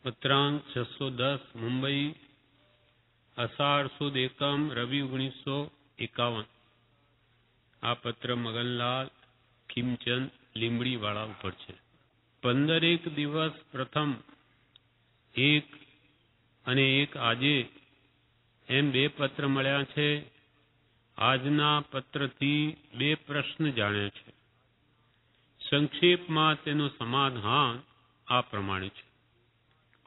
પત્રાંક 610 મુંબઈ અષાઢ સુદ એકમ રવિ 1951। આ પત્ર મગનલાલ ખીમચંદ લીંબડી વાળા ઉપર છે। 15 દિવસ પ્રથમ એક અને એક આજે એમ બે પત્ર મળ્યા છે। આજના પત્રથી બે પ્રશ્ન જાણ્યા છે। સંક્ષેપમાં તેનું સમાધાન આ પ્રમાણે છે।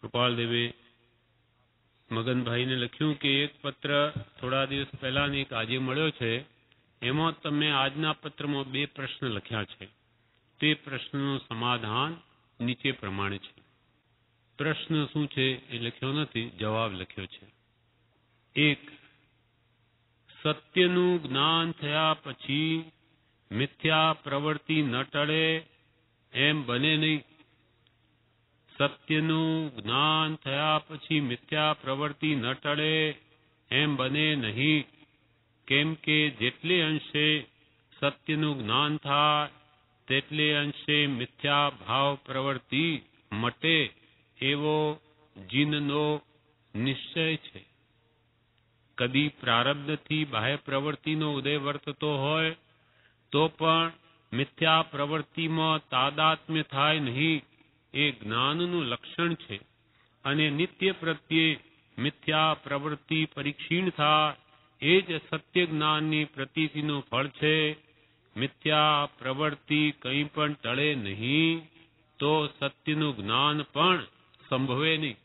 કૃપાલદેવે મગનભાઈને લખ્યું કે એક પત્ર થોડા દિવસ પહેલા ને એક આજે મળ્યો છે, એમાં તમે આજના પત્રમાં બે પ્રશ્ન લખ્યા છે। તે પ્રશ્નનું સમાધાન નીચે પ્રમાણે છે। પ્રશ્ન શું છે એ લખ્યો નથી, જવાબ લખ્યો છે। એક, સત્યનું જ્ઞાન થયા પછી મિથ્યા પ્રવૃત્તિ ન ટળે એમ બને નહીં। સત્યનું જ્ઞાન થયા પછી મિથ્યા પ્રવૃત્તિ ન ટળે એમ બને નહીં, કેમ કે જેટલે અંશે સત્યનું જ્ઞાન થાય તેટલે અંશે મિથ્યા ભાવ પ્રવૃત્તિ મટે એવો જીનનો નિશ્ચય છે। કદી પ્રારબ્ધથી બાહ્ય પ્રવૃત્તિનો ઉદય વર્તતો હોય તો પણ મિથ્યા પ્રવૃત્તિમાં તાદાત્મ્ય થાય નહીં, એ જ્ઞાનનું લક્ષણ છે। અને નિત્ય પ્રત્યે મિથ્યા પ્રવૃત્તિ પરીક્ષીણ થાય એ જ સત્ય જ્ઞાનની પ્રતીતિનું ફળ છે। મિથ્યા પ્રવૃત્તિ કંઈ પણ ટળે નહીં તો સત્યનું જ્ઞાન પણ સંભવે નહીં।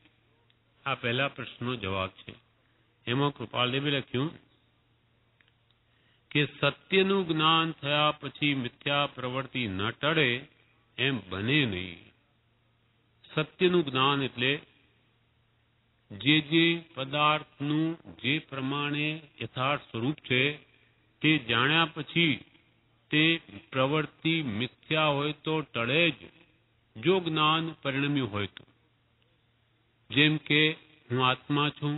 આ પહેલા પ્રશ્નનો જવાબ છે। એમાં કૃપાલદેવે લખ્યું કે સત્યનું જ્ઞાન થયા પછી મિથ્યા પ્રવૃત્તિ ન ટળે એમ બને નહીં। સત્યનું જ્ઞાન એટલે જે પદાર્થનું જે પ્રમાણે યથાર્થ સ્વરૂપ છે તે જાણ્યા પછી તે પ્રવૃત્તિ મિથ્યા હોય તો ટળે જ, જો જ્ઞાન પરિણમ્યું હોય તો। જેમ કે હું આત્મા છું,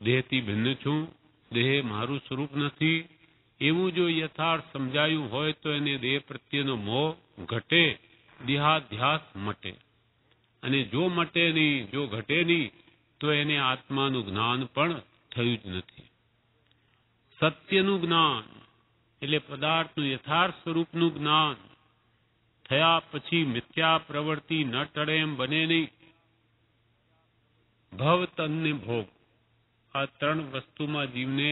દેહથી ભિન્ન છું, દેહ મારું સ્વરૂપ નથી, એવું જો યથાર્થ સમજાયું હોય તો એને દેહ પ્રત્યેનો મોહ ઘટે, દેહાધ્યાસ મટે। અને જો મટે નહીં, જો ઘટે નહીં તો એને આત્માનું જ્ઞાન પણ થયું જ નથી। સત્યનું જ્ઞાન એટલે પદાર્થનું યથાર્થ સ્વરૂપનું જ્ઞાન થયા પછી મિથ્યા પ્રવૃત્તિ ન ટળે એમ બને નહીં। ભવ, તન ને ભોગ, આ ત્રણ વસ્તુમાં જીવને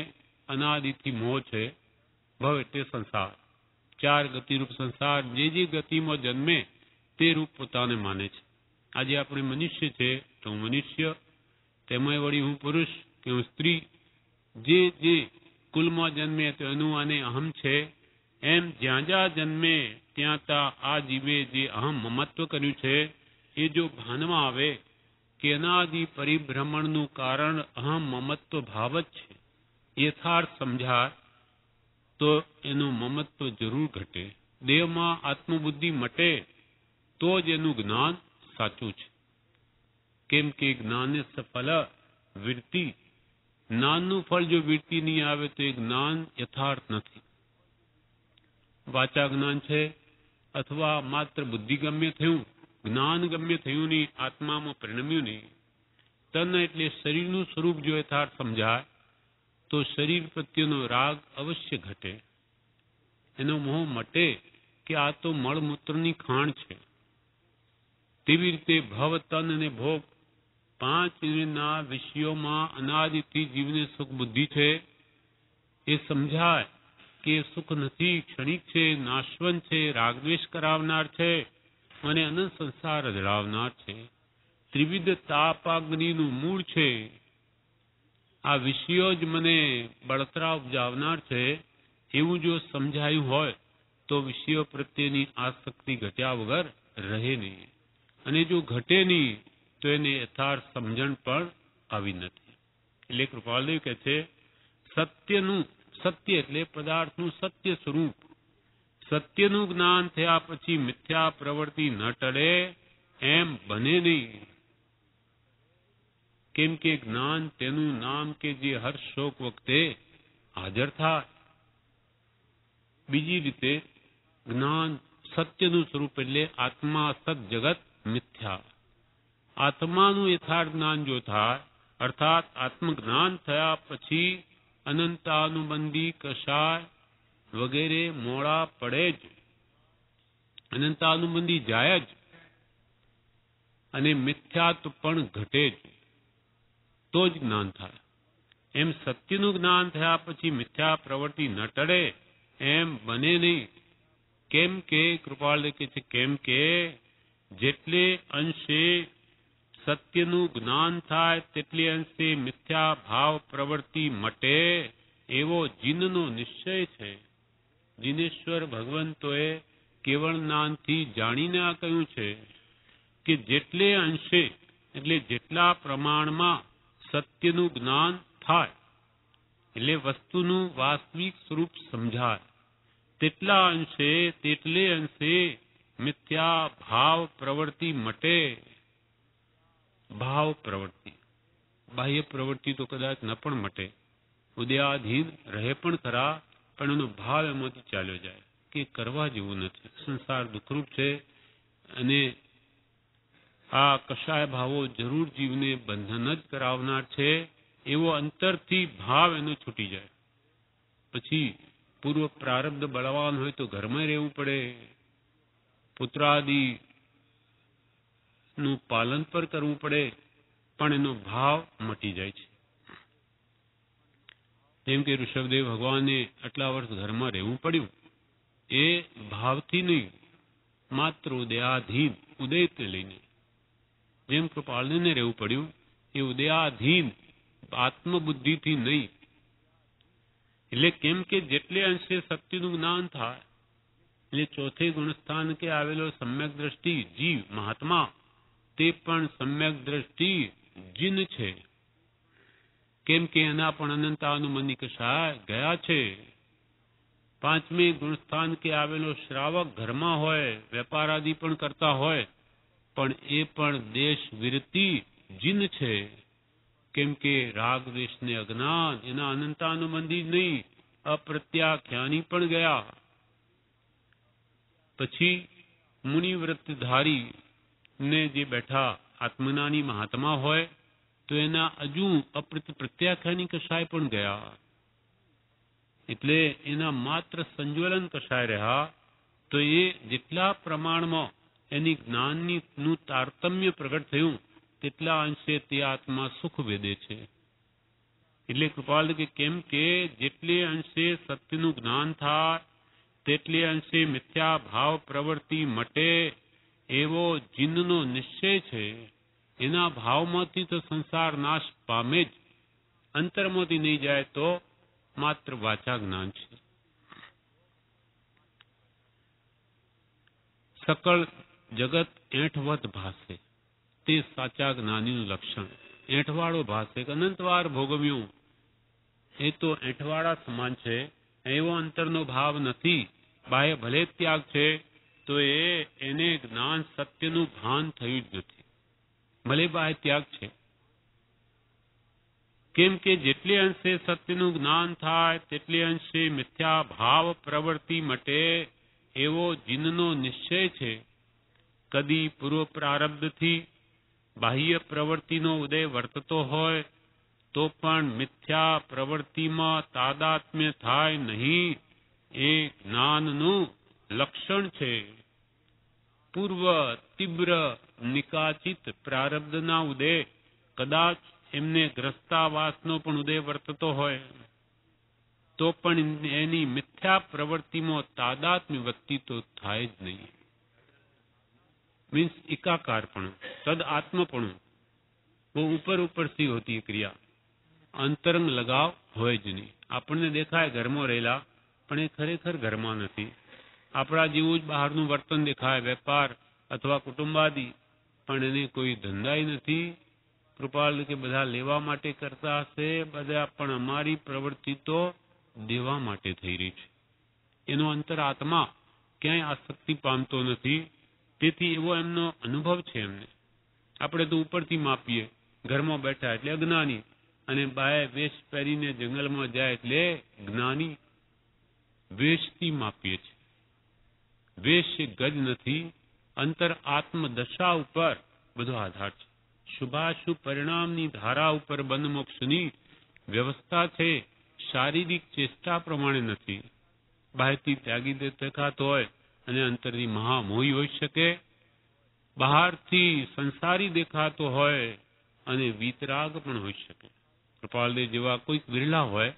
અનાદિથી મોહ છે। ભવ એટલે સંસાર, ચાર ગતિરૂપ સંસાર, જે ગતિમાં જન્મે તે રૂપ પોતાને માને છે। આજે આપણે મનુષ્ય છે તો હું મનુષ્ય, તેમાં વળી હું પુરુષ કે હું સ્ત્રી, જે કુલમાં જન્મે તો એનું આને અહમ છે। એમ જ્યાં જ્યાં જન્મે ત્યાં ત્યાં આ જીવે જે અહમ મમત્વ કર્યું છે એ જો ભાનમાં આવે કે અનાદિ પરિભ્રમણનું કારણ અહમ મમત્વ ભાવ જ છે, યથાર્થ સમજાય તો એનું મમત્વ જરૂર ઘટે। દેહમાં આત્મબુદ્ધિ મટે તો જ એનું જ્ઞાન સાચું છે। કેમ કે જ્ઞાને સફલ વૃત્તિ, જ્ઞાનનું ફળ જો વૃત્તિ નહીં આવે તો એ જ્ઞાન યથાર્થ નથી। વાચા જ્ઞાન છે અથવા માત્ર બુદ્ધિગમ્ય થયું, જ્ઞાન ગમ્ય થયું નહીં, આત્મામાં પરિણમ્યું નહીં। તન એટલે શરીરનું સ્વરૂપ જો યથાર્થ સમજાય તો શરીર પ્રત્યેનો રાગ અવશ્ય ઘટે, એનો મોહ મટે કે આ તો મળમૂત્રની ખાણ છે। તેવી રીતે ભવ, તન અને ભોગ, પાંચ ના વિષયોમાં અનાદિથી જીવને સુખ બુદ્ધિ છે। એ સમજાય કે સુખ નથી, ક્ષણિક છે, નાશવંત છે, રાગદ્વેષ કરાવનાર છે અને અનંત સંસાર રજડાવનાર છે। ત્રિવિધ તાપાગ્નિનું મૂળ છે। આ વિષયો જ મને બળતરા ઉપજાવનાર છે, એવું જો સમજાયું હોય તો વિષયો પ્રત્યેની આસક્તિ ઘટ્યા વગર રહે નહીં, અને જો ઘટે નહીં તો એને યથાર્થ સમજણ પણ આવી નથી। એટલે કૃપાલદેવ કહે છે સત્યનું, સત્ય એટલે પદાર્થનું સત્ય સ્વરૂપ, સત્યનું જ્ઞાન થયા પછી મિથ્યા પ્રવૃત્તિ ન ટળે એમ બને નહીં। કેમ કે જ્ઞાન તેનું નામ કે જે હર શોક વખતે હાજર થાય। બીજી રીતે જ્ઞાન સત્યનું સ્વરૂપ એટલે આત્મા, સત, જગત મિથ્યા, આત્માનું યથાર્થ જ્ઞાન જો થાય, અર્થાત આત્મજ્ઞાન થયા પછી અનંતાનુબંધી કશાય વગેરે મોડા પડે જ, અનંતાનુબંધી જાય જ, અને મિથ્યાત્વ પણ ઘટે જ, તો જ જ્ઞાન થાય. એમ સત્યનું જ્ઞાન થયા પછી મિથ્યા પ્રવૃત્તિ ન ટળે એમ બને નહીં. કેમ કે કૃપાળ કે છે, કેમ કે જેટલે અંશે સત્યનું જ્ઞાન થાય તેટલે અંશે મિથ્યા ભાવ પ્રવૃત્તિ મટે એવો જીનનો નિશ્ચય છે. જીનેશ્વર ભગવંતોએ કેવળ જ્ઞાનથી જાણીને આ કહ્યું છે કે જેટલે અંશે એટલે જેટલા પ્રમાણમાં સત્યનું જ્ઞાન થાય એટલે વસ્તુનું વાસ્તવિક સ્વરૂપ સમજાય, તેટલા અંશે તેટલે અંશે મિથ્યા ભાવ પ્રવૃત્તિ મટે. ભાવ પ્રવૃત્તિ, બાહ્ય પ્રવૃત્તિ તો કદાચ ન પણ મટે, ઉદયાધીન રહે પણ ખરા, પણ એનો ભાવ એમાંથી ચાલ્યો જાય કે કરવા જેવું નથી, સંસાર દુઃખરૂપ છે અને આ કશાય ભાવો જરૂર જીવને બંધન જ કરાવનાર છે, એવો અંતરથી ભાવ એનો છૂટી જાય. પછી પૂર્વ પ્રારબ્ધ બળવાન હોય તો ઘરમાં રહેવું પડે, પુત્રાદિ નું પાલન પર કરવું પડે, પણ એનો ભાવ મટી જાય છે. જેમ કે ઋષભદેવ ભગવાને આટલા વર્ષ ઘરમાં રહેવું પડ્યું એ ભાવથી નહીં, માત્ર ઉદયાધીન, ઉદયને લઈને. જેમ કૃપાળને રહેવું પડ્યું એ ઉદયાધીન આત્મબુદ્ધિથી નહીં. એટલે કેમ કે જેટલે અંશે શક્તિનું જ્ઞાન થાય એટલે ચોથે ગુણસ્થાન કે આવેલો સમ્યક દ્રષ્ટિ જીવ મહાત્મા તે પણ સમ્યક દ્રષ્ટિ જીન છે. કેમ કે એના પણ અનંતાનુબંધી કશાય ગયા છે. પાંચમે ગુણસ્થાન કે આવેલો શ્રાવક ઘરમાં હોય, વેપાર આદિ પણ કરતા હોય, પણ એ પણ દેશ વિરતિ જીન છે. કેમ કે રાગ દેશને અજ્ઞાન એના અનંતાનુબંધી નહીં, અપ્રત્યાખ્યાની પણ ગયા. પછી મુનિવ્રતધારી ને જે બેઠા આત્મજ્ઞાની મહાત્મા હોય તો એના હજુ પ્રત્યાખ્યાની કશાય પણ ગયા. એટલે એના માત્ર સંજ્વલન કશાય રહ્યા. તો એ જેટલા પ્રમાણમાં એની જ્ઞાનની નું તારતમ્ય પ્રગટ થયું તેટલા અંશે તે આત્મા સુખ વેદે છે. એટલે કૃપાલ કે કેમ કે જેટલે અંશે સત્યનું જ્ઞાન થાય તેટલે અંશે મિથ્યા ભાવ પ્રવૃત્તિ મટે એવો જીનનો નિશ્ચય છે. એના ભાવમાંથી તો સંસાર નાશ પામે જ, અંતરમાંથી નહીં જાય તો માત્ર વાચા જ્ઞાન છે. સકળ જગત એંઠવત ભાસે તે સાચા જ્ઞાનીનું લક્ષણ. એંઠવાળો ભાસે, અનંતવાર ભોગવ્યું એ તો એંઠવાળા સમાન છે. એવો અંતરનો ભાવ નથી. બાહ્ય ભલે ત્યાગ છે તો એને જ્ઞાન સત્યનું ભાન થયું જ નથી, ભલે બાહ્ય ત્યાગ છે. કેમ કે જેટલે અંશે સત્યનું જ્ઞાન થાય તેટલે અંશે મિથ્યા ભાવ પ્રવૃત્તિ મટે એવો જીનનો નિશ્ચય છે. કદી પૂર્વ પ્રારબ્ધથી બાહ્ય પ્રવૃત્તિનો ઉદય વર્તતો હોય તો પણ મિથ્યા પ્રવૃત્તિમાં તાદાત્મ્ય થાય નહીં, એ જ્ઞાનનું લક્ષણ છે. પૂર્વ તીવ્ર નિકાચિત પ્રારબ્ધના ઉદય કદાચ એમને ગ્રસ્તાવાસનો પણ ઉદય વર્તતો હોય તો પણ એની મિથ્યા પ્રવૃત્તિમાં તાદાત્મ્ય વ્યક્તિ તો થાય જ નહીં. મીન્સ એકાકારપણું, તદ આત્મપણું, બહુ ઉપરથી હોતી ક્રિયા, અંતરંગ લગાવ હોય જ નહીં. આપણને દેખાય ઘરમાં રહેલા પણ એ ખરેખર ઘરમાં નથી. આપણા જેવું જ બહારનું વર્તન દેખાય, વેપાર અથવા કુટુંબાદી, પણ એને કોઈ ધંધાય નથી. કૃપાલ કે બધા લેવા માટે કરતા હશે, બધા પણ અમારી પ્રવૃત્તિ તો દેવા માટે થઈ રહી છે. એનો અંતર આત્મા ક્યાંય આસક્તિ પામતો નથી. તેથી એવો એમનો અનુભવ છે એમને. આપણે તો ઉપરથી માપીએ, ઘરમાં બેઠા એટલે અજ્ઞાની, અને બાય વેશ પહેરીને જંગલમાં જાય એટલે જ્ઞાની. વેશથી માપીએ છીએ. વેશ એ ગજ નથી, અંતર આત્મદશા ઉપર બધો આધાર છે. શુભાશુભ પરિણામની ધારા ઉપર બંધ મોક્ષની વ્યવસ્થા છે, શારીરિક ચેષ્ટા પ્રમાણે નથી. બહારથી ત્યાગી દેખાતો હોય અને અંતરથી મહામોહી હોઈ શકે, બહારથી સંસારી દેખાતો હોય અને વીતરાગ પણ હોઈ શકે. કૃપાલદેવ જેવા કોઈક વિરલા હોય.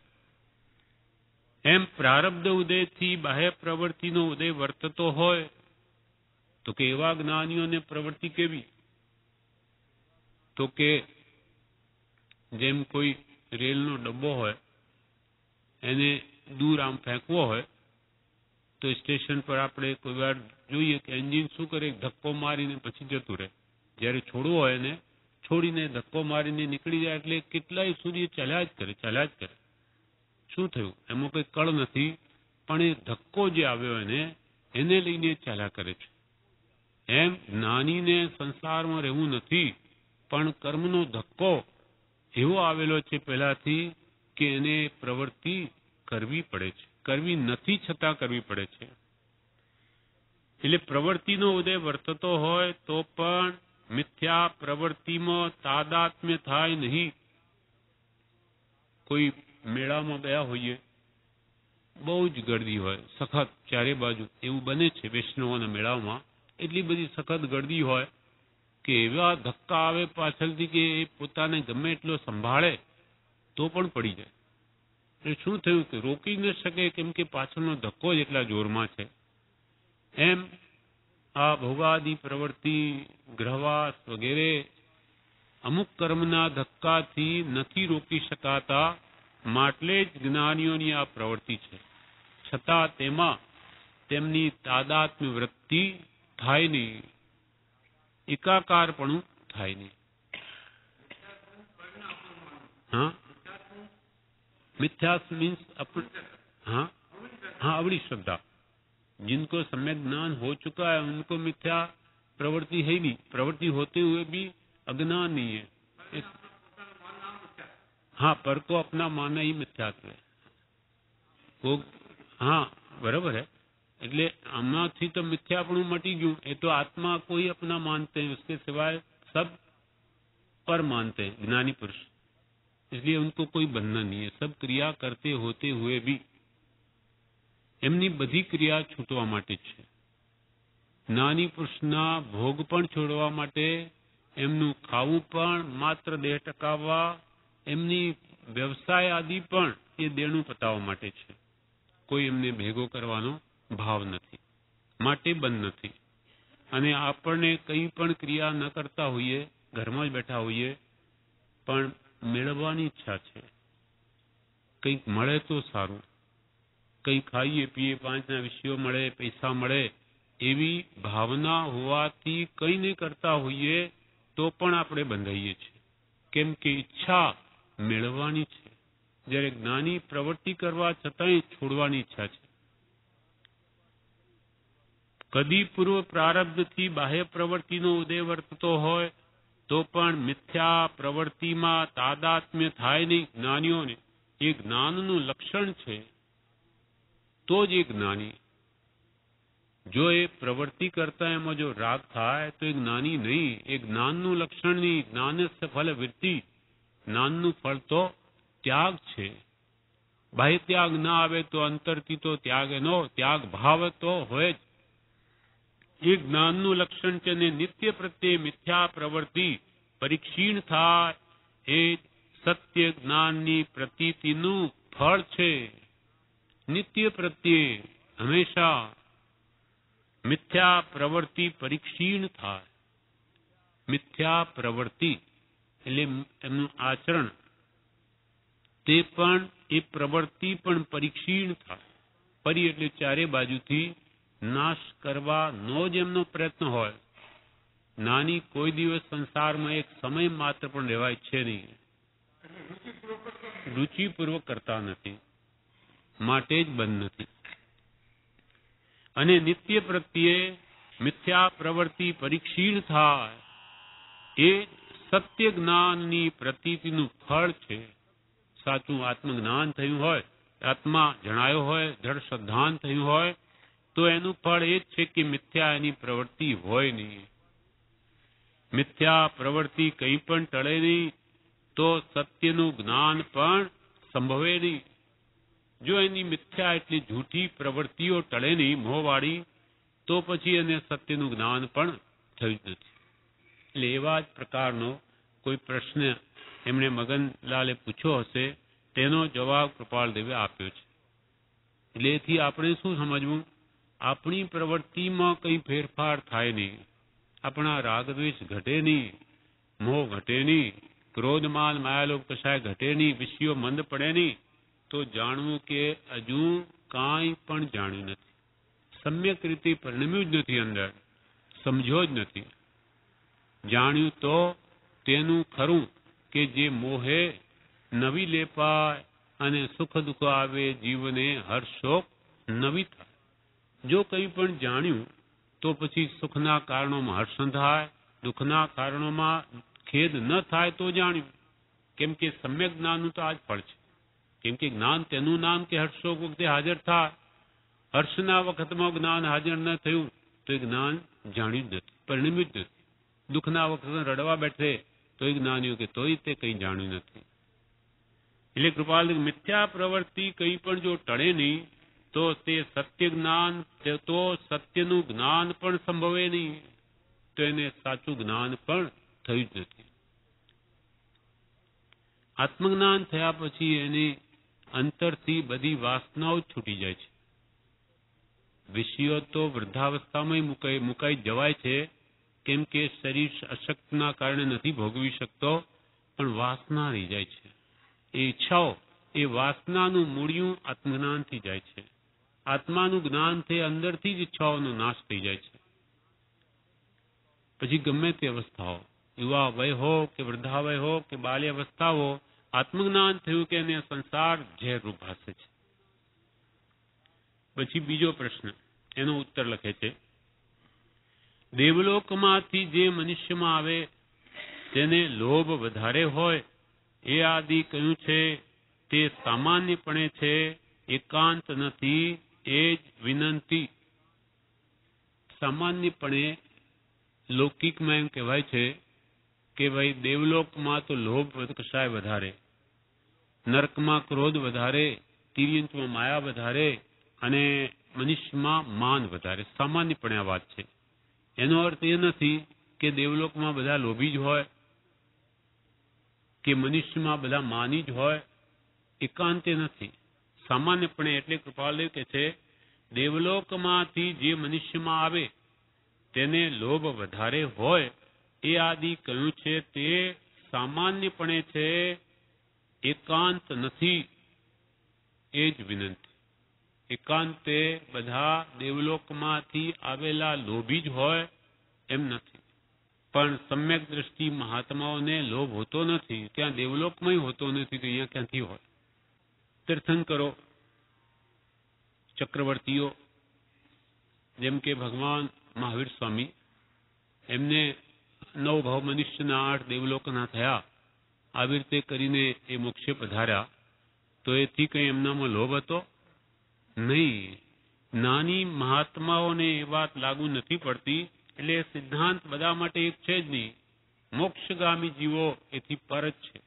એમ પ્રારબ્ધ ઉદયથી બાહ્ય પ્રવૃત્તિનો ઉદય વર્તતો હોય તો કે એવા જ્ઞાનીઓને પ્રવૃત્તિ કેવી? તો કે જેમ કોઈ રેલનો ડબ્બો હોય, એને દૂર આમ ફેંકવો હોય તો સ્ટેશન પર આપણે કોઈ વાર જોઈએ કે એન્જિન શું કરે, ધક્કો મારીને પછી જતું રહે. જ્યારે છોડવો હોય એને છોડીને ધક્કો મારીને નીકળી જાય એટલે કેટલાય સુધી ચાલ્યા જ કરે. શું થયું? એમાં કોઈ કળ નથી, પણ એ ધક્કો જે આવ્યો એને લઈને ચાલ્યા કરે છે. એમ જ્ઞાનીને સંસારમાં રહેવું નથી, પણ કર્મનો ધક્કો એવો આવેલો છે પહેલાથી કે એને પ્રવૃત્તિ કરવી પડે છે. કરવી નથી છતાં કરવી પડે છે. એટલે પ્રવૃત્તિનો ઉદય વર્તતો હોય તો પણ મિથ્યા પ્રવૃત્તિમાં તાદાત્મ્ય થાય નહીં. કોઈ મેળામાં ગયા હોઈએ, બહુ જ ગર્દી હોય, સખત ચારે બાજુ. એવું બને છે વૈષ્ણવોના મેળામાં એટલી બધી સખત ગર્દી હોય કે એવા ધક્કા આવે પાછળથી કે એ પોતાને ગમે એટલો સંભાળે તો પણ પડી જાય. એટલે શું થયું કે રોકી ન શકે, કેમ કે પાછળનો ધક્કો જ એટલા જોરમાં છે. એમ આ ભોગાદી પ્રવૃત્તિ, ગ્રહવાસ વગેરે અમુક કર્મના ધક્કાથી નથી રોકી શકાતા, માટે જ જ્ઞાનીઓની આ પ્રવૃત્તિ છે. છતાં તેમાં તેમની તાદાત્મ્ય વૃત્તિ થાય નહીં, એકાકારપણું થાય નહીં. हाँ मिथ्यास मीन्स हाँ अवली श्रद्धा. जिनको सम्यक ज्ञान हो चुका है उनको मिथ्या प्रवृत्ति है नहीं, प्रवृत्ति होते हुए भी अज्ञान नहीं है. हाँ, पर को अपना मानना ही मिथ्यात्व है. वो हाँ बराबर है. એટલે આમાંથી તો મિથ્યાપણું મટી ગયું. એ તો आत्मा कोई अपना मानते हैं, उसके सिवाय सब पर मानते हैं ज्ञानी पुरुष. इसलिए उनको कोई बंधन नहीं है. सब क्रिया करते होते हुए भी એમની બધી ક્રિયા છૂટવા માટે છે. જ્ઞાની પુરુષના ભોગ પણ છોડવા માટે, એમનું ખાવું પણ માત્ર દેહ ટકાવવા, એમની વ્યવસાય આદિ પણ એ દેણું પતાવવા માટે છે. કોઈ એમને ભેગો કરવાનો ભાવ નથી, માટે બંધ નથી. અને આપણને કંઈ પણ ક્રિયા ન કરતા હોઈએ, ઘરમાં જ બેઠા હોઈએ, પણ મેળવવાની ઈચ્છા છે. કંઈક મળે તો સારું, કંઈ ખાઈએ પીએ, પાંચના વિષયો મળે, પૈસા મળે, એવી ભાવના હોવાથી કંઈ નહીં કરતા હોઈએ તો પણ આપણે બંધાઈએ છીએ. કેમ કે ઈચ્છા મેળવવાની છે. જ્યારે જ્ઞાની પ્રવૃત્તિ કરવા છતાંય છોડવાની ઈચ્છા છે. કદી પૂર્વ પ્રારબ્ધથી બાહ્ય પ્રવૃત્તિનો ઉદય વર્તતો હોય તો પણ મિથ્યા પ્રવૃત્તિમાં તાદાત્મ્ય થાય નહીં. જ્ઞાનીઓને એ જ્ઞાનનું લક્ષણ છે. તો જ એ જ્ઞાની. જો એ પ્રવૃત્તિ કરતા એમાં જો રાગ થાય તો એ જ્ઞાની નહીં, એ જ્ઞાનનું લક્ષણ નહીં. જ્ઞાનસ્ય ફલ વૃત્તિ, જ્ઞાનનું ફળ તો ત્યાગ છે. બાહ્ય ત્યાગ ના આવે તો અંતરથી તો ત્યાગ એનો ત્યાગ ભાવ તો હોય જ. એ જ્ઞાનનું લક્ષણ છે. ને નિત્ય પ્રત્યે મિથ્યા પ્રવૃત્તિ પરીક્ષીણ થાય એ સત્ય જ્ઞાનની પ્રતીતિનું ફળ છે. નિત્ય પ્રત્યે હંમેશા મિથ્યા પ્રવૃત્તિ પરીક્ષીણ થાય. મિથ્યા પ્રવૃત્તિ એટલે એમનું આચરણ, તે પણ એ પ્રવૃત્તિ પણ પરીક્ષીણ થાય. પરી એટલે ચારે બાજુથી નાશ કરવાનો જ એમનો પ્રયત્ન હોય. નાની કોઈ દિવસ સંસારમાં એક સમય માત્ર પણ રહેવાય છે નહીં. રુચિપૂર્વક કરતા નથી, માટે જ બંધ નથી. અને નિત્ય પ્રત્યે મિથ્યા પ્રવૃત્તિ પરીક્ષીણ થાય એ સત્ય જ્ઞાનની પ્રતીતિનું ફળ છે. સાચું આત્મજ્ઞાન થયું હોય, આત્મા જણાયો હોય, જળ શ્રદ્ધાન થયું હોય તો એનું ફળ એ જ છે કે મિથ્યા એની પ્રવૃત્તિ હોય નહીં. મિથ્યા પ્રવૃત્તિ કંઈ પણ ટળે નહીં તો સત્યનું જ્ઞાન પણ સંભવે નહીં. જો એની મિથ્યા એટલી જૂઠી પ્રવૃત્તિઓ ટળે નહીં મોહવાળી, તો પછી એને સત્યનું જ્ઞાન પણ થયું જ નથી. એટલે એવા જ પ્રકારનો કોઈ પ્રશ્ન એમણે મગનલાલે પૂછ્યો હશે, તેનો જવાબ કૃપાળદેવે આપ્યો છે. એટલે એથી આપણે શું સમજવું? આપણી પ્રવૃત્તિમાં કંઈ ફેરફાર થાય નહીં, આપણા રાગદ્વેષ ઘટે નહીં, મોહ ઘટે નહીં, ક્રોધ માન માયાલોભ કશાય ઘટે નહીં, વિષયો મંદ પડે નહીં, તો જાણવું કે હજુ કાંઈ પણ જાણ્યું નથી, સમ્યક રીતે પરિણમ્યું જ નથી, અંદર સમજ્યો જ નથી. જાણ્યું તો તેનું ખરું કે જે મોહે નવી લેપાય અને સુખ દુઃખ આવે, જીવને હર્ષોક નવી થાય. જો કંઈ પણ જાણ્યું તો પછી સુખના કારણોમાં હર્ષ થાય, દુઃખના કારણોમાં ખેદ ન થાય તો જાણ્યું. કેમ કે સમ્યક જ્ઞાનનું તો આ જ ફળ છે. કેમ કે જ્ઞાન તેનું નામ કે હર્ષોક વખતે હાજર થાય. હર્ષના વખતમાં જ્ઞાન હાજર ન થયું તો એ જ્ઞાન જાણ્યું જ નથી, પરિણમ્યું જ નથી. દુઃખના વખતે રડવા બેઠે તો એ જ્ઞાન્યું કે તોય તે કંઈ જાણ્યું નથી. એટલે કૃપાલ મિથ્યા પ્રવૃત્તિ કંઈ પણ જો ટળે નહીં તો તે સત્ય જ્ઞાન, તો સત્યનું જ્ઞાન પણ સંભવે નહીં, તો એને સાચું જ્ઞાન પણ થયું જ નથી. આત્મજ્ઞાન થયા પછી એની અંતરથી બધી વાસનાઓ છૂટી જાય છે. વિષયો તો વૃદ્ધાવસ્થામાં મુકાઈ જવાય છે, કેમ કે શરીર અશક્તના કારણે નથી ભોગવી શકતો, પણ વાસના રહી જાય છે. એ ઈચ્છાઓ, એ વાસનાનું મૂળિયું આત્મજ્ઞાનથી જાય છે. આત્માનું જ્ઞાન થઈ અંદરથી જ ઈચ્છાઓનો નાશ થઈ જાય છે. પછી ગમે તે અવસ્થાઓ, યુવા વય હો કે વૃદ્ધાવય હો કે બાલ્ય અવસ્થાઓ, આત્મજ્ઞાન થયું કે એને સંસાર ઝેરરૂપ ભાસે છે. પછી બીજો પ્રશ્ન, એનો ઉત્તર લખે છે, દેવલોકમાંથી જે મનુષ્યમાં આવે તેને લોભ વધારે હોય એ આદિ કહ્યું છે તે સામાન્યપણે છે, એકાંત નથી, એ જ વિનંતી. સામાન્યપણે લૌકિકમાં એમ કહેવાય છે કે ભાઈ દેવલોકમાં તો લોભ કશાય વધારે, નરકમાં ક્રોધ વધારે, તિર્યંચમાં માયા વધારે અને મનુષ્યમાં માન વધારે. સામાન્યપણે આ વાત છે. એનો અર્થ એ નથી કે દેવલોકમાં બધા લોભી જ હોય કે મનુષ્યમાં બધા માની જ હોય, એકાંતે નથી. સામાન્યપણે એટલે કૃપાલદેવ કહે છે, દેવલોકમાંથી જે મનુષ્યમાં આવે તેને લોભ વધારે હોય એ આદિ કહ્યું છે તે સામાન્યપણે છે, એકાંત નથી, એ જ વિનંતી. એકાંતે બધા દેવલોકમાંથી આવેલા લોભી જ હોય એમ નથી, પણ સમ્યક દ્રષ્ટિ મહાત્માઓને લોભ હોતો નથી. ત્યાં દેવલોકમાં હોતો નથી, તો અહીંયા ક્યાંથી હોય? તીર્થંકરો, ચક્રવર્તીઓ, જેમ કે ભગવાન મહાવીર સ્વામી, એમને 9 ભાવ મનુષ્યના 8 દેવલોકના થયા. આવી રીતે કરીને એ મોક્ષે પધાર્યા, તો એથી કંઈ એમનામાં લોભ હતો નહીં. નાની મહાત્માઓને એ વાત લાગુ નથી પડતી, એટલે સિદ્ધાંત બધા માટે એક છે જ નહીં. મોક્ષગામી જીવો એથી પર જ છે.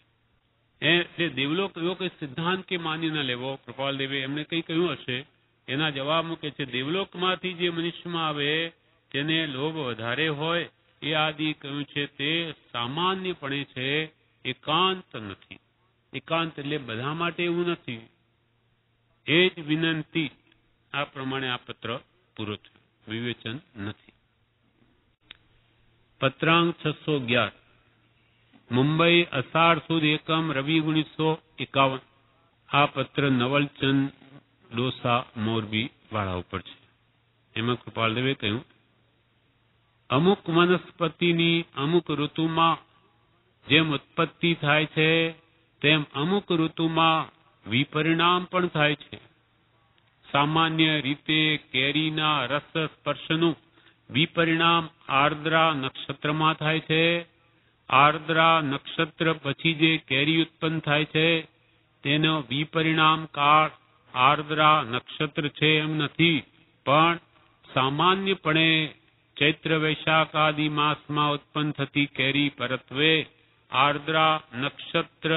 એટલે દેવલોક એવો કઈ સિદ્ધાંત કે માની ન લેવો. કૃપાલદેવે એમને કંઈ કહ્યું હશે, એના જવાબ મૂકે છે, દેવલોકમાંથી જે મનુષ્યમાં આવે તેને લોભ વધારે હોય એ આદિ કહ્યું છે તે સામાન્યપણે છે, એકાંત નથી. એકાંત એટલે બધા માટે એવું નથી, એ જ વિનંતી. આ પ્રમાણે આ પત્ર પૂરો થયો, વિવેચન નથી. પત્રાંક 611 મુંબઈ અષાઢ સુદ એકમ રવિ 1951. આ પત્ર નવલચંદ ડોસા મોરબી વાળા ઉપર છે. એમાં કૃપાલદેવે કહ્યું, અમુક વનસ્પતિની અમુક ઋતુમાં જેમ ઉત્પત્તિ થાય છે તેમ અમુક ઋતુમાં વિપરિણામ પણ થાય છે. સામાન્ય રીતે કેરીના રસ સ્પર્શનું વિપરિણામ આર્દ્રા નક્ષત્રમાં થાય છે. આર્દ્રા નક્ષત્ર પછી જે કેરી ઉત્પન્ન થાય છે તેનો વિપરિણામ કાળ આર્દ્રા નક્ષત્ર છે એમ નથી, પણ સામાન્યપણે ચૈત્ર વૈશાખ આદિ માસમાં ઉત્પન્ન થતી કેરી પરત્વે આર્દ્રા નક્ષત્ર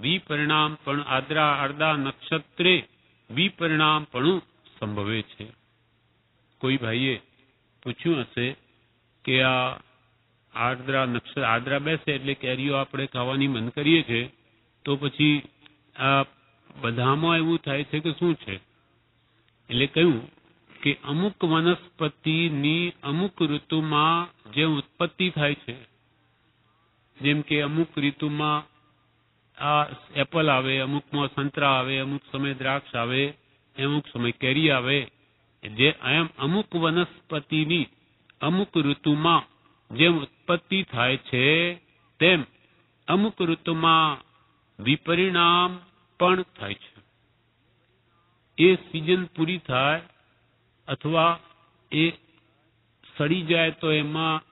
વિપરિણામ પણ આર્દ્રા નક્ષત્રે વિપરિણામ પણ સંભવે છે. કોઈ ભાઈએ પૂછ્યું હશે કે આ આર્દ્રા બેસે એટલે કેરીઓ આપણે ખાવાની બંધ કરીએ છીએ, તો પછી આ બધામાં એવું થાય છે કે શું છે? એટલે કહ્યું કે અમુક વનસ્પતિની અમુક ઋતુમાં જે ઉત્પત્તિ થાય છે, જેમ કે અમુક ઋતુમાં આ એપલ આવે, અમુકમાં સંતરા આવે, અમુક સમય દ્રાક્ષ આવે, અમુક સમય કેરી આવે, જે એમ અમુક વનસ્પતિની અમુક ઋતુમાં જેમ ઉત્પત્તિ થાય છે તેમ અમુક ઋતુમાં વિપરિણામ પણ થાય છે. એ સિઝન પૂરી થાય અથવા એ સડી જાય તો એમાં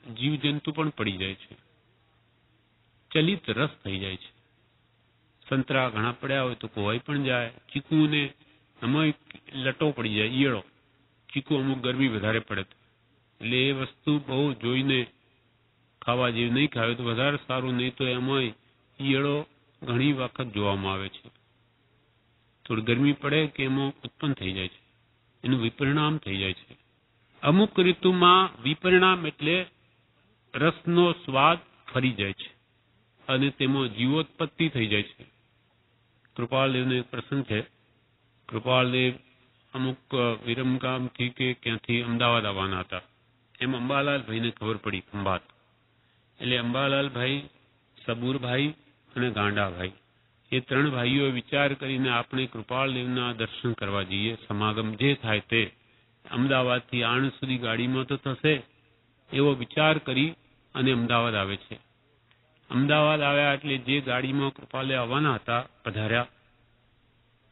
જીવજંતુ પણ પડી જાય છે, ચલિત રસ થઈ જાય છે. સંતરા ઘણા પડ્યા હોય તો કોવાઈ પણ જાય. ચીકુને એમાં લટો પડી જાય, ઈયળો. ચીકુ અમુક ગરમી વધારે પડે એટલે એ વસ્તુ બહુ જોઈને ખાવા જેવી નહીં ખાવે તો વધારે સારું, નહીં તો એમાં ઈયળો ઘણી વખત જોવામાં આવે છે. થોડી ગરમી પડે કે એમાં ઉત્પન્ન થઈ જાય છે, એનું વિપરિણામ થઈ જાય છે. અમુક ઋતુમાં વિપરિણામ એટલે રસનો સ્વાદ ફરી જાય છે અને તેમાં જીવોત્પત્તિ થઈ જાય છે. કૃપાળદેવનો એક પ્રસંગ છે. કૃપાળદેવ અમુક વિરમગામથી કે ક્યાંથી અમદાવાદ આવવાના હતા. એમ અંબાલાલભાઈને ખબર પડી ખંભાત. એટલે અંબાલાલભાઈ, સબુરભાઈ અને ગાંડાભાઈ એ ત્રણ ભાઈઓએ વિચાર કરીને આપણે કૃપાળદેવના દર્શન કરવા જઈએ. સમાગમ જે થાય તે અમદાવાદથી આણંદ સુધી ગાડીમાં તો થશે એવો વિચાર કરી અને અમદાવાદ આવે છે. અમદાવાદ આવ્યા એટલે જે ગાડીમાં કૃપાળદેવ આવવાના હતા પધાર્યા,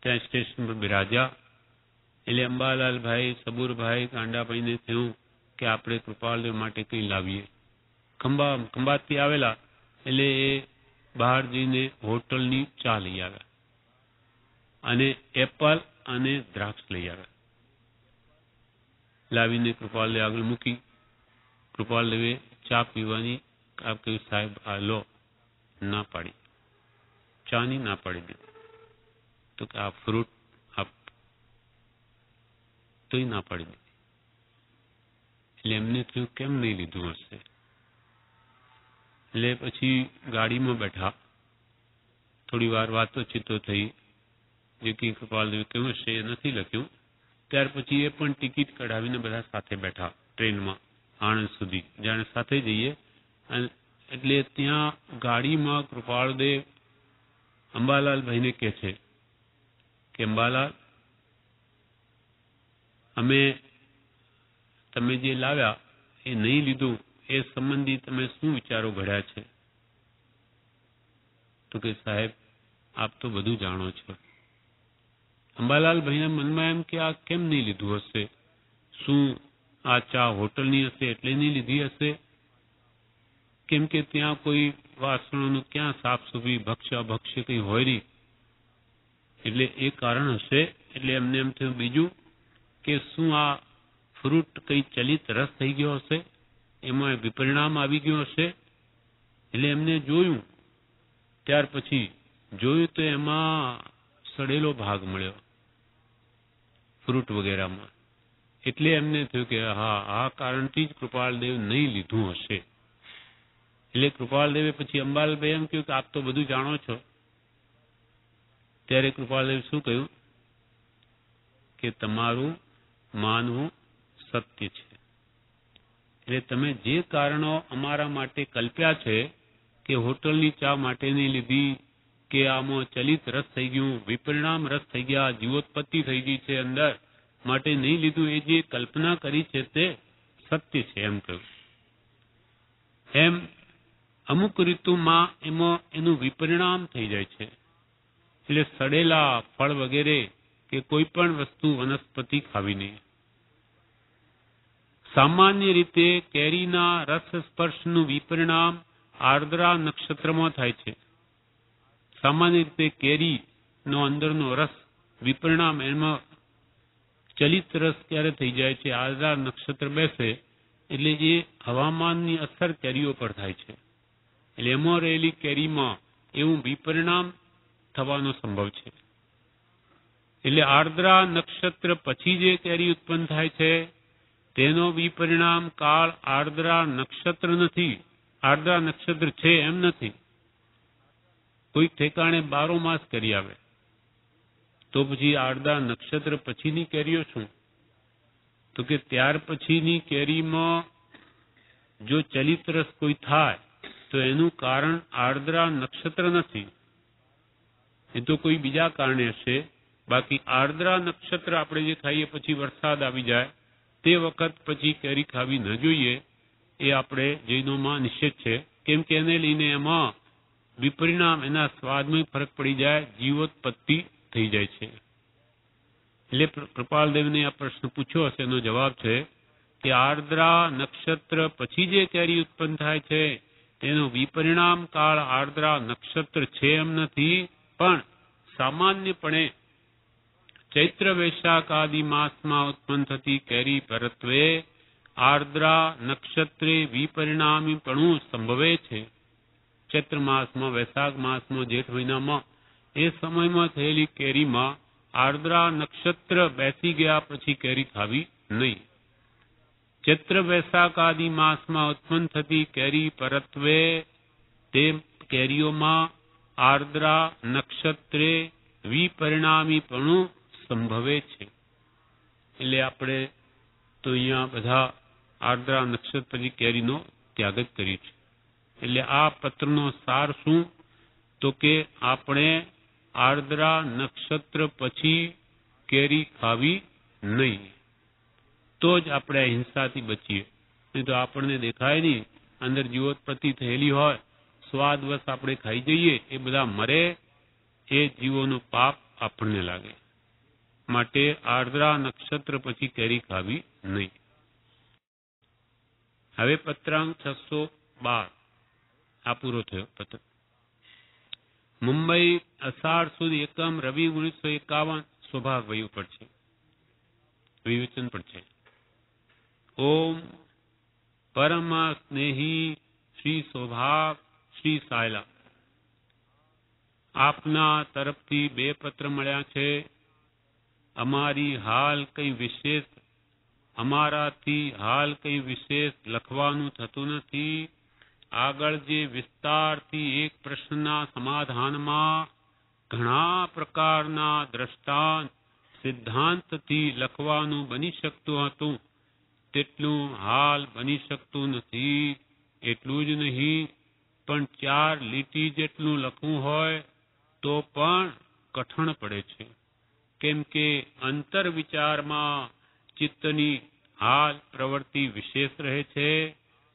ત્યાં સ્ટેશન પર બિરાજ્યા. એટલે અંબાલાલભાઈ, સબુરભાઈ, ગાંડાભાઈને થયું કે આપણે કૃપાળદેવ માટે કંઈ લાવીએ. ખંભાતથી આવેલા એટલે એ બહાર જઈને હોટલની ચા લઈ આવ્યા અને એપલ અને દ્રાક્ષ લઈ આવ્યા. લાવીને કૃપાળદેવ આગળ મૂકી. કૃપાળદેવે ચા પીવાની આપ કહ્યું, સાહેબ આ લો. ના પાડી, ચાની ના પાડી દીધી. તો કે આ ફ્રૂટ આપ, તોય ના પાડી દીધી. એટલે એમને થયું કેમ નહીં લીધું હશે. એટલે પછી ગાડીમાં બેઠા, થોડી વાર વાતોચીતો થઈ. જે કંઈ કૃપાળદેવે કહ્યું હશે એ નથી લખ્યું. ત્યાર પછી એ પણ ટિકિટ કઢાવીને બધા સાથે બેઠા ટ્રેનમાં આણંદ સુધી, જાણે સાથે જઈએ. એટલે ત્યાં ગાડીમાં કૃપાળદેવ અંબાલાલભાઈને કહે છે કે અંબાલાલ, અમે તમે જે લાવ્યા એ નહીં લીધું, એ સંબંધી તમે શું વિચારો ઘડ્યા છે? તો કે સાહેબ આપ તો બધું જાણો છો. અંબાલાલભાઈના મનમાં એમ કે આ કેમ નહીં લીધું હશે? શું આ ચા હોટલની હશે એટલે નહીં લીધી હશે? કેમ કે ત્યાં કોઈ વાસણોનું ક્યાં સાફ સફાઈ, ભક્ષ્ય અભક્ષ્ય કંઈ હોય નહીં, એટલે એ કારણ હશે. એટલે એમને એમ થયું બીજું કે શું આ ફ્રૂટ કંઈ ચલિત રસ થઈ ગયો હશે, એમાં વિપરિણામ આવી ગયું હશે. એટલે એમને જોયું. ત્યાર પછી જોયું તો એમાં સડેલો ભાગ મળ્યો ફ્રૂટ વગેરેમાં. એટલે એમને થયું કે હા, આ કારણથી જ કૃપાળદેવ નહીં લીધું હશે. એટલે કૃપાળદેવે પછી અંબાલાલભાઈ એમ કહ્યું કે આપ તો બધું જાણો છો. ત્યારે કૃપાળદેવ શું કહ્યું કે તમારું માનવું સત્ય છે. એટલે તમે જે કારણો અમારા માટે કલ્પ્યા છે કે હોટલની ચા માટે નહીં લીધી, કે આમાં ચલિત રસ થઈ ગયું, વિપરિણામ રસ થઈ ગયા, જીવોત્પત્તિ થઈ ગઈ છે અંદર, માટે નહીં લીધું, એ જે કલ્પના કરી છે તે સત્ય છે એમ કહ્યું. એમ અમુક ઋતુમાં એમાં એનું વિપરિણામ થઈ જાય છે. એટલે સડેલા ફળ વગેરે કે કોઈ પણ વસ્તુ વનસ્પતિ ખાવી નહીં. સામાન્ય રીતે કેરીના રસ સ્પર્શનું વિપરિણામ આર્દ્રા નક્ષત્રમાં થાય છે. સામાન્ય રીતે કેરીનો અંદરનો રસ વિપરિણામ એમાં ચલિત રસ ક્યારે થઈ જાય છે? આર્દ્રા નક્ષત્ર બેસે એટલે એ હવામાનની અસર કેરીઓ પર થાય છે. એટલે એમાં રહેલી કેરીમાં એવું વિપરિણામ થવાનો સંભવ છે. એટલે આર્દ્રા નક્ષત્ર પછી જે કેરી ઉત્પન્ન થાય છે તેનો વિપરિણામ કાળ આર્દ્રા નક્ષત્ર નથી. આર્દ્રા નક્ષત્ર છે એમ નથી. કોઈક ઠેકાણે 12 માસ કેરી આવે, તો પછી આર્દ્રા નક્ષત્ર પછીની કેરીઓ શું? તો કે ત્યાર પછીની કેરીમાં જો ચલિત રસ કોઈ થાય તો એનું કારણ આર્દ્રા નક્ષત્ર નથી, એ તો કોઈ બીજા કારણે હશે. બાકી આર્દ્રા નક્ષત્ર આપણે જે ખાઈએ પછી વરસાદ આવી જાય તે વખત પછી કેરી ખાવી ન જોઈએ, એ આપણે જૈનોમાં નિષેધ છે. કેમ કે એને લઈને એમાં વિપરિણામ, એના સ્વાદમાં ફરક પડી જાય, જીવોત્પત્તિ થઈ જાય છે. એટલે કૃપાલદેવને આ પ્રશ્ન પૂછ્યો હશે, એનો જવાબ છે કે આર્દ્રા નક્ષત્ર પછી જે કેરી ઉત્પન્ન થાય છે તેનો વિપરિણામ કાળ આર્દ્રા નક્ષત્ર છે એમ નથી, પણ સામાન્યપણે ચૈત્ર વૈશાખ આદિ માસમાં ઉત્પન્ન થતી કેરી પરત્વે આર્દ્રા નક્ષત્રે વિપરિણામીપણું સંભવે છે. ચૈત્ર માસમાં, વૈશાખ માસમાં, જેઠ મહિનામાં એ સમયમાં થયેલી કેરીમાં આર્દ્રા નક્ષત્ર બેસી ગયા પછી કેરી ખાવી નહીં. ચૈત્ર વૈશાખ આદિ માસમાં ઉત્પન્ન થતી કેરી પરત્વે તે કેરીઓમાં આર્દ્રા નક્ષત્રે વિપરિણામીપણું સંભવે છે. એટલે આપણે તો અહીંયા બધા આર્દ્રા નક્ષત્ર પછી કેરીનો ત્યાગ જ કરીએ છીએ. એટલે આ પત્રનો સાર શું? તો કે આપણે આર્દ્રા નક્ષત્ર પછી કેરી ખાવી નહીં, તો જ આપણે હિંસાથી બચીએ. નહીં તો આપણને દેખાય નહીં, અંદર જીવોત્પત્તિ થયેલી હોય, સ્વાદવશ આપણે ખાઈ જઈએ, એ બધા મરે, એ જીવોનું પાપ આપણને લાગે. માટે આર્દ્રા નક્ષત્ર પછી કેરી ખાવી નહીં. હવે પત્રાંક 612 આ પૂરો થયો. પત્ર મુંબઈ અષાઢ સુદ એકમ રવિ 1951 સૌભાગ વયું પર છે, વિવેચન પર છે. ઓમ પરમ સ્નેહી શ્રી સૌભાગ શ્રી સાયલા, આપના તરફથી 2 પત્ર મળ્યા છે. અમારાથી હાલ કંઈ વિશેષ લખવાનું થતું નથી. આગળ જે વિસ્તારથી એક પ્રશ્નના સમાધાનમાં ઘણા પ્રકારના દ્રષ્ટાંત સિદ્ધાંતથી લખવાનું બની શકતું હતું, તેટલું હાલ બની શકતું નથી. એટલું જ નહીં, પણ 4 લીટી જેટલું લખવું હોય તો પણ કઠણ પડે છે. કેમ કે અંતર વિચારમાં ચિત્તની હાલ પ્રવૃત્તિ વિશેષ રહે છે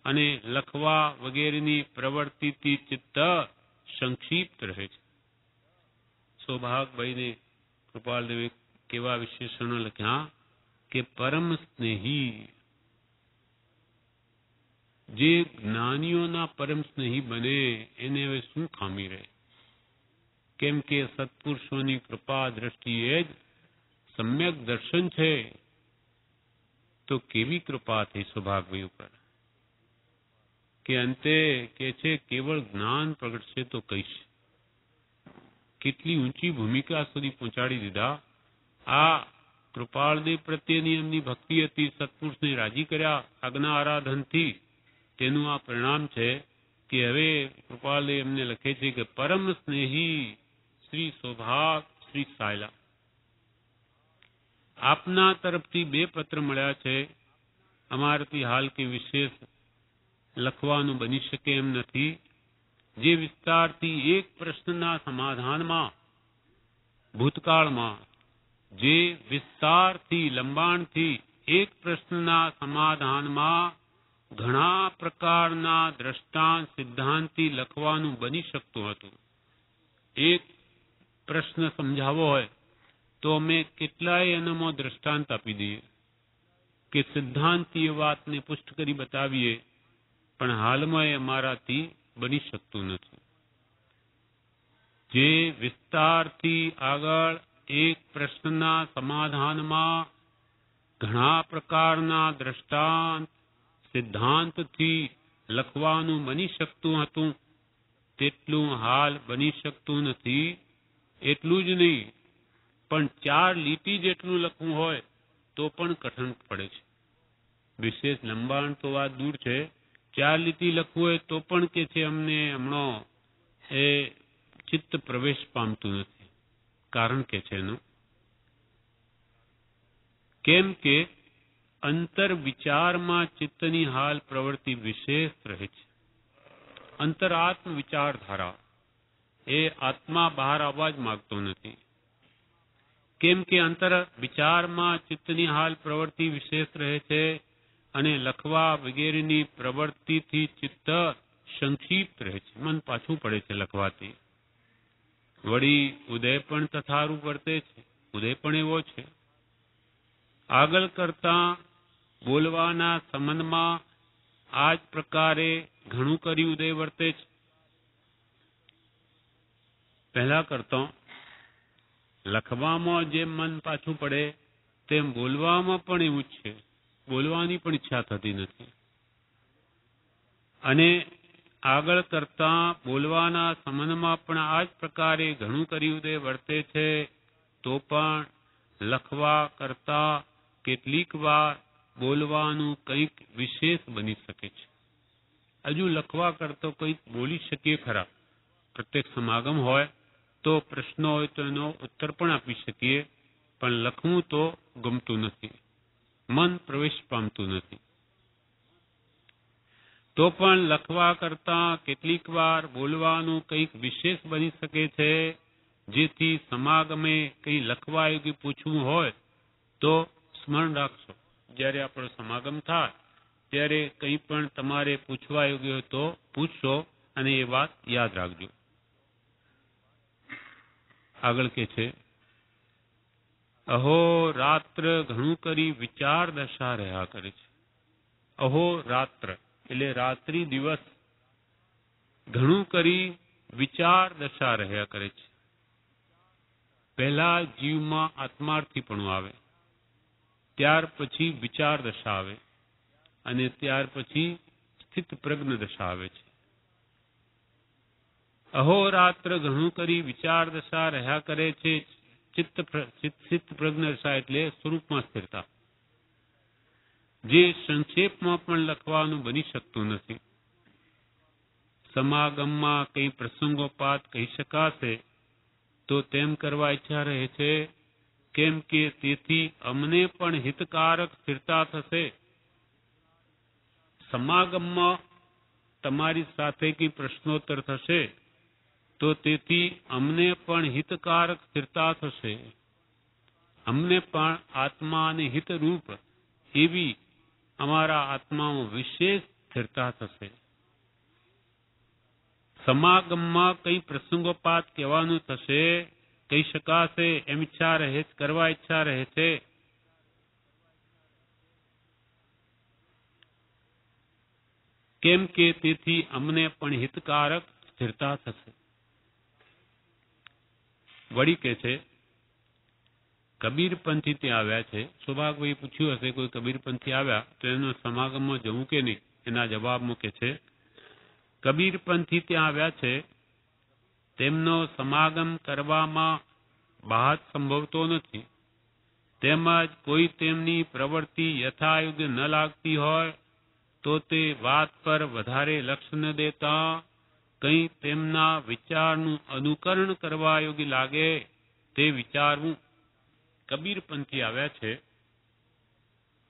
અને લખવા વગેરેની પ્રવૃત્તિથી ચિત્ત સંક્ષિપ્ત રહે છે. સૌભાગભાઈને કૃપાલદેવે કેવા વિશેષણો લખ્યા કે પરમ સ્નેહી, જે જ્ઞાનીઓના પરમ સ્નેહી બને એને હવે શું ખામી રહે? કેમ કે સત્પુરુષોની કૃપા દ્રષ્ટિએ જ સમ્યક દર્શન છે. તો કેવી કૃપા થઈ સૌભાગભાઈ ઉપર કે અંતે કે છે કેવળ જ્ઞાન પ્રગટશે તો કહીશ. કેટલી ઊંચી ભૂમિકા સુધી પહોંચાડી દીધા. આ કૃપાળદેવ પ્રત્યેની એમની ભક્તિ હતી, સત્પુરુષને રાજી કર્યા આજ્ઞા આરાધનથી. તેનું આ પરિણામ છે કે હવે કૃપાળદેવ એમને લખે છે કે પરમ સ્નેહી શ્રી સૌભાગ શ્રી સાયલા, આપના તરફથી 2 પત્ર મળ્યા છે. અમારાથી હાલ કે વિશેષ લખવાનું બની શકે એમ નથી. જે વિસ્તારથી એક પ્રશ્નના સમાધાનમાં ભૂતકાળમાં, જે વિસ્તારથી લંબાણથી એક પ્રશ્નના સમાધાનમાં ઘણા પ્રકારના દ્રષ્ટાંત સિદ્ધાંતથી લખવાનું બની શકતું હતું. એક પ્રશ્ન સમજાવવો હોય તો અમે કેટલાય એનામાં દ્રષ્ટાંત આપી દઈએ કે સિદ્ધાંતથી એ વાતને પુષ્ટ કરી બતાવીએ, પણ હાલમાં એ અમારાથી બની શકતું નથી. જે વિસ્તારથી આગળ એક પ્રશ્નના સમાધાનમાં ઘણા પ્રકારના દ્રષ્ટાંત સિદ્ધાંતથી લખવાનું બની શકતું હતું તેટલું હાલ બની શકતું નથી. એટલું જ નહીં, પણ 4 લીટી જેટલું લખવું હોય તો પણ કઠણ પડે છે. વિશેષ લંબાણ તો વાત દૂર છે, 4 લીટી લખવું હોય તો પણ કે છે અમને હમણો એ ચિત્ત પ્રવેશ પામતું નથી. કારણ કે છે એનું કેમ કે અંતર વિચારમાં ચિત્તની હાલ પ્રવૃત્તિ વિશેષ રહે છે. અંતરાત્મ વિચારધારા એ આત્મા બહાર આવવા જ માંગતો નથી. કેમ કે અંતર વિચારમાં ચિત્તની હાલ પ્રવૃત્તિ વિશેષ રહે છે અને લખવા વગેરેની પ્રવૃત્તિથી ચિત્ત સંક્ષિપ્ત રહે છે, મન પાછું પડે છે લખવાથી. વળી ઉદય પણ તથારૂપ વર્તે છે. ઉદય પણ એવો છે. આગળ કરતા બોલવાના સંબંધમાં આ જ પ્રકારે ઘણું કરી ઉદય વર્તે છે. પહેલા કરતા લખવામાં જેમ મન પાછું પડે તેમ બોલવામાં પણ એવું જ છે. બોલવાની પણ ઈચ્છા થતી નથી. અને આગળ કરતા બોલવાના સંબંધમાં પણ આ જ પ્રકારે ઘણું કરી ઉદય વર્તે છે. તો પણ લખવા કરતા કેટલીક વાર બોલવાનું કંઈક વિશેષ બની શકે છે. હજુ લખવા કરતો કંઈક બોલી શકીએ ખરા. પ્રત્યેક સમાગમ હોય તો પ્રશ્નો હોય તો એનો ઉત્તર પણ આપી શકીએ, પણ લખવું તો ગમતું નથી, મન પ્રવેશ પામતું નથી. તો પણ લખવા કરતા કેટલીક વાર બોલવાનું કંઈક વિશેષ બની શકે છે. જેથી સમાગમે કંઈ લખવા યોગ્ય પૂછવું હોય તો સ્મરણ રાખશો, જ્યારે આપણો સમાગમ થાય ત્યારે કંઈ પણ તમારે પૂછવા યોગ્ય હોય તો પૂછશો અને એ વાત યાદ રાખજો. આગળ કે છે અહો રાત્ર ઘણું કરી વિચાર દશા રહ્યા કરે છે. અહો રાત્ર એટલે રાત્રિ દિવસ ઘણું કરી વિચાર દશા રહ્યા કરે છે. પહેલા જીવમાં આત્માર્થીપણું આવે, ત્યાર પછી વિચાર દશા આવે અને ત્યાર પછી સ્થિત પ્રજ્ઞ દશા આવે છે. અહોરાત્ર ઘણું કરી વિચાર દશા રહ્યા કરે છે. ચિત્ત પ્રજ્ઞ દશા એટલે સ્વરૂપમાં સ્થિરતા, જે સંક્ષેપમાં પણ લખવાનું બની શકતું નથી. સમાગમમાં કઈ પ્રસંગોપાત કહી શકાશે તો તેમ કરવા ઈચ્છા રહે છે. કેમ કે તેથી અમને પણ હિતકારક સ્થિરતા થશે. સમાગમમાં તમારી સાથે કઈ પ્રશ્નોત્તર થશે તો તેથી અમને પણ હિતકારક સ્થિરતા થશે. અમને પણ આત્મા અને હિતરૂપ એવી અમારા આત્મામાં વિશેષ સ્થિરતા થશે. સમાગમમાં કઈ પ્રસંગોપાત કહેવાનું થશે, કહી શકાશે એમ ઈચ્છા રહે, કરવા ઈચ્છા રહે છે. કેમ કે તેથી અમને પણ હિતકારક સ્થિરતા થશે. વળી કે છે કબીરપંથી ત્યાં આવ્યા છે. સૌભાગભાઈ પૂછ્યું હશે કોઈ કબીરપંથી આવ્યા તો એનો સમાગમમાં જવું કે નહીં. એના જવાબ મૂકે છે કબીરપંથી ત્યાં આવ્યા છે, તેમનો સમાગમ કરવામાં બહાત સંભવતો નથી. તેમજ કોઈ તેમની પ્રવૃત્તિ યથાયોગ્ય ન લાગતી હોય તો તે વાત પર વધારે લક્ષ્ય ન દેતા કંઈ તેમના વિચારનું અનુકરણ કરવા યોગ્ય લાગે તે વિચારવું. કબીરપંથી આવ્યા છે,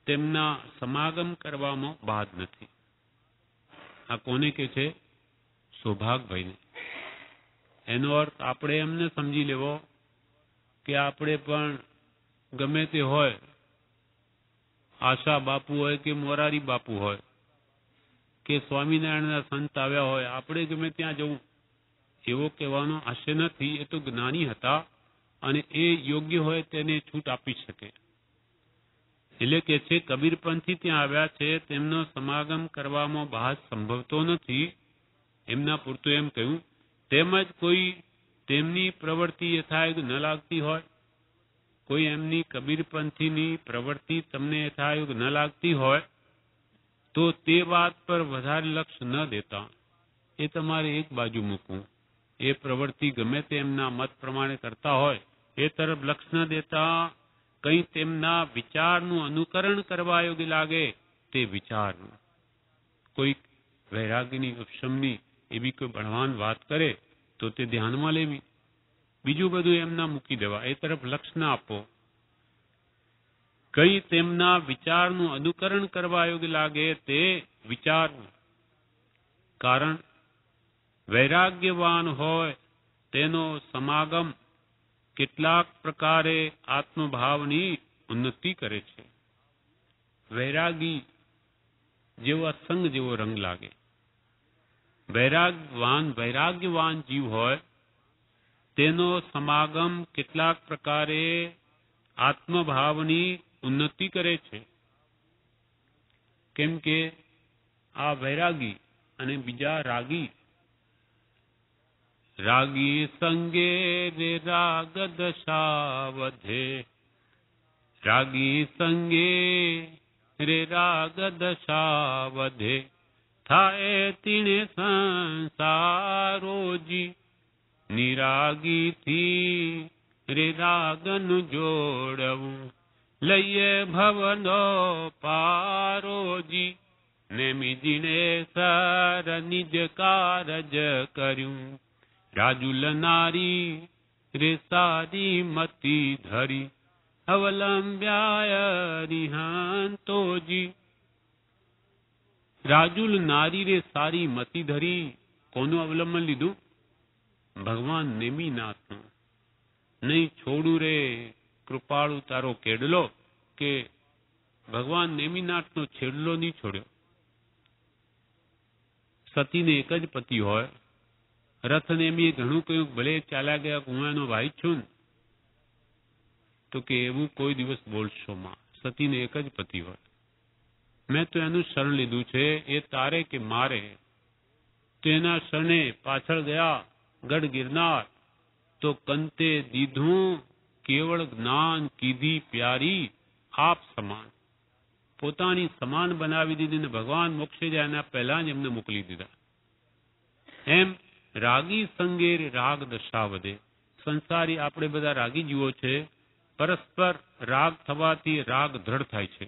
તેમના સમાગમ કરવામાં બાદ નથી. આ કોને કે છે? સૌભાગભાઈને. એનો અર્થ આપણે એમને સમજી લેવો કે આપણે પણ ગમે તે હોય, આશા બાપુ હોય કે મોરારી બાપુ હોય કે સ્વામિનારાયણના સંત આવ્યા હોય, આપણે ગમે ત્યાં જવું એવો કહેવાનો આશય નથી. એ તો જ્ઞાની હતા અને એ યોગ્ય હોય તેને છૂટ આપી શકે. એટલે કે છે કબીરપંથી ત્યાં આવ્યા છે, તેમનો સમાગમ કરવામાં બહાર સંભવતો નથી. એમના પૂરતું એમ કહ્યું. તેમજ કોઈ તેમની પ્રવૃત્તિ યથાયોગ્ય ન લાગતી હોય, કોઈ એમની કબીરપંથીની પ્રવૃત્તિ તમને યથાયોગ્ય ન લાગતી હોય તો તે વાત પર વધારે લક્ષ ન દેતા, એ તમારે એક બાજુ મૂકવું. એ પ્રવૃત્તિ ગમે તે એમના મત પ્રમાણે કરતા હોય એ તરફ લક્ષ ન દેતા, કંઈ તેમના વિચારનું અનુકરણ કરવા યોગ્ય લાગે તે વિચારનું. કોઈ વૈરાગ્યની ઉપશમની એવી કોઈ બળવાન વાત કરે તો તે ધ્યાનમાં લેવી, બીજું બધું એમના મૂકી દેવા, એ તરફ લક્ષ ના આપો. કંઈ તેમના વિચારનું અનુકરણ કરવા યોગ્ય લાગે તે વિચારવું. કારણ વૈરાગ્યવાન હોય તેનો સમાગમ કેટલાક પ્રકારે આત્મભાવની ઉન્નતિ કરે છે. વૈરાગી જેવો સંગ જેવો રંગ લાગે. વૈરાગ્યવાન જીવ હોય તેનો સમાગમ કેટલાક પ્રકારે આત્મભાવની ઉન્નતિ કરે છે. કેમ કે આ વૈરાગી અને બીજા રાગી, રાગી સંગે રે રાગ દશા વધે, રાગી સંગે રે રાગ દશા વધે, થાય તીણે સંસારોજી, નિરાગીથી રે રાગનું જોડવું, લઈએ ભવનો પારોજી, નેમી દિનેસર નિજ કારજ કર્યું, રાજુલ નારી રે સારી મતી ધરી, અવલંબ્યાય રિહાંતોજી. રાજુલ નારી રે સારી મતી ધરી, કોનું અવલંબન લીધું? ભગવાન નેમિનાથનું. નહીં છોડું રે કૃપાળુ તારો કેડલો, કે ભગવાન નેમિનાથનો છેડલો નહીં છોડ્યો. સતીને એક જ પતિ હોય, રથ નેમીએ ઘણું કહ્યું, ભલે ચાલ્યા ગયા, હું એનો ભાઈ છું ને, તો કે એવું કોઈ દિવસ બોલશો માં. સતીને એક જ પતિ હોય, મેં તો એનું શરણ લીધું છે, એ તારે કે મારે. તો એના શરણે પાછળ ગયા ગઢ ગિરનાર, તો કંતે દીધું કેવળ જ્ઞાન કીધી પ્યારી આપ સમાન. પોતાની સમાન બનાવી દીધી ને ભગવાન મોક્ષે જાય એના પહેલા જ એમને મોકલી દીધા. એમ રાગી સંગે રાગ દશા વધે. સંસારી આપણે બધા રાગી જીવો છે, પરસ્પર રાગ થવાથી રાગ દ્રઢ થાય છે.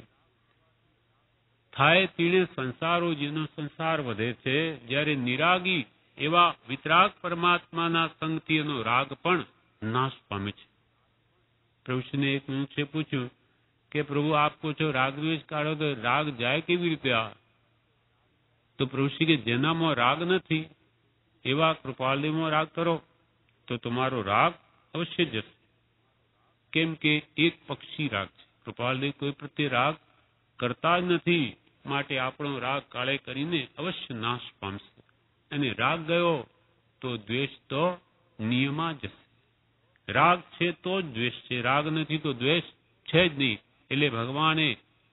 થાય તીણે સંસારો જેનો સંસાર વધે છે, જ્યારે નિરાગી એવા વિતરાગ પરમાત્માના સંગથી એનો રાગ પણ નાશ પામે છે. પ્રભુશ્રીને એક મનુષ્ય પૂછ્યું કે પ્રભુ આપ કહો છો રાગ દ્વેષ કાઢો તો રાગ જાય કેવી રીતે? તો પ્રભુશ્રી કે જેનામાં રાગ નથી એવા કૃપાલદેવમાં રાગ કરો તો તમારો રાગ અવશ્ય જશે. કેમ કે એક પક્ષી રાગ છે. કૃપાલદેવ કોઈ પ્રત્યે રાગ કરતા જ નથી, માટે આપણો રાગ કાળે કરીને અવશ્ય નાશ પામશે. અને રાગ ગયો તો દ્વેષ તો નિયમમાં જશે. રાગ છે તો જ દ્વેષ છે, રાગ નથી તો દ્વેષ છે જ નહીં. એટલે ભગવાને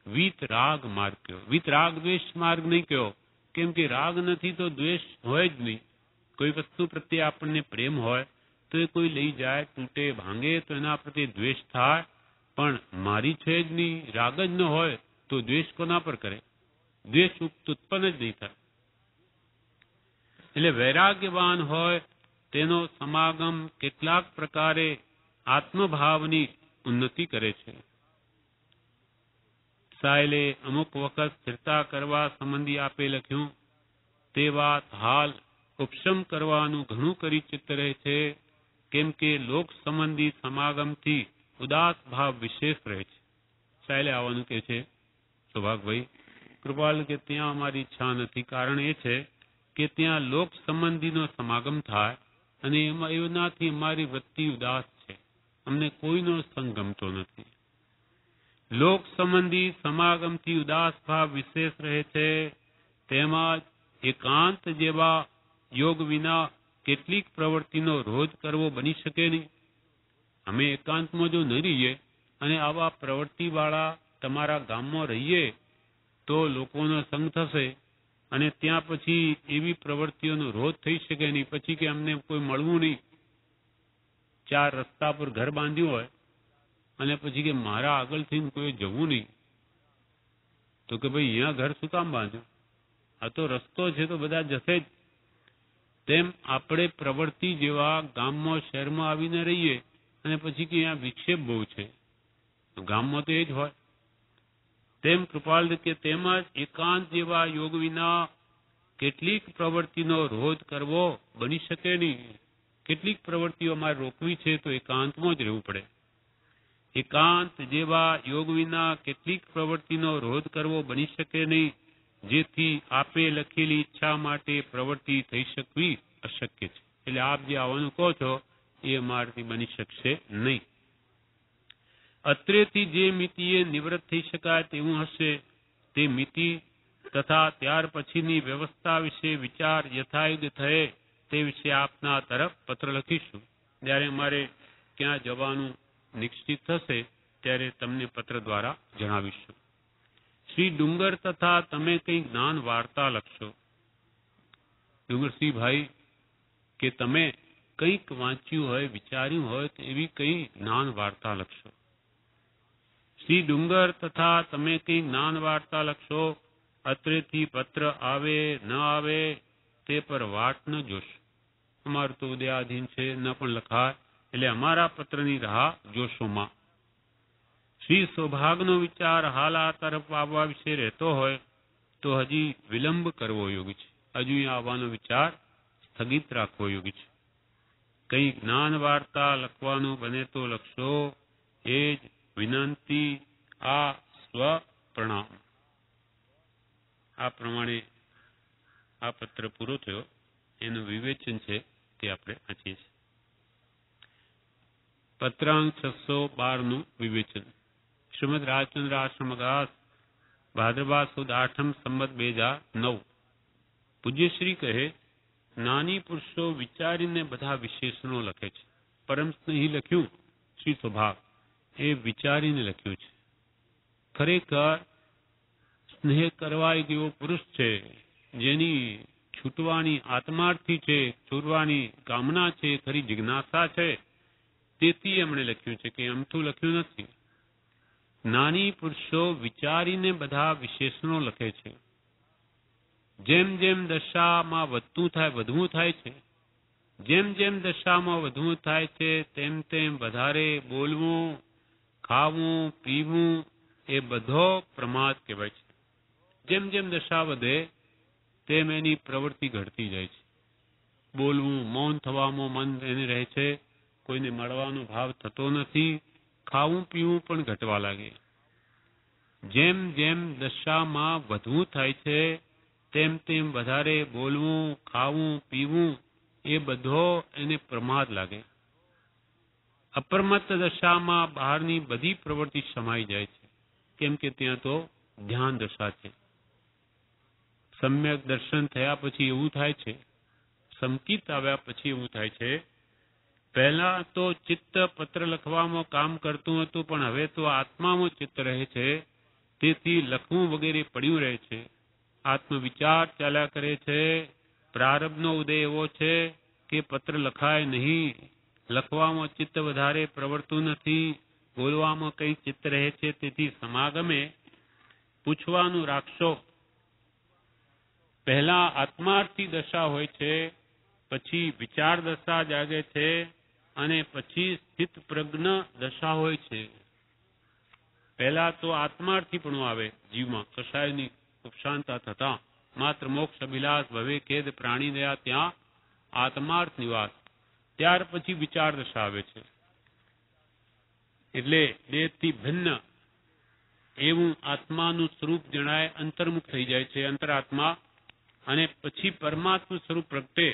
વિત રાગ માર્ગ કહ્યો, વિત રાગ દ્વેષ માર્ગ નહીં કહ્યો. કેમ કે રાગ નથી તો દ્વેષ હોય જ નહીં. કોઈ વસ્તુ પ્રત્યે આપણને પ્રેમ હોય તો એ કોઈ લઈ જાય, તૂટે, ભાંગે તો એના પ્રત્યે દ્વેષ થાય, પણ મારી છે જ નહીં, રાગ જ ન હોય તો દ્વેષ કોના પર કરે? દ્વેષ ઉત્પન્ન જ નહીં થાય. એટલે વૈરાગ્યવાન હોય તેનો સમાગમ કેટલાક પ્રકારે આત્મભાવની ઉન્નતિ કરે છે. સાયલે અમુક વખત સ્થિરતા કરવા સંબંધી આપે લખ્યું, તે વાત હાલ ઉપશમ કરવાનું ઘણું કરી ચિત્ત રહે છે. કેમ કે લોક સંબંધી સમાગમથી ઉદાસ ભાવ વિશેષ રહે છે. સાયલે આવવાનું કે છે સૌભાગભાઈ. કૃપાલ કે ત્યાં અમારી ઈચ્છા નથી. કારણ એ છે કે ત્યાં લોક સંબંધીનો સમાગમ થાય અને એનાથી અમારી વૃત્તિ ઉદાસ છે. અમને કોઈનો સંગ ગમતો નથી. લોક સંબંધી સમાગમથી ઉદાસ ભાવ વિશેષ રહે છે. તેમજ એકાંત જેવા યોગ વિના કેટલીક પ્રવૃત્તિનો રોજ કરવો બની શકે નહીં. અમે એકાંતમાં જો નહીં રહીએ અને આવા પ્રવૃત્તિવાળા તમારા ગામમાં રહીએ તો લોકોનો સંગ થશે અને ત્યાં પછી એવી પ્રવૃત્તિઓનો રોજ થઈ શકે નહીં. પછી કે અમને કોઈ મળવું નહીં. 4 રસ્તા પર ઘર બાંધ્યું હોય અને પછી કે મારા આગળથી કોઈ જવું નહીં, તો કે ભાઈ અહીંયા ઘર શું કામ બાંધ્યું? આ તો રસ્તો છે તો બધા જશે જ. તેમ આપણે પ્રવૃત્તિ જેવા ગામમાં શહેરમાં આવીને રહીએ અને પછી કે અહીંયા વિક્ષેપ બહુ છે, ગામમાં તો એ જ હોય. તેમ કૃપાલ કે તેમજ એકાંત જેવા યોગ વિના કેટલીક પ્રવૃત્તિનો રોધ કરવો બની શકે નહીં. કેટલીક પ્રવૃત્તિઓ અમારે રોકવી છે તો એકાંતમાં જ રહેવું પડે. એકાંત જેવા યોગ વિના કેટલીક પ્રવૃત્તિનો રોધ કરવો બની શકે નહીં, જેથી આપે લખેલી ઈચ્છા માટે પ્રવૃત્તિ થઈ શકવી અશક્ય છે. એટલે આપ જે આવવાનું કહો છો એ અમારાથી બની શકશે નહીં. અત્રેથી જે મિતિએ નિવૃત્ત થઈ શકાય તેવું હશે તે મિતિ તથા ત્યાર પછીની વ્યવસ્થા વિશે વિચાર યથાયુગ થયે તે વિશે આપના તરફ પત્ર લખીશું. જ્યારે અમારે ક્યાં જવાનું નિશ્ચિત થશે ત્યારે તમને પત્ર દ્વારા જણાવીશું. શ્રી ડુંગર તથા તમે કંઈ જ્ઞાન વાર્તા લખશો. ડુંગરસિંહ ભાઈ કે તમે કંઈક વાંચ્યું હોય, વિચાર્યું હોય તો એવી કઈ જ્ઞાન વાર્તા લખશો. શ્રી ડુંગર તથા તમે કંઈ જ્ઞાન વાર્તા લખશો. અત્રેથી પત્ર આવે ન આવે તે પર વાટ ન જોશો. અમારું તો ઉદયાધીન છે, ન પણ લખાય, એટલે અમારા પત્રની રાહ જોશોમાં. શ્રી સૌભાગ્યનો વિચાર હાલ આ તરફ આવવા વિશે રહેતો હોય તો હજી વિલંબ કરવો યોગ્ય છે. હજુ અહીંયા આવવાનો વિચાર સ્થગિત રાખવો યોગ્ય છે. કંઈ જ્ઞાન વાર્તા લખવાનું બને તો લખશો. એ જ વિનંતી. આ સ્વ પ્રણામ. આ પ્રમાણે આ પત્ર પૂરો થયો. એનું વિવેચન છે તે આપણે વાંચીએ છીએ. પત્રાંક 612 વિવેચન. શ્રીમદ રાજચંદ્ર આશ્રમ અગાસ, ભાદ્રવા સુદ 8મ સંમત 2009. પૂજ્યશ્રી કહે, જ્ઞાની પુરુષો વિચારીને બધા વિશેષણો લખે છે. પરમ સ્નેહી લખ્યું શ્રી સૌભાગ એ વિચારીને લખ્યું છે. ખરેખર સ્નેહ કરવા એક એવો પુરુષ છે જેની છૂટવાની આત્માર્થી છે, છૂટવાની કામના છે, ખરી જિજ્ઞાસા છે, તેથી એમણે લખ્યું છે કે અમથું લખ્યું નથી. જ્ઞાની પુરુષો વિચારીને બધા વિશેષણો લખે છે. જેમ જેમ દશામાં વધવું થાય છે, જેમ જેમ દશામાં વધવું થાય છે તેમ તેમ વધારે બોલવું, ખાવું, પીવું એ બધો પ્રમાદ કહેવાય છે. જેમ જેમ દશા વધે તેમ એની પ્રવૃત્તિ ઘટતી જાય છે. બોલવું, મૌન થવામાં મન એને રહે છે, કોઈને મળવાનો ભાવ થતો નથી, ખાવું પીવું પણ ઘટવા લાગે. જેમ જેમ દશામાં વધવું થાય છે તેમ તેમ વધારે બોલવું, ખાવું, પીવું એ બધો એને પ્રમાદ લાગે. અપ્રમત્ત દશામાં બહારની બધી પ્રવૃત્તિ સમાઈ જાય છે, કેમ કે ત્યાં તો ધ્યાન દશા છે. સમ્યક દર્શન થયા પછી એવું થાય છે, સંકિત આવ્યા પછી એવું થાય છે. પહેલા તો ચિત્ત પત્ર લખવામાં કામ કરતું હતું, પણ હવે તો આત્મામાં ચિત્ત રહે છે, તેથી લખવું વગેરે પડ્યું રહે છે. આત્મવિચાર ચાલ્યા કરે છે. પ્રારબ્ધનો ઉદય એવો છે કે પત્ર લખાય નહીં. લખવામાં ચિત્ત વધારે પ્રવર્તું નથી, બોલવામાં કંઈ ચિત્ત રહે છે, તેથી સમાગમે પૂછવાનું રાખશો. પહેલા આત્માર્થી દશા હોય છે, પછી વિચાર દશા જાગે છે અને પછી સ્થિત પ્રજ્ઞ દશા હોય છે. પહેલા તો આત્માર્થી પણ આવે જીવમાં, કશાયની ઉપશાંતા થતા માત્ર મોક્ષ અભિલાષ ભવે કેદ પ્રાણી દયા ત્યાં આત્માર્થ નિવાસ. ત્યાર પછી વિચાર દશા આવે છે. એટલે દેહથી ભિન્ન એવું આત્માનું સ્વરૂપ જણાય, અંતર્મુખ થઈ જાય છે અંતરાત્મા, અને પછી પરમાત્મ સ્વરૂપ પ્રગટે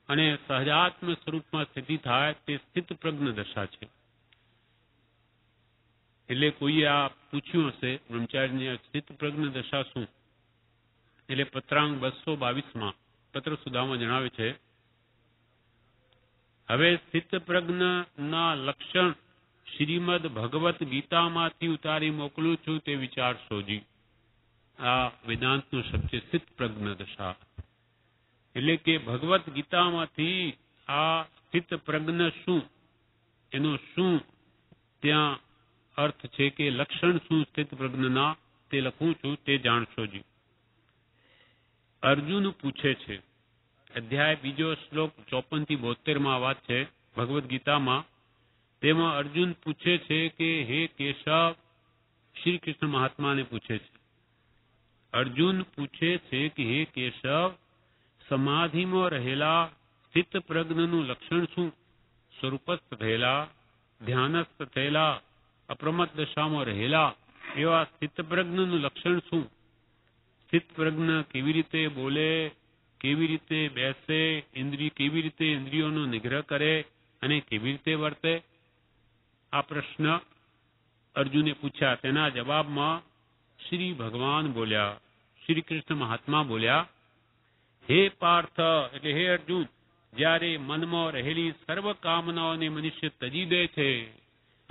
અને સહજાત્મ સ્વરૂપમાં સ્થિતિ થાય તે સ્થિત પ્રજ્ઞ દશા છે. એટલે કોઈએ આ પૂછ્યું હશે બ્રહ્મચારીની સ્થિત પ્રજ્ઞ દશા શું? એટલે પત્રાંક 222 પત્ર સુધામાં જણાવે છે, હવે સ્થિત પ્રજ્ઞના લક્ષણ શ્રીમદ ભગવત ગીતામાંથી ઉતારી મોકલું છું, તે વિચાર સોજી. આ વેદાંતનો શબ્દ છે સ્થિત પ્રજ્ઞ દશા. એટલે કે ભગવત ગીતામાંથી આ સ્થિત પ્રજ્ઞ શું, એનો શું ત્યાં અર્થ છે કે લક્ષણ શું સ્થિત પ્રજ્ઞના તે લખું છું તે જાણશો જી. અર્જુન પૂછે છે, અધ્યાય 2 શ્લોક 54 થી 72 વાત છે ભગવદ્ ગીતામાં. તેમાં અર્જુન પૂછે છે કે હે કેશવ, શ્રી કૃષ્ણ મહાત્માને પૂછે છે. અર્જુન પૂછે છે કે હે કેશવ, સમાધિમાં રહેલા સ્થિત પ્રજ્ઞનું લક્ષણ શું? સ્વરૂપસ્થ થયેલા, ધ્યાનસ્થ થયેલા, અપ્રમત્ત દશામાં રહેલા એવા સ્થિત પ્રજ્ઞનું લક્ષણ શું? સ્થિત પ્રજ્ઞ કેવી રીતે બોલે, કેવી રીતે બેસે, કેવી રીતે ઇન્દ્રિયોનો નિગ્રહ કરે અને કેવી રીતે વર્તે? આ પ્રશ્ન અર્જુને પૂછ્યા. તેના જવાબમાં શ્રી ભગવાન બોલ્યા, શ્રી કૃષ્ણ મહાત્મા બોલ્યા, હે પાર્થ, એટલે હે અર્જુન, જ્યારે મનમાં રહેલી સર્વ કામનાઓને મનુષ્ય તજી દે છે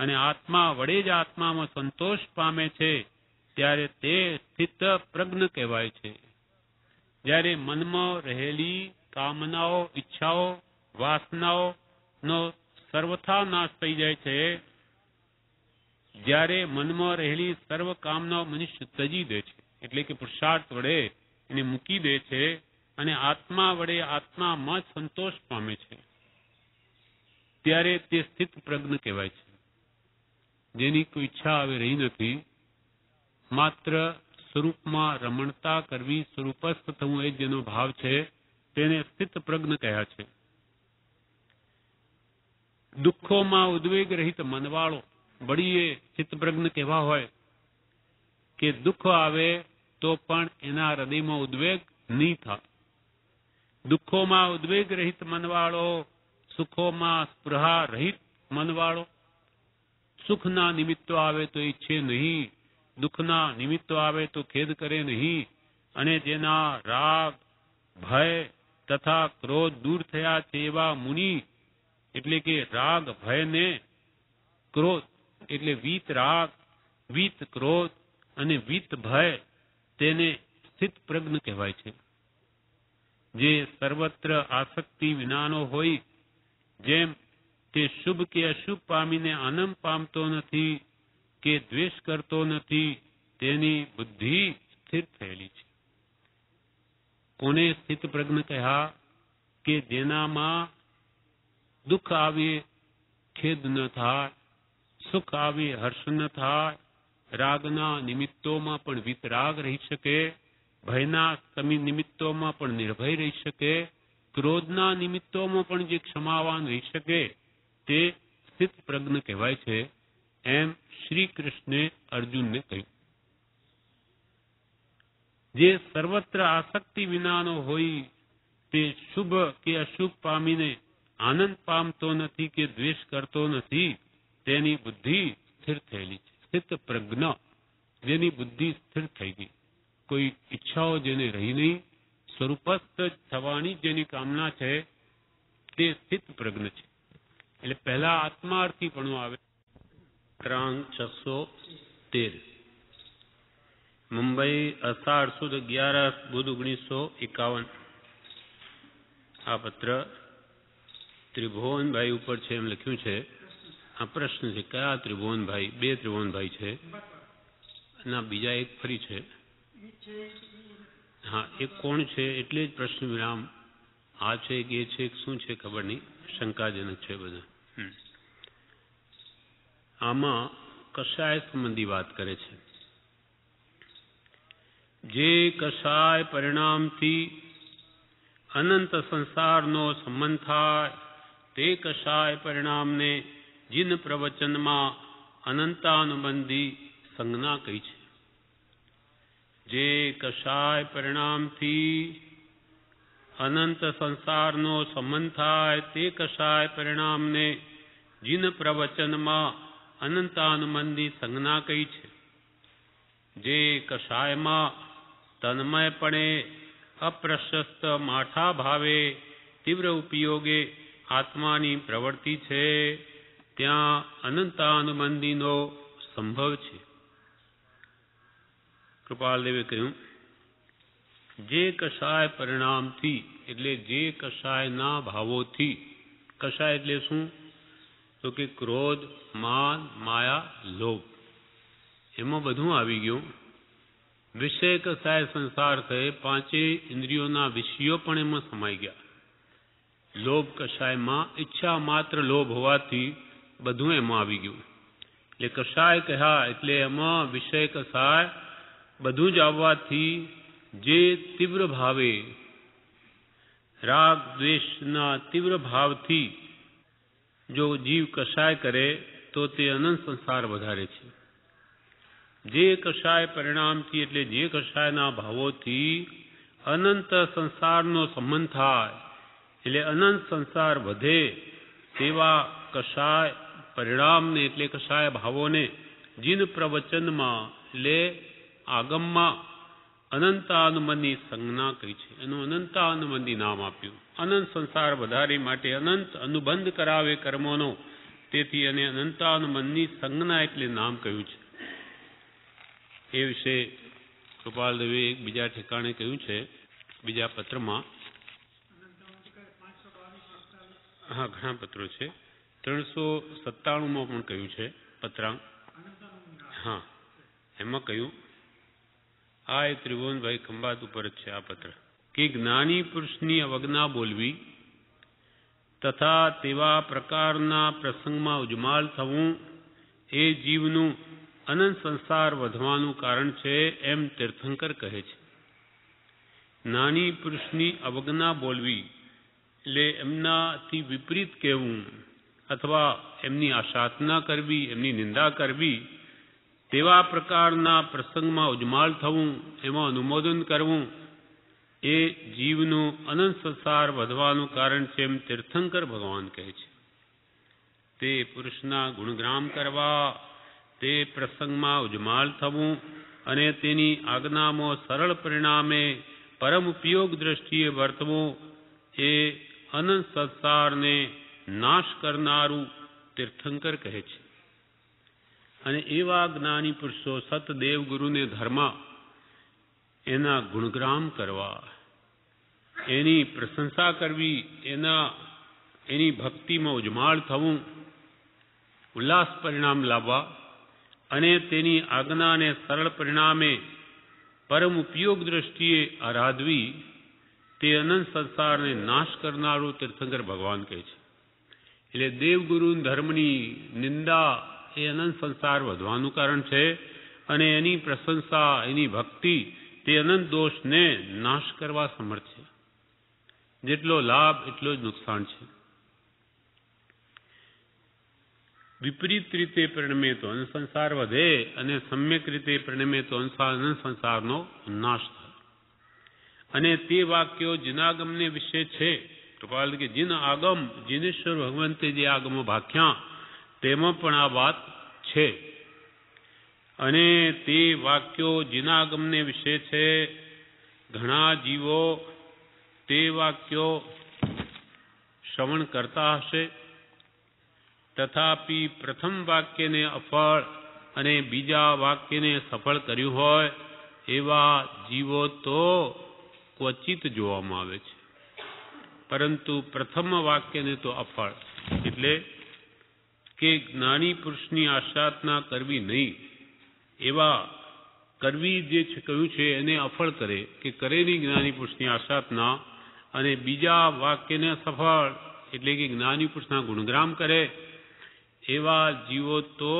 અને આત્મા વડે જ આત્મામાં સંતોષ પામે છે, ત્યારે તે સ્થિત પ્રજ્ઞ કહેવાય છે. જ્યારે મનમાં રહેલી કામનાઓ, ઈચ્છાઓ, વાસનાઓનો સર્વથા નાશ થઈ જાય છે, જ્યારે મનમાં રહેલી સર્વ કામનાઓ મનુષ્ય તજી દે છે, એટલે કે પુરુષાર્થ વડે એને મૂકી દે છે અને આત્મા વડે આત્મામાં જ સંતોષ પામે છે, ત્યારે તે સ્થિત પ્રજ્ઞ કહેવાય છે. જેની કોઈ ઈચ્છા હવે રહી નથી, માત્ર સ્વરૂપમાં રમણતા કરવી, સ્વરૂપસ્થ થવું એ જેનો ભાવ છે તેને સ્થિત પ્રજ્ઞ કહ્યા છે. દુઃખોમાં ઉદ્વેગ રહિત મનવાળો બળીએ ચિત્તપ્રજ્ઞ કેવા હોય કે દુઃખ આવે તો પણ એના હૃદયમાં ઉદ્વેગ નહીં થાય. દુઃખોમાં ઉદ્વેગ રહિત મનવાળો, સુખોમાં સ્પૃહા રહિત મનવાળો, સુખના નિમિત્તો આવે તો ઈચ્છે નહીં, દુઃખના નિમિત્તો આવે તો ખેદ કરે નહીં, અને જેના રાગ, ભય તથા ક્રોધ દૂર થયા છે એવા મુનિ, એટલે કે રાગ, ભય ને ક્રોધ, એટલે વીત રાગ, વીત ક્રોધ અને વીત ભય, તેને સ્થિત પ્રજ્ઞ કહેવાય છે. જે સર્વત્ર આસક્તિ વિનાનો હોય, જેમ તે શુભ કે અશુભ પામીને આનંદ પામતો નથી કે દ્વેષ કરતો નથી, તેની બુદ્ધિ સ્થિર થયેલી છે. કોને સ્થિત પ્રજ્ઞ કહ્યા? કે જેનામાં દુઃખ આવે ખેદ ન થાય, સુખ આવે હર્ષ ન થાય, રાગના નિમિત્તોમાં પણ વિતરાગ રહી શકે, ભયના નિમિત્તોમાં પણ નિર્ભય રહી શકે, ક્રોધના નિમિત્તોમાં પણ જે ક્ષમાવાન રહી શકે, તે સ્થિત પ્રજ્ઞ કહેવાય છે. એમ શ્રી કૃષ્ણે અર્જુનને કહ્યું. જે સર્વત્ર આસક્તિ વિનાનો હોય, તે શુભ કે અશુભ પામીને આનંદ પામતો નથી કે દ્વેષ કરતો નથી, તેની બુદ્ધિ સ્થિર થયેલી છે. સ્થિત પ્રજ્ઞ, જેની બુદ્ધિ સ્થિર થઈ ગઈ, કોઈ ઈચ્છાઓ જેને રહી નહીં, સ્વરૂપસ્થ થવાની જેની કામના છે, તે સ્થિત પ્રજ્ઞ છે. એટલે પહેલા આત્માર્થી પણ આવે. 613 મુંબઈ 18/11 બુધ 1951. આ પત્ર ત્રિભુવનભાઈ ઉપર છે એમ લખ્યું છે. આ પ્રશ્ન છે, કયા ત્રિભુવનભાઈ? 2 ત્રિભુવનભાઈ છે, ના બીજા એક ફરી છે. હા, એક કોણ છે એટલે જ પ્રશ્ન વિરામ. આ છે કે એ છે, શું છે ખબર નહીં, શંકાજનક છે બધા. આમાં કશાય સંબંધી વાત કરે છે. જે કશાય પરિણામથી અનંત સંસારનો સંબંધ થાય, તે કશાય પરિણામને જીન પ્રવચનમાં અનંતાનુબંધી સંજ્ઞા કહી છે. જે કશાય પરિણામથી અનંત સંસારનો સંબંધ થાય, તે કશાય પરિણામને જીન પ્રવચનમાં અનંતાનુબંધી સંજ્ઞા કહી છે. જે કશાયમાં તન્મયપણે અપ્રશસ્ત માઠા ભાવે તીવ્ર ઉપયોગે આત્માની પ્રવૃત્તિ છે, ત્યાં અનંતાનુબંધીનો સંભવ છે. કૃપાલદેવે કહ્યું, જે કશાય પરિણામથી, એટલે જે કશાયના ભાવોથી. કશાય એટલે શું? તો કે ક્રોધ, માન, માયા, લોભ, એમાં બધું આવી ગયું. વિષય કસાય સંસાર થયે પાંચે ઇન્દ્રિયોના વિષયો પણ એમાં સમાઈ ગયા. લોભ કષાયમાં ઈચ્છા માત્ર લોભ હોવાથી બધું એમાં આવી ગયું. એટલે કષાય કહ્યા એટલે એમાં વિષય કષાય બધું જ આવવાથી જે તીવ્ર ભાવે રાગ દ્વેષના તીવ્ર ભાવથી જો જીવ કષાય કરે તો તે અનંત સંસાર વધારે છે. જે કષાય પરિણામથી એટલે જે કષાયના ભાવોથી અનંત સંસારનો સંબંધ થાય એટલે અનંત સંસાર વધે તેવા કષાય પરિણામને એટલે કષાય ભાવોને જીન પ્રવચનમાં એટલે આગમમાં અનંતાનુબંધી સંજ્ઞા કરી છે. એનું અનંતાનુબંધી નામ આપ્યું. અનંત સંસાર વધારે માટે અનંત અનુબંધ કરાવે કર્મોનો, તેથી એને અનંતાનુબંધની સંજ્ઞા એટલે નામ કહ્યું છે. એ વિશે કૃપાલદેવે એક બીજા ઠેકાણે કહ્યું છે, બીજા પત્રમાં. હા, ઘણા પત્રો છે. 397માં પણ કહ્યું છે પત્રાંક. હા, એમાં કહ્યું આ એ ત્રિભુવનભાઈ ખંભાત ઉપર જ છે આ પત્ર કે જ્ઞાની પુરુષની અવજ્ઞા બોલવી તથા તેવા પ્રકારના પ્રસંગમાં ઉજમાલ થવું એ જીવનું અનંત સંસાર વધવાનું કારણ છે, એમ તીર્થંકર કહે છે. જ્ઞાની પુરુષની અવજ્ઞા બોલવી એટલે એમનાથી વિપરીત કહેવું અથવા એમની આશાતના કરવી, એમની નિંદા કરવી, તેવા પ્રકારના પ્રસંગમાં ઉજમાલ થવું, એમાં અનુમોદન કરવું એ જીવનું અનંત સંસાર વધવાનું કારણ છે, એમ તીર્થંકર ભગવાન કહે છે. તે પુરુષના ગુણગ્રામ કરવા, તે પ્રસંગમાં ઉજમાલ થવું અને તેની આજ્ઞામાં સરળ પરિણામે પરમ ઉપયોગ દ્રષ્ટિએ વર્તવું એ અનંત સંસારને નાશ કરનારું તીર્થંકર કહે છે. અને એવા જ્ઞાની પુરુષો સતદેવ ગુરુને ધર્મ એના ગુણગ્રામ કરવા, એની પ્રશંસા કરવી, એની ભક્તિમાં ઉજમાળ થવું, ઉલ્લાસ પરિણામ લાવવા અને તેની આજ્ઞાને સરળ પરિણામે પરમ ઉપયોગ દ્રષ્ટિએ આરાધવી તે અનંત સંસારને નાશ કરનારું તીર્થંકર ભગવાન કહે છે. એટલે દેવગુરુ ધર્મની નિંદા એ અનંત સંસાર વધવાનું કારણ છે અને એની પ્રશંસા, એની ભક્તિ તે અનંત દોષને નાશ કરવા સમર્થ છે. જેટલો લાભ એટલો જ નુકસાન છે. વિપરીત રીતે પરિણમે તો અનંત સંસાર વધે અને સમ્યક રીતે પરિણમે તો અનંત સંસારનો નાશ થાય. અને તે વાક્યો જીનાગમને વિશે છે. કૃપાલ કે જીન આગમ, જીનેશ્વર ભગવંતે જે આગમો ભાખ્યા તેમાં પણ આ વાત છે. અને તે વાક્યો જીનાગમને વિશે છે. ઘણા જીવો તે વાક્યો શ્રવણ કરતા હશે, તથાપિ પ્રથમ વાક્યને અફળ અને બીજા વાક્યને સફળ કર્યું હોય એવા જીવો તો ક્વચિત જોવામાં આવે છે. પરંતુ પ્રથમ વાક્યને તો અફળ એટલે કે જ્ઞાની પુરુષની આશાતના કરવી નહીં, એવા કરવી જે કહ્યું છે એને અફળ કરે કે કરેલી જ્ઞાની પુરુષની આશાતના, અને બીજા વાક્યને સફળ એટલે કે જ્ઞાની પુરુષના ગુણગ્રામ કરે એવા જીવો તો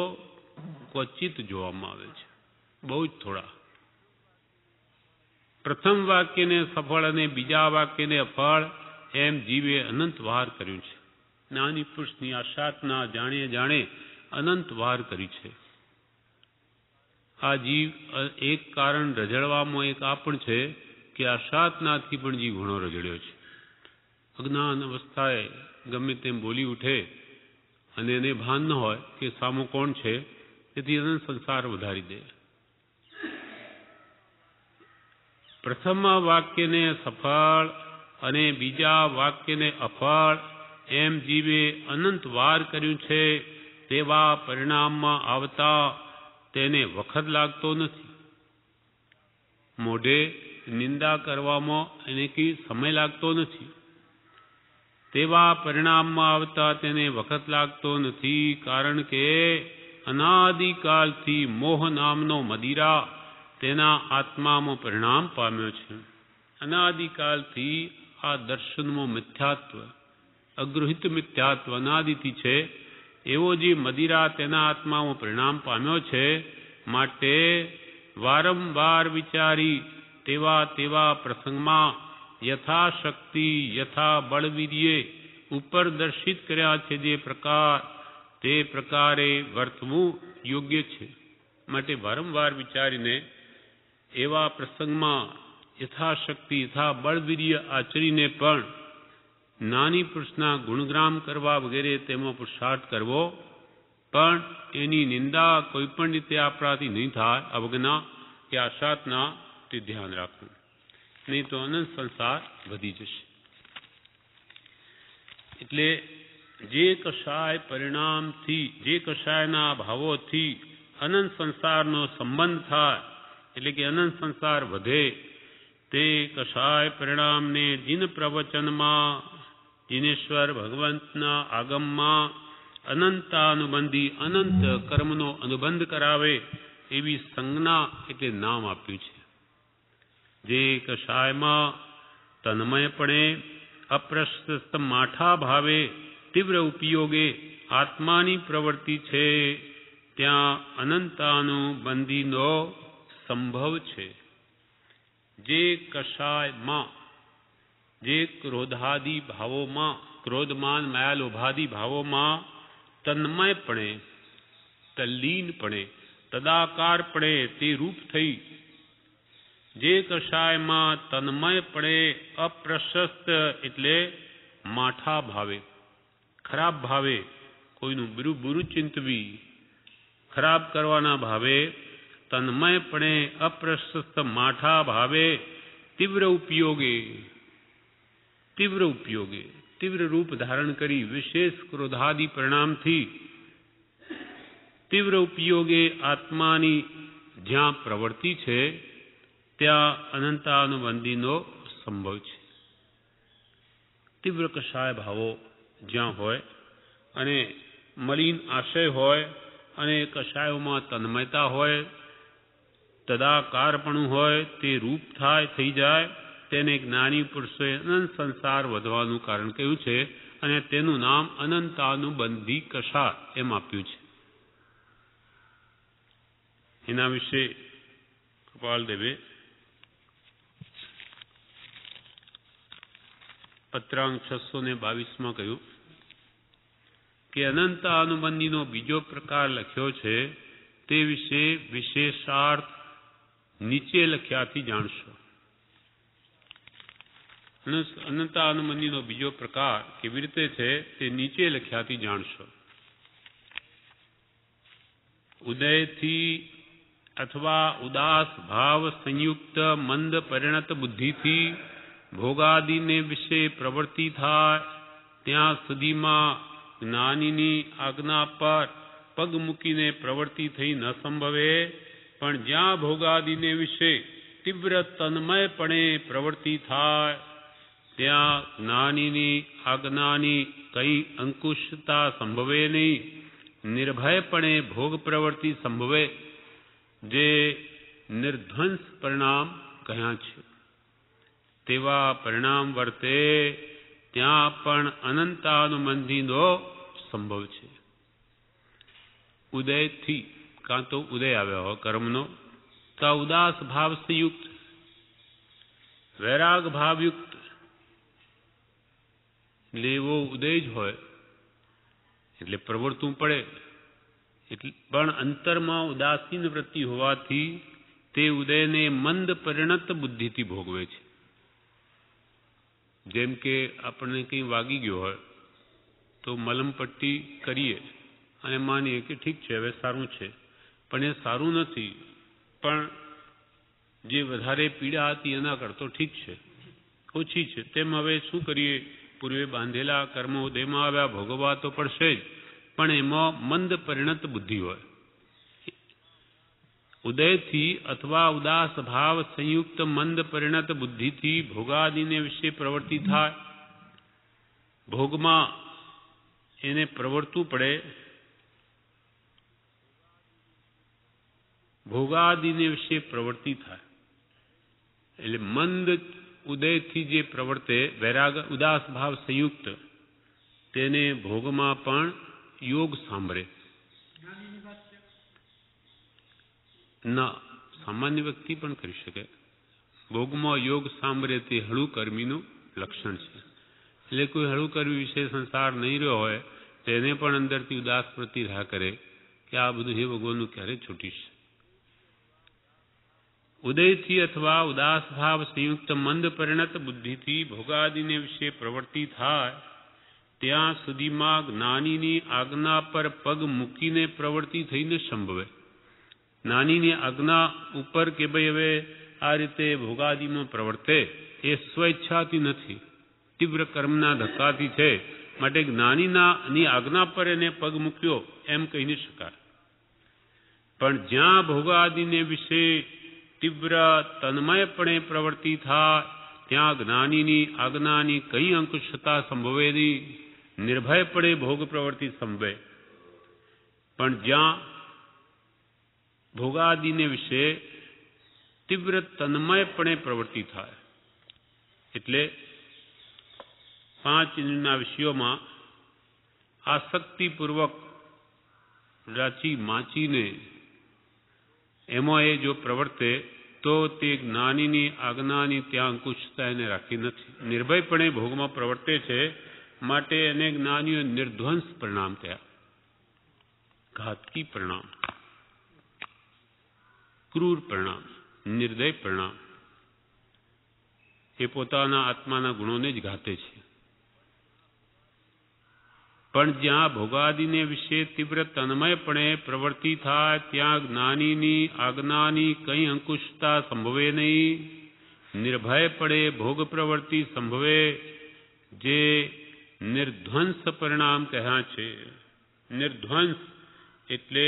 ક્વચિત જોવામાં આવે છે, બહુ જ થોડા. પ્રથમ વાક્યને સફળ અને બીજા વાક્યને અફળ એમ જીવે અનંત વાર કર્યું છે. જ્ઞાની પુરુષની આશાતના જાણે જાણે અનંત વાર કરી છે. આ જીવ એક કારણ રજળવામાં એક આ પણ છે કે આશાતનાથી પણ જીવ ઘણો રજળ્યો છે. અજ્ઞાન અવસ્થાએ ગમે તેમ બોલી ઉઠે અને એને ભાન ન હોય કે સામો કોણ છે, તેથી અનંત સંસાર વધારી દે. પ્રથમ વાક્યને સફળ અને બીજા વાક્યને અફળ એમ જીવે અનંત વાર કર્યું છે, તેવા પરિણામમાં આવતા તેને વખત લાગતો નથી. મોઢે નિંદા કરવામાં એને કંઈ સમય લાગતો નથી. તેવા પરિણામમાં આવતા તેને વખત લાગતો નથી, કારણ કે અનાદિકાલથી મોહ નામનો મદિરા તેના આત્મામાં પરિણામ પામ્યો છે. અનાદિકાલથી આ દર્શનમાં મિથ્યાત્વ, અગૃહિત મિથ્યાત્વ અનાદિથી છે. એવો જે મદિરા તેના આત્મામાં પરિણામ પામ્યો છે, માટે વારંવાર વિચારી તેવા પ્રસંગમાં યથાશક્તિ યથા બળવીર્યે ઉપર દર્શિત કર્યા છે જે પ્રકાર, તે પ્રકારે વર્તવું યોગ્ય છે. માટે વારંવાર વિચારીને એવા પ્રસંગમાં યથાશક્તિ યથા બળવીર્ય આચરીને પણ નાની પુરુષના ગુણગ્રામ કરવા વગેરે તેમાં પુરુષાર્થ કરવો, પણ એની નિંદા કોઈ પણ રીતે આપણાથી નહીં થાય, અવગના કે આશાતના, તે ધ્યાન રાખવું. નહીં તો અનંત સંસાર વધી જશે. એટલે જે કશાય પરિણામથી, જે કશાયના ભાવોથી અનંત સંસારનો સંબંધ થાય, એટલે કે અનંત સંસાર વધે, તે કશાય પરિણામને જીન પ્રવચનમાં, જીનેશ્વર ભગવંતના આગમમાં અનંતાનુબંધી અનંત કર્મનો અનુબંધ કરાવે એવી સંજ્ઞા એટલે નામ આપ્યું છે. જે કશાયમાં તન્મયપણે અપ્રશસ્ત માઠા ભાવે તીવ્ર ઉપયોગે આત્માની પ્રવૃત્તિ છે, ત્યાં અનંતાનુબંધીનો સંભવ છે. જે કશાયમાં, જે ક્રોધાદિ ભાવોમાં, ક્રોધમાન માયા લોભાદિ ભાવોમાં તન્મયપણે, તલ્લીનપણે, તદાકારપણે તે રૂપ થઈ, જે કશાયમાં તન્મયપણે અપ્રશસ્ત એટલે માઠા ભાવે, ખરાબ ભાવે, કોઈનું બુરું ચિંતવી, ખરાબ કરવાના ભાવે, તન્મયપણે અપ્રશસ્ત માઠા ભાવે તીવ્ર ઉપયોગે, તીવ્ર રૂપ ધારણ કરી વિશેષ ક્રોધાદિ પરિણામથી તીવ્ર ઉપયોગે આત્માની જ્યાં પ્રવૃત્તિ છે ત્યાં અનંતાનુબંધીનો સંભવ છે. તીવ્ર કશાય ભાવો જ્યાં હોય અને મલિન આશય હોય અને કશાયોમાં તન્મયતા હોય, તદાકારપણું હોય, તે રૂપ થાય, થઈ જાય, તેને જ્ઞાની પુરુષોએ અનંત સંસાર વધવાનું કારણ કહ્યું છે અને તેનું નામ અનંતાનુબંધી કશાય એમ આપ્યું છે. એના વિશે કૃપાલદેવે પત્રાંક 622 કહ્યું કે અનંતાનુબંધીનો બીજો પ્રકાર લખ્યો છે તે વિશે વિશેષાર્થ નીચે લખ્યાથી જાણશો. અનંતાનુબંધીનો બીજો પ્રકાર કેવી રીતે છે તે નીચે લખ્યાથી જાણશો. ઉદયથી અથવા ઉદાસ ભાવ સંયુક્ત મંદ પરિણત બુદ્ધિથી ભોગાદિને વિશે પ્રવૃત્તિ થાય ત્યાં સુધીમાં જ્ઞાનીની આજ્ઞા પર પગ મૂકીને પ્રવૃત્તિ થઈ ન સંભવે, પણ જ્યાં ભોગાદિને વિશે તીવ્ર તન્મયપણે પ્રવૃત્તિ થાય ત્યાં જ્ઞાનીની આજ્ઞાની કઈ અંકુશતા સંભવે નહીં, નિર્ભયપણે ભોગ પ્રવૃત્તિ સંભવે, જે નિર્ધ્વંસ પરિણામ કહ્યા છે. તેવા પરિણામ વર્તે ત્યાં પણ અનંતાનુબંધીનો સંભવ છે. ઉદયથી, કાં તો ઉદય આવ્યો હોય કર્મનો, કાં ઉદાસ ભાવ સંયુક્ત, વૈરાગ ભાવયુક્ત, એટલે એવો ઉદય જ હોય એટલે પ્રવર્તવું પડે, પણ અંતરમાં ઉદાસીન વૃત્તિ હોવાથી તે ઉદયને મંદ પરિણત બુદ્ધિથી ભોગવે છે. જેમ કે આપણને કંઈ વાગી ગયો હોય તો મલમપટ્ટી કરીએ અને માનીએ કે ઠીક છે હવે સારું છે, પણ એ સારું નથી, પણ જે વધારે પીડા હતી એના કરતો ઠીક છે, ઓછી છે. તેમ હવે શું કરીએ, પૂર્વે બાંધેલા કર્મો ઉદયમાં આવ્યા, ભોગવવા તો પડશે જ, પણ એમાં મંદ પરિણત બુદ્ધિ હોય. ઉદયથી અથવા ઉદાસ ભાવ સંયુક્ત મંદ પરિણત બુદ્ધિથી ભોગાદિને વિશે પ્રવૃત્તિ થાય, ભોગમાં એને પ્રવર્તવું પડે, ભોગાદિને વિશે પ્રવૃત્તિ થાય. એટલે મંદ ઉદયથી જે પ્રવર્તે વૈરાગ ઉદાસ ભાવ સંયુક્ત તેને ભોગમાં પણ યોગ સાંભળે. ના, સામાન્ય વ્યક્તિ પણ કરી શકે. ભોગમાં યોગ સાંભળે તે હળુ કર્મીનું લક્ષણ છે. એટલે કોઈ હળુ કર્મી વિશે સંસાર નહીં રહ્યો હોય તેને પણ અંદરથી ઉદાસ પ્રતિ રહ્યા કરે કે આ બધું હે ભગવાનનું ક્યારે છૂટીશ. ઉદયથી અથવા ઉદાસ ભાવ સંયુક્ત મંદ પરિણત બુદ્ધિથી ભોગાદિને વિશે પ્રવૃત્તિ થાય ત્યાં સુધીમાં જ્ઞાનીની આજ્ઞા પર પગ મૂકીને પ્રવૃત્તિ થઈને સંભવે. જ્ઞાનીની આજ્ઞા ઉપર કે ભાઈ હવે આ રીતે ભોગાદિમાં પ્રવર્તે એ સ્વઈચ્છાથી નથી, તીવ્ર કર્મના ધક્કાથી છે. માટે જ્ઞાનીની આજ્ઞા પર એને પગ મૂક્યો એમ કહી ન શકાય. પણ જ્યાં ભોગાદિને વિશે તીવ્ર તન્મયપણે પ્રવૃત્તિ થાય ત્યાં જ્ઞાનીની આજ્ઞાની કઈ અંકુશતા સંભવે નહીં, નિર્ભયપણે ભોગ પ્રવૃત્તિ સંભવે. પણ જ્યાં ભોગાદિને વિશે તીવ્ર તન્મયપણે પ્રવૃત્તિ થાય એટલે 5 ઇન્દ્રિયના વિષયોમાં આસક્તિપૂર્વક રાચી માચીને એમાં એ જો પ્રવર્તે તો તે જ્ઞાનીની આજ્ઞાની ત્યાં અંકુશતા એને રાખી નથી. નિર્ભયપણે ભોગમાં પ્રવર્તે છે માટે એને જ્ઞાનીઓ નિર્ધ્વંસ પરિણામ થયા, ઘાતકી પરિણામ, ક્રૂર પરિણામ, નિર્દય પરિણામ. એ પોતાના આત્માના ગુણોને જ ઘાતે છે. પણ જ્યાં ભોગાદિને વિશે તીવ્ર તન્મયપણે પ્રવૃત્તિ થાય ત્યાં જ્ઞાનીની આજ્ઞાની કંઈ અંકુશતા સંભવે નહીં, નિર્ભયપણે ભોગ પ્રવૃત્તિ સંભવે, જે નિર્ધ્વંસ પરિણામ કહ્યા છે. નિર્ધ્વંસ એટલે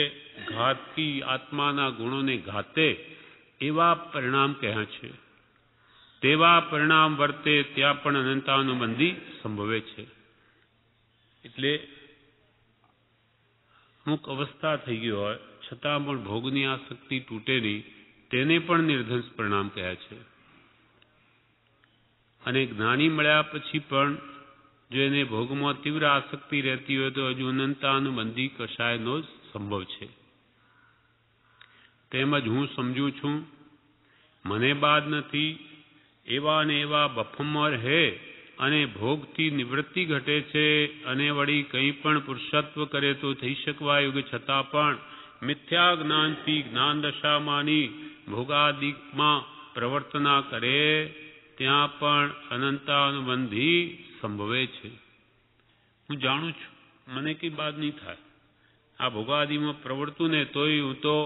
ઘાતકી, આત્માના ગુણોને ઘાતે એવા પરિણામ કહ્યા છે. તેવા પરિણામ વર્તે ત્યાં પણ અનંતાનુબંધી સંભવે છે. એટલે અમુક અવસ્થા થઈ ગઈ હોય છતાં પણ ભોગની આસક્તિ તૂટે નહીં તેને પણ નિર્ધંસ પરિણામ કહ્યા છે. અને જ્ઞાની મળ્યા પછી પણ જો એને ભોગમાં તીવ્ર આસક્તિ રહેતી હોય તો હજુ અનંતાનુબંધી કશાયનો જ સંભવ છે. તેમજ હું સમજું છું, મને બાદ નથી, એવા ને એવા બફમર હે અને ભોગથી નિવૃત્તિ ઘટે છે અને વળી કંઈ પણ પુરુષત્વ કરે તો થઈ શકવા યોગ્ય છતાં પણ મિથ્યા જ્ઞાનથી જ્ઞાન દશામાંની ભોગાદિકમાં પ્રવર્તના કરે ત્યાં પણ અનંતાનુબંધી સંભવે છે. હું જાણું છું મને કંઈ બાદ નહીં થાય. આ ભોગાદિમાં પ્રવર્તું ને તોય હું તો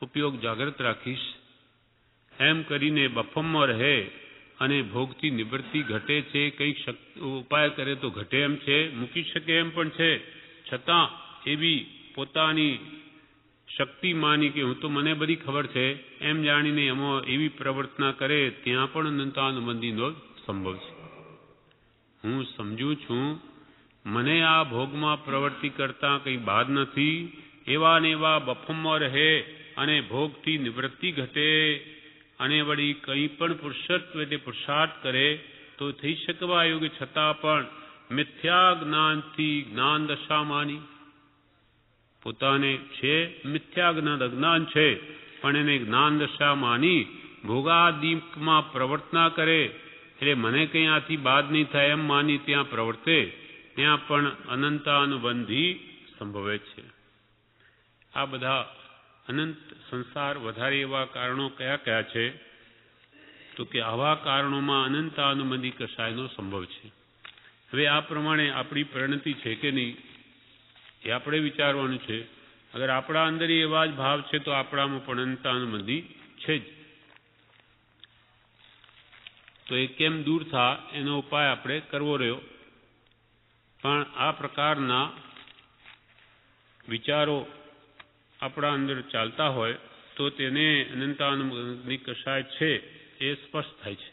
ઉપયોગ જાગ્રત રાખીશ એમ કરીને બફમમાં રહે અને ભોગથી નિવૃત્તિ ઘટે છે, કંઈક ઉપાય કરે તો ઘટે એમ છે, મૂકી શકે એમ પણ છે, છતાં એવી પોતાની શક્તિ માની કે હું તો મને બધી ખબર છે એમ જાણીને એમાં એવી પ્રવર્તના કરે ત્યાં પણ અનંતાનુબંધીનો સંભવ છે. હું સમજું છું મને આ ભોગમાં પ્રવૃત્તિ કરતા કંઈ બાદ નથી, એવા ને એવા બફમમાં રહે અને ભોગથી નિવૃત્તિ ઘટે અને વળી કંઈ પણ પુરુષત્વ એટલે પુરુષાર્થ કરે તો થઈ શકવા યોગ્ય છતાં પણ મિથ્યા જ્ઞાનથી જ્ઞાન દશા માની, પોતાને છે મિથ્યા જ્ઞાન અજ્ઞાન છે પણ એને જ્ઞાન દશા માની ભોગાદિકમાં પ્રવર્તના કરે એટલે મને કંઈ આથી બાદ નહીં થાય એમ માની ત્યાં પ્રવર્તે ત્યાં પણ અનંતાનુબંધી સંભવે છે. આ બધા અનંત સંસાર વધારે એવા કારણો કયા કયા છે તો કે આવા કારણોમાં અનંતાનુબંધી કશાયનો સંભવ છે. હવે આ પ્રમાણે આપણી પરિણતિ છે કે નહીં એ આપણે વિચારવાનું છે. અગર આપણા અંદર એવા જ ભાવ છે તો આપણામાં પણ અનંતાનુબંધી છે જ. તો એ કેમ દૂર થાય એનો ઉપાય આપણે કરવો રહ્યો. પણ આ પ્રકારના વિચારો આપણા અંદર ચાલતા હોય તો તેને અનંતાનુબંધી કશાય છે એ સ્પષ્ટ થાય છે.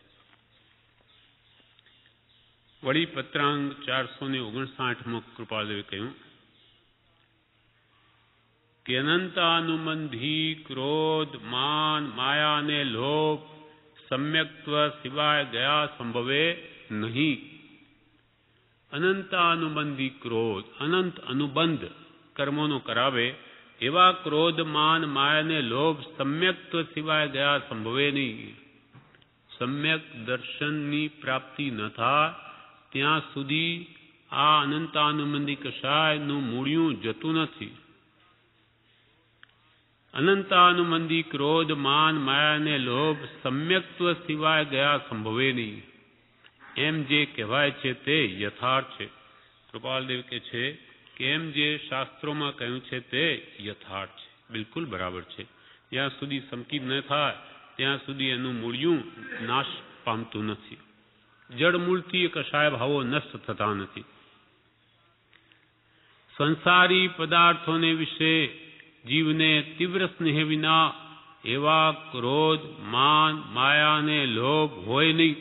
વળી પત્રાંગ 459માં કૃપાદેવે કહ્યું, કે અનંતાનુબંધી ક્રોધ, માન, માયા અને લોભ સમ્યક્ત્વ સિવાય ગયા સંભવે નહીં. અનંતાનુબંધી ક્રોધ, અનંત અનુબંધ કર્મોનો કરાવે એવા ક્રોધ, માન, માયા અને લોભ સમ્યક્ત્વ સિવાય ગયા સંભવે નહીં. સમ્યક દર્શનની પ્રાપ્તિ ન થાય ત્યાં સુધી આ અનંતાનુબંધી કષાયનું મૂળિયું જતું નથી. અનંતાનુબંધી ક્રોધ, માન, માયા અને લોભ સમ્યક્ત્વ સિવાય ગયા સંભવે નહીં. એમ જે કહેવાય છે તે યથાર્થ છે. કૃપાલદેવ કહે છે કે એમ જે શાસ્ત્રોમાં કહ્યું છે તે યથાર્થ છે, બિલકુલ બરાબર છે. જ્યાં સુધી સંકિત ન થાય ત્યાં સુધી એનું મૂળિયું નાશ પામતું નથી. જળ મૂળથી કષાય ભાવો નષ્ટ થતા નથી. સંસારી પદાર્થોને વિશે જીવને તીવ્ર સ્નેહ વિના એવા ક્રોધ, માન, માયા અને લોભ હોય નહીં.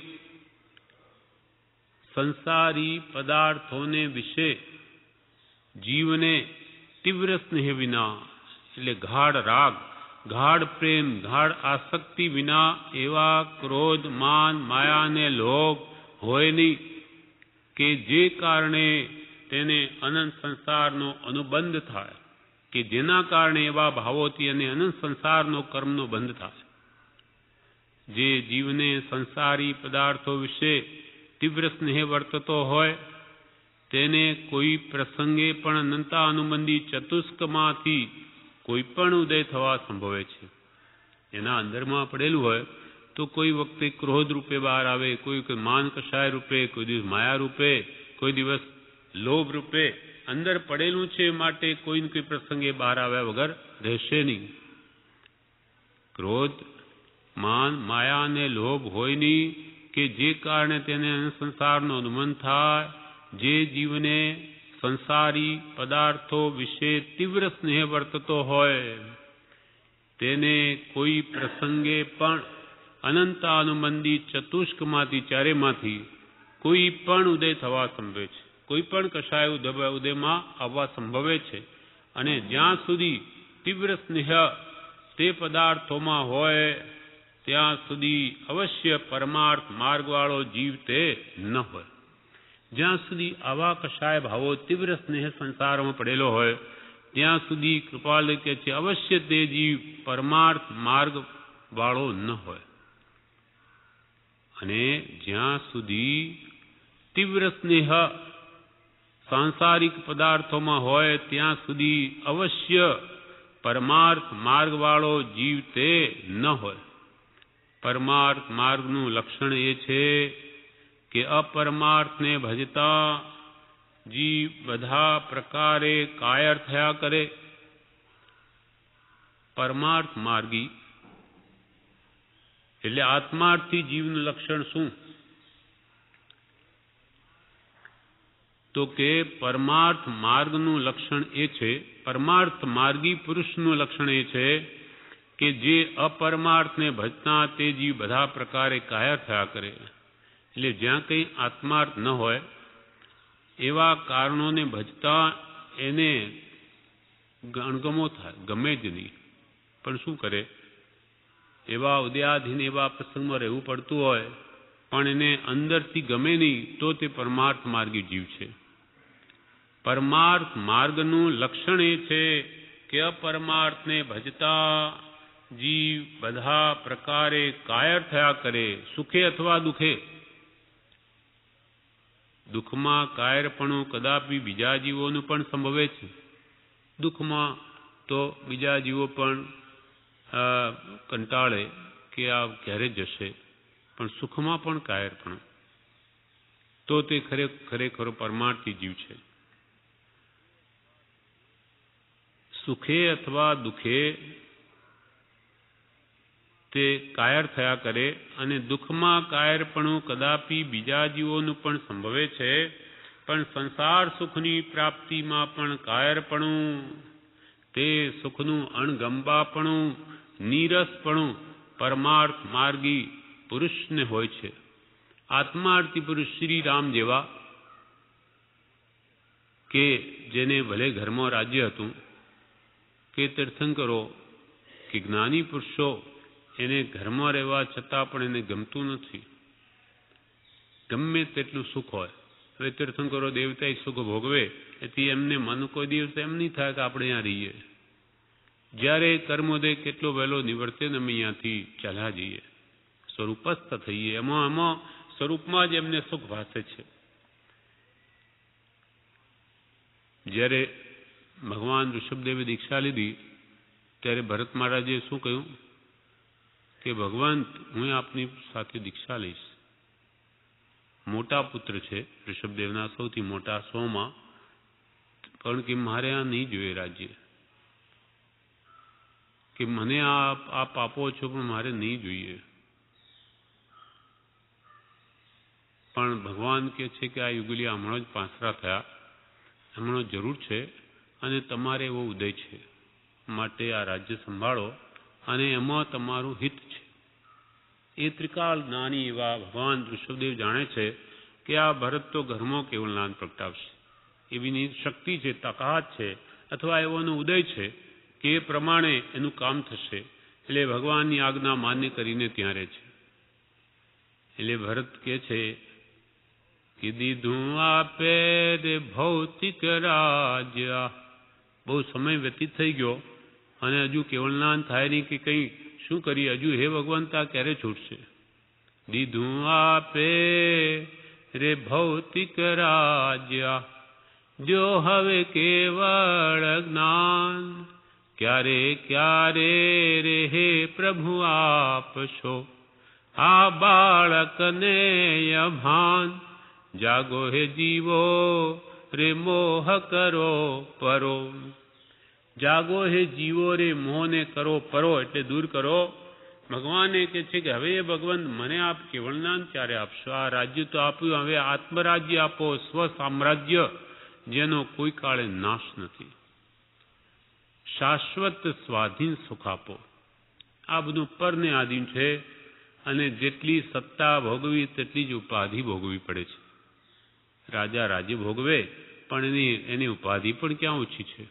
સંસારી પદાર્થોને વિશે જીવને તીવ્ર સ્નેહ વિના એટલે ગાઢ રાગ, ગાઢ પ્રેમ, ગાઢ આસક્તિ વિના એવા ક્રોધ, માન, માયા અને લોભ હોય નહીં કે જે કારણે તેને અનંત સંસારનો અનુબંધ થાય, કે જેના કારણે એવા ભાવોથી અને અનંત સંસારનો કર્મનો બંધ થાય. જે જીવને સંસારી પદાર્થો વિશે તીવ્ર સ્નેહ વર્તતો હોય તેને કોઈ પ્રસંગે પણ અનંતાનુબંધી ચતુષ્કમાંથી કોઈ પણ ઉદય થવા સંભવે છે. એના અંદરમાં પડેલું હોય તો કોઈ વખતે ક્રોધ રૂપે બહાર આવે, કોઈ માન કષાય રૂપે, કોઈ દિવસ માયા રૂપે, કોઈ દિવસ લોભ રૂપે અંદર પડેલું છે, માટે કોઈ ને કોઈ પ્રસંગે બહાર આવ્યા વગર રહેશે નહીં. ક્રોધ, માન, માયા અને લોભ હોય નહીં કે જે કારણે તેને સંસારનો અનુબંધ થાય. જે જીવને સંસારી પદાર્થો વિશે તીવ્ર સ્નેહ વર્તતો હોય તેને કોઈ પ્રસંગે પણ અનંતાનુબંધી ચતુષ્કમાંથી, ચારેમાંથી કોઈ પણ ઉદય થવા સંભવે છે. કોઈ પણ કષાય ઉદયમાં આવવા સંભવે છે. અને જ્યાં સુધી તીવ્ર સ્નેહ તે પદાર્થોમાં હોય ત્યાં સુધી અવશ્ય પરમાર્થ માર્ગવાળો જીવ તે ન હોય. જ્યાં સુધી આવા કષાય ભાવો તીવ્ર સ્નેહ સંસારમાં પડેલો હોય ત્યાં સુધી કૃપાલ કહે છે અવશ્ય તે જીવ પરમાર્થ માર્ગ વાળો ન હોય. અને જ્યાં સુધી તીવ્ર સ્નેહ સાંસારિક પદાર્થોમાં હોય ત્યાં સુધી અવશ્ય પરમાર્થ માર્ગવાળો જીવ તે ન હોય. પરમાર્થ માર્ગનું લક્ષણ એ છે કે અપરમાર્થને ભજતા જીવ બધા પ્રકારે કાયર થયા કરે. પરમાર્થ માર્ગી એટલે આત્માર્થી જીવનું લક્ષણ શું? તો કે પરમાર્થ માર્ગનું લક્ષણ એ છે, પરમાર્થ માર્ગી પુરુષનું લક્ષણ એ છે કે જે અપરમાર્થને ભજતા તે જીવ બધા પ્રકારે કાયર થયા કરે. એટલે જ્યાં કંઈ આત્માર્થ ન હોય એવા કારણોને ભજતા એને અણગમો થાય, ગમે જ નહીં. પણ શું કરે? એવા ઉદયાધીન એવા પ્રસંગમાં રહેવું પડતું હોય પણ એને અંદરથી ગમે નહીં તો તે પરમાર્થ માર્ગી જીવ છે. પરમાર્થ માર્ગનું લક્ષણ એ છે કે અપરમાર્થને ભજતા જીવ બધા પ્રકારે કાયર થયા કરે, સુખે અથવા દુઃખે. દુઃખમાં કાયરપણું કદાપી બીજા જીવોનું પણ સંભવે છે. દુઃખમાં તો બીજા જીવો પણ કંટાળે કે આ ક્યારે જશે, પણ સુખમાં પણ કાયરપણું, તો તે ખરેખરો પરમાર્થી જીવ છે. સુખે અથવા દુઃખે તે કાયર થયા કરે અને દુઃખમાં કાયરપણું કદાપી બીજા જીવોનું પણ સંભવે છે. પણ સંસાર સુખની પ્રાપ્તિમાં પણ કાયરપણું, તે સુખનું અણગંબાપણું, નીરસપણું પરમાર્થ માર્ગી પુરુષને હોય છે. આત્માર્થી પુરુષ શ્રી રામ જેવા કે જેને ભલે ઘરમાં રાજ્ય હતું કે તીર્થંકરો કે જ્ઞાની પુરુષો એને ઘરમાં રહેવા છતાં પણ એને ગમતું નથી, ગમે તેટલું સુખ હોય. હવે તીર્થંકરો દેવતા સુખ ભોગવે એથી એમને મન કોઈ દિવસ એમ નહીં થાય કે આપણે અહીંયા રહીએ. જ્યારે કર્મોદય કેટલો વહેલો નિવર્તે ને અમે અહીંયાથી ચાલ્યા જઈએ, સ્વરૂપસ્થ થઈએ, એમાં સ્વરૂપમાં જ એમને સુખ ભાસે છે. જ્યારે ભગવાન ઋષભદેવે દીક્ષા લીધી ત્યારે ભરત મહારાજે શું કહ્યું કે ભગવાન હું આપની સાથે દીક્ષા લઈશ. મોટા પુત્ર છે ઋષભદેવના, સૌથી મોટા 100માં, પણ કે મારે આ નહીં જોઈએ રાજ્ય, કે મને આપ આપો છો પણ મારે નહીં જોઈએ. પણ ભગવાન કહે છે કે આ યુગલિયા હમણાં જ પાંસરા થયા, હમણાં જરૂર છે અને તમારે એવો ઉદય છે, માટે આ રાજ્ય સંભાળો અને એમાં તમારું હિત છે. એ ત્રિકાળ જ્ઞાની એવા ભગવાન ઋષભદેવ જાણે છે કે આ ભરત તો ઘરમાં કેવળ જ્ઞાન પ્રગટાવશે, એવી શક્તિ છે, તાકાત છે, અથવા એવાનો ઉદય છે કે એ પ્રમાણે એનું કામ થશે. એટલે ભગવાનની આજ્ઞા માન્ય કરીને ત્યાં રહે છે. એટલે ભરત કહે છે કે દીધું આપે રે ભૌતિક રાજ્ય. બહુ સમય વ્યતીત થઈ ગયો અને હજુ કેવળ જ્ઞાન થાય નહીં કે કંઈ શું કરીએ, હજુ હે ભગવાન તા ક્યારે છૂટશે. દીધું આપે રે ભૌતિક રાજ્ય, જો હવે કેવળ જ્ઞાન, ક્યારે ક્યારે રે હે પ્રભુ આપશો આ બાળકને અભાન. જાગો હે જીવો રે મોહ કરો પરો. જાગો હે જીવો રે મોહને કરો પરો એટલે દૂર કરો. ભગવાને કહે છે કે હવે ભગવાન મને આપ કેવળ જ્ઞાન ક્યારે આપશો? આ રાજ્ય તો આપ્યું, હવે આત્મરાજ્ય આપો, સ્વ સામ્રાજ્ય જેનો કોઈ કાળે નાશ નથી, શાશ્વત સ્વાધીન સુખ આપો. આ બધું પરને આધીન છે અને જેટલી સત્તા ભોગવી તેટલી જ ઉપાધિ ભોગવી પડે છે. રાજા રાજ્ય ભોગવે પણ એની ઉપાધિ પણ ક્યાં ઓછી છે.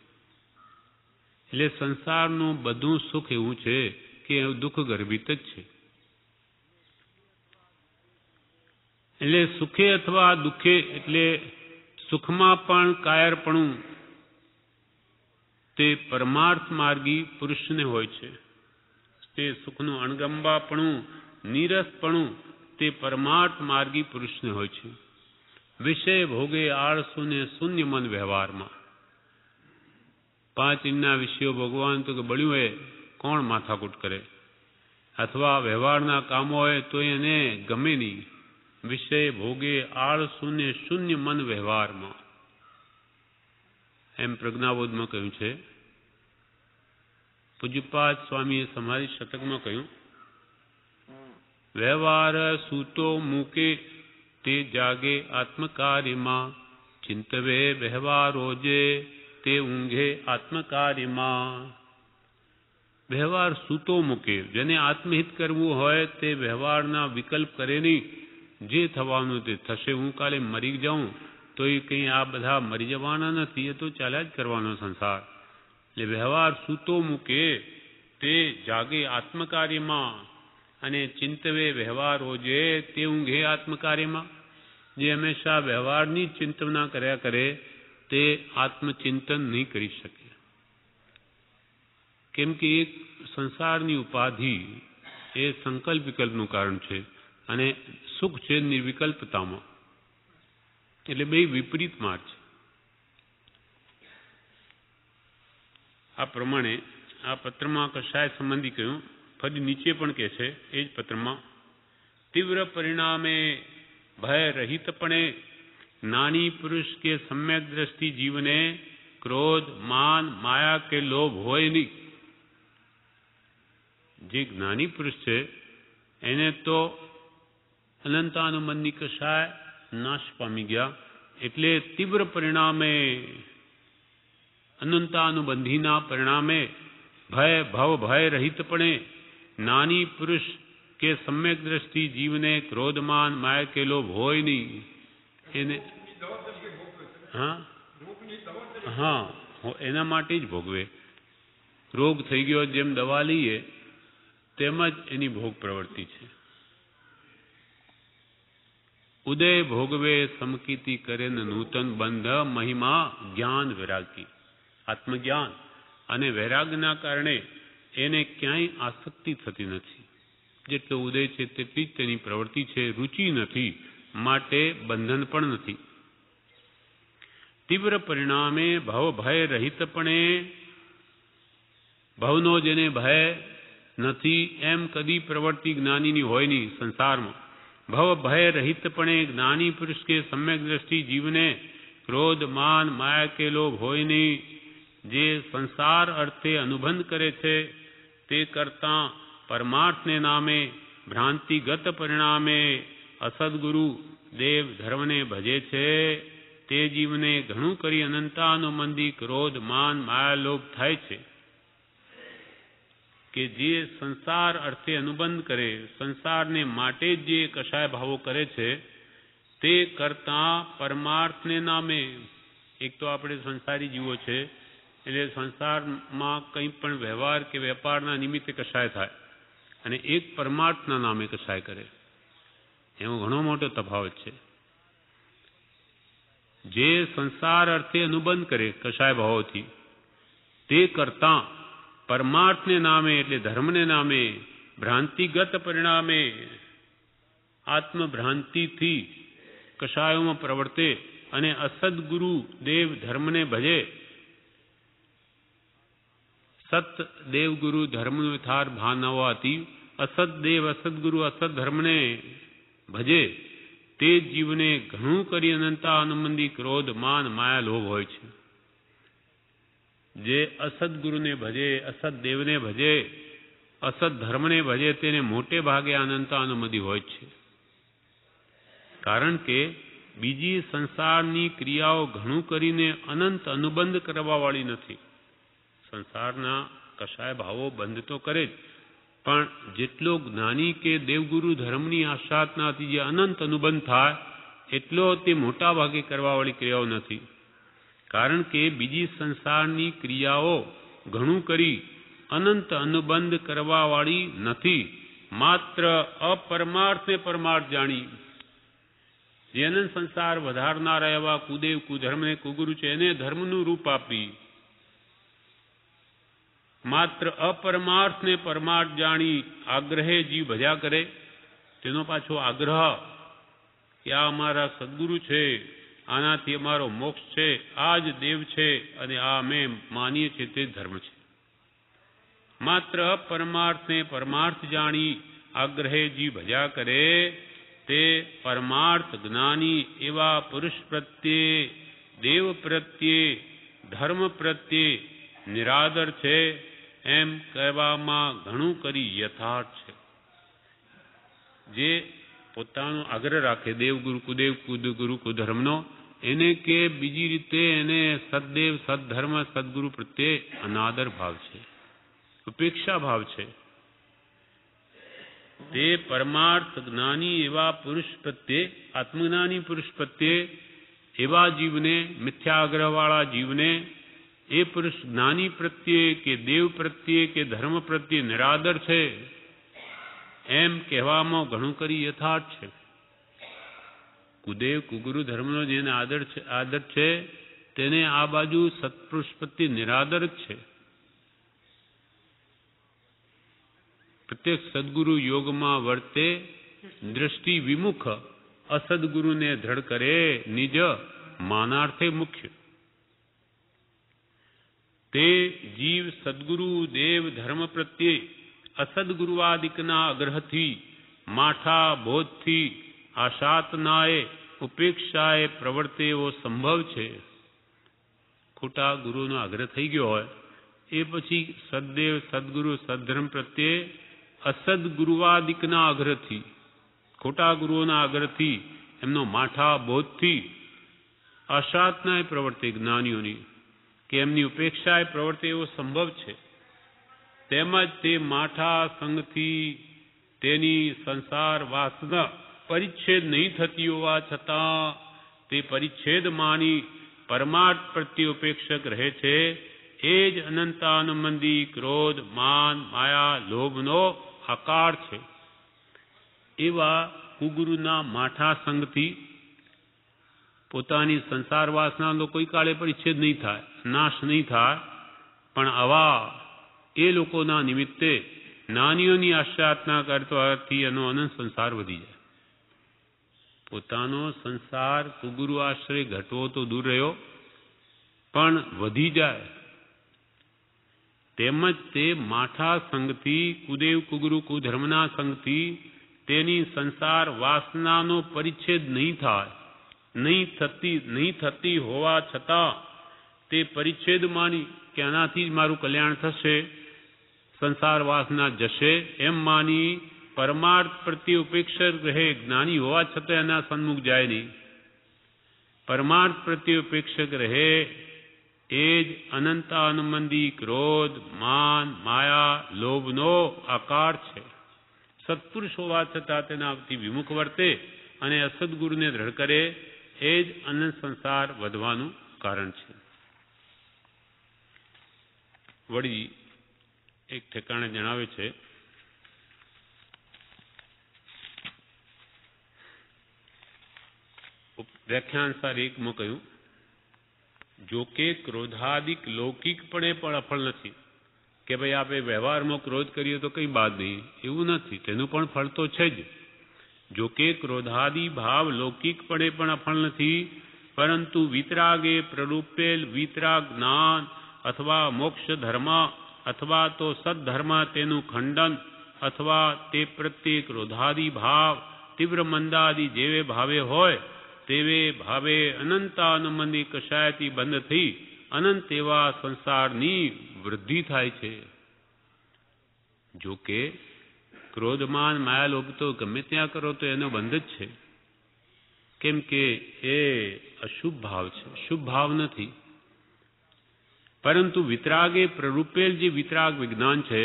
એટલે સંસારનું બધું સુખ એવું છે કે દુઃખ ગર્ભિત જ છે. એટલે સુખે અથવા દુઃખે, એટલે સુખમાં પણ કાયરપણું તે પરમાર્થ માર્ગી પુરુષને હોય છે. તે સુખનું અણગંબાપણું, નીરસપણું તે પરમાર્થ માર્ગી પુરુષને હોય છે. વિષય ભોગે આળસુ ને શૂન્ય મન વ્યવહારમાં. 5 ઇંચના વિષયો ભોગવાન તો કે બળ્યું હોય કોણ માથાકૂટ કરે, અથવા વ્યવહારના કામો હોય તો એને ગમે નહીં. વિષય ભોગે આળસુ ને શૂન્ય મન વ્યવહારમાં, એમ પ્રજ્ઞાબોધમાં કહ્યું છે. પૂજ્યપાદ સ્વામીએ સમાધિ શતકમાં કહ્યું, વ્યવહાર સૂતો મૂકે તે જાગે આત્મકાર્યમાં, ચિંતવે વ્યવહારો જે તે ઊંઘે આત્મકાર્યમાં. વ્યવહાર સૂતો મૂકે, જેને આત્મહિત કરવું હોય તે વ્યવહારના વિકલ્પ કરે નહીં. જે થવાનું તે થશે. હું કાલે મરી જાઉં તો એ કંઈ આ બધા મરી જવાના નથી, એ તો ચાલ્યા જ કરવાનો સંસાર. એટલે વ્યવહાર સૂતો મૂકે તે જાગે આત્મકાર્યમાં અને ચિંતવે વ્યવહારો જે તે ઊંઘે આત્મકાર્યમાં. જે હંમેશા વ્યવહારની ચિંતના કર્યા કરે તે આત્મચિંતન નહીં કરી શકે. કેમ કે એક સંસારની ઉપાધિ એ સંકલ્પ વિકલ્પનું કારણ છે અને સુખ છે નિર્વિકલ્પતામાં. એટલે બે વિપરીત માર્ગ છે. આ પ્રમાણે આ પત્રમાં કશાય સંબંધી કહ્યું, ફરી નીચે પણ કહે છે એ જ પત્રમાં, તીવ્ર પરિણામે ભય રહિતપણે જ્ઞાની પુરુષ કે સમ્યક દ્રષ્ટિ જીવને ક્રોધ, માન, માયા કે લોભ હોય નહીં. જે જ્ઞાની પુરુષ છે એને તો અનંતાનુબંધી કશાય નાશ પામી ગયા. એટલે તીવ્ર પરિણામે, અનંતાનુબંધીના પરિણામે ભય રહિતપણે જ્ઞાની પુરુષ કે સમ્યક દ્રષ્ટિ જીવને ક્રોધમાન માયા કે લોભ હોય નહીં. એને હા એના માટે જ ભોગવે. રોગ થઈ ગયો જેમ દવા લઈએ તેમ જ એની ભોગ પ્રવૃત્તિ છે. ઉદય ભોગવે સમકીતિ કરે નૂતન બંધ મહિમા જ્ઞાન વૈરાગી. આત્મજ્ઞાન અને વૈરાગના કારણે એને ક્યાંય આસક્તિ થતી નથી. જેટલો ઉદય છે તેટલી જ તેની પ્રવૃત્તિ છે. રુચિ નથી માટે બંધન પણ નથી. તીવ્ર પરિણામે ભવ ભય રહિતપણે, ભવનો જેને ભય નથી એમ કદી પ્રવૃત્તિ જ્ઞાનીની હોય નહીં સંસારમાં. ભવ ભય રહિતપણે જ્ઞાની પુરુષ કે સમ્યક દ્રષ્ટિ જીવને ક્રોધ માન માયા કે લોભ હોય નહીં. જે સંસાર અર્થે અનુબંધ કરે છે તે કરતા પરમાર્થને નામે ભ્રાંતિગત પરિણામે અસદગુરુ દેવ ધર્મને ભજે છે તે જીવને ઘણું કરી અનંતાનુબંધી ક્રોધ માન માયા લોભ થાય છે. કે જે સંસાર અર્થે અનુબંધ કરે, સંસારને માટે જે કશાય ભાવો કરે છે તે કરતા પરમાર્થને નામે, એક તો આપણે સંસારી જીવો છે એટલે સંસારમાં કંઈ પણ વ્યવહાર કે વેપારના નિમિત્તે કશાય થાય અને એક પરમાર્થના નામે કશાય કરે, એવો ઘણો મોટો તફાવત છે. જે સંસાર અર્થે અનુબંધ કરે કશાય ભાવોથી તે કરતા પરમાર્થને નામે એટલે ધર્મને નામે ભ્રાંતિગત પરિણામે આત્મભ્રાંતિથી કશાયોમાં પ્રવર્તે અને અસદગુરુ દેવ ધર્મને ભજે. સત દેવગુરુ ધર્મનો યથાર ભાન હોવાથી અસદ દેવ અસદગુરુ અસદ ધર્મને ભજે તે જીવને ઘણું કરી અનંતા અનુબંધી ક્રોધ માન માયા લોભ હોય છે. જે અસદ ગુરુને ભજે, અસદ દેવને ભજે, અસદ ધર્મને ભજે તેને મોટે ભાગે અનંતા અનુમતિ હોય છે. કારણ કે બીજી સંસારની ક્રિયાઓ ઘણું કરીને અનંત અનુબંધ કરવાવાળી નથી. સંસારના કશાય ભાવો બંધ તો કરે જ, પણ જેટલો જ્ઞાની કે દેવગુરુ ધર્મની આશાતનાથી જે અનંત અનુબંધ થાય એટલો તે મોટા ભાગે કરવાવાળી ક્રિયાઓ નથી. કારણ કે બીજી સંસારની ક્રિયાઓ ઘણું કરી અનંત અનુબંધ કરવાવાળી નથી. માત્ર અપરમાર્થને પરમાર્થ જાણી જે અનંત સંસાર વધારનારા એવા કુદેવ કુધર્મને કુગુરુ છે એને ધર્મનું રૂપ આપી માત્ર અપરમાર્થને પરમાર્થ જાણી આગ્રહે જીવ ભજ્યા કરે. તેનો પાછો આગ્રહ કે આ અમારા સદગુરુ છે, આનાથી અમારો મોક્ષ છે, આ જ દેવ છે અને આ અમે માનીએ છીએ તે ધર્મ છે. માત્ર પરમાર્થને પરમાર્થ જાણી આગ્રહે જીવ ભજ્યા કરે તે પરમાર્થ જ્ઞાની એવા પુરુષ પ્રત્યે, દેવ પ્રત્યે, ધર્મ પ્રત્યે નિરાદર છે એમ કહેવામાં ઘણું કરી યથાર્થ છે. જે પોતાનો આગ્રહ રાખે દેવગુરુ કુદેવ કુદગુરુ કુધર્મનો, એને કે બીજી રીતે એને સદદેવ સદધર્મ સદગુરુ પ્રત્યે અનાદર ભાવ છે, ઉપેક્ષા ભાવ છે. તે પરમાર્થ જ્ઞાની એવા પુરુષ પ્રત્યે, આત્મજ્ઞાની પુરુષ પ્રત્યે એવા જીવને, મિથ્યાગ્રહવાળા જીવને એ પુરુષ જ્ઞાની પ્રત્યે કે દેવ પ્રત્યે કે ધર્મ પ્રત્યે નિરાદર છે એમ કહેવામાં ઘણું કરી યથાર્થ છે. કુદેવ કુગુરુ ધર્મનો જેને આદર છે તેને આ બાજુ સત્પુરુષ પ્રત્યે નિરાદર જ છે. પ્રત્યેક સદગુરુ યોગમાં વર્તે દ્રષ્ટિ વિમુખ અસદગુરુને દ્રઢ કરે નિજ માનાર્થે મુખ્ય. તે જીવ સદગુરુ દેવ ધર્મ પ્રત્યે અસદગુરુવાદિકના આગ્રહથી, માઠા બોધથી, આશાતનાએ, ઉપેક્ષાએ પ્રવર્તે એવો સંભવ છે. ખોટા ગુરુનો આગ્રહ થઈ ગયો હોય એ પછી સદદેવ સદગુરુ સદધર્મ પ્રત્યે અસદગુરુવાદિકના આગ્રહથી, ખોટા ગુરુઓના આગ્રહથી, એમનો માઠા બોધથી આશાતનાએ પ્રવર્તે જ્ઞાનીઓની કે એમની ઉપેક્ષાએ પ્રવર્તે એવો સંભવ છે. તેમજ તે માઠા સંગથી તેની સંસાર વાસના પરિચ્છેદ નહીં થતી હોવા છતાં તે પરિચ્છેદ માની પરમાર્થ પ્રત્યે ઉપેક્ષક રહે છે એ જ અનંતાનુબંધી ક્રોધ, માન, માયા, લોભનો આકાર છે. એવા કુગુરુના માઠા સંગથી પોતાની સંસાર વાસનાનો કોઈ કાળે પરિચ્છેદ નહીં થાય, નાશ નહીં થાય, પણ આવા એ લોકોના નિમિત્તે જ્ઞાનીઓની આશ્રયાતના કરવાથી એનો અનંત સંસાર વધી જાય. પોતાનો સંસાર કુગુરુ આશ્રય ઘટવો તો દૂર રહ્યો, પણ વધી જાય. તેમજ તે માઠા સંગથી, કુદેવ કુગુરુ કુધર્મના સંગથી તેની સંસાર વાસનાનો પરિચ્છેદ નહીં થાય, નહીં થતી હોવા છતાં તે પરિચ્છેદ માની કે આનાથી જ મારું કલ્યાણ થશે, સંસાર વાસના જશે એમ માની પરમાર્થ પ્રત્યે ઉપેક્ષા રહે. જ્ઞાની હોવા છતાં એના સન્મુખ જાય નહીં. પરમાર્થ પ્રત્યે ઉપેક્ષક રહે એ જ અનંતાનુબંધી ક્રોધ, માન, માયા, લોભનો આકાર છે. સત્પુરુષ હોવા છતાં તેનાથી વિમુખ વર્તે અને અસદગુરુને દ્રઢ કરે એ જ અનંત સંસાર વધવાનું કારણ છે. વળી એક ઠેકાણે જણાવે છે, વ્યાખ્યાનસાર એકમાં કહ્યું, જો કે ક્રોધાદિક લૌકિકપણે પણ અફળ નથી કે ભાઈ આપણે વ્યવહારમાં ક્રોધ કરીએ તો કંઈ બાદ નહીં, એવું નથી, તેનું પણ ફળ તો છે જ. જો કે ક્રોધાદિ ભાવ લૌકિકપણે પણ અફળ નથી, પરંતુ વિતરાગે પ્રરૂપેલ વિતરાગ જ્ઞાન અથવા મોક્ષ ધર્મ અથવા તો સદ્ધર્મ તેનું ખંડન અથવા તે પ્રત્યે ક્રોધાદિ ભાવ તીવ્ર મંદાદિ જેવે ભાવે હોય તેવે ભાવે અનંતાનુબંધી કશાયથી બંધ થઈ અનંત એવા સંસારની વૃદ્ધિ થાય છે. જો કે ક્રોધમાન માયા લોભ તો ગમે ત્યાં કરો તો એનો બંધ જ છે, કેમ કે એ અશુભ ભાવ છે, શુભ ભાવ નથી. પરંતુ વિતરાગે પ્રરૂપેલ જે વિતરાગ વિજ્ઞાન છે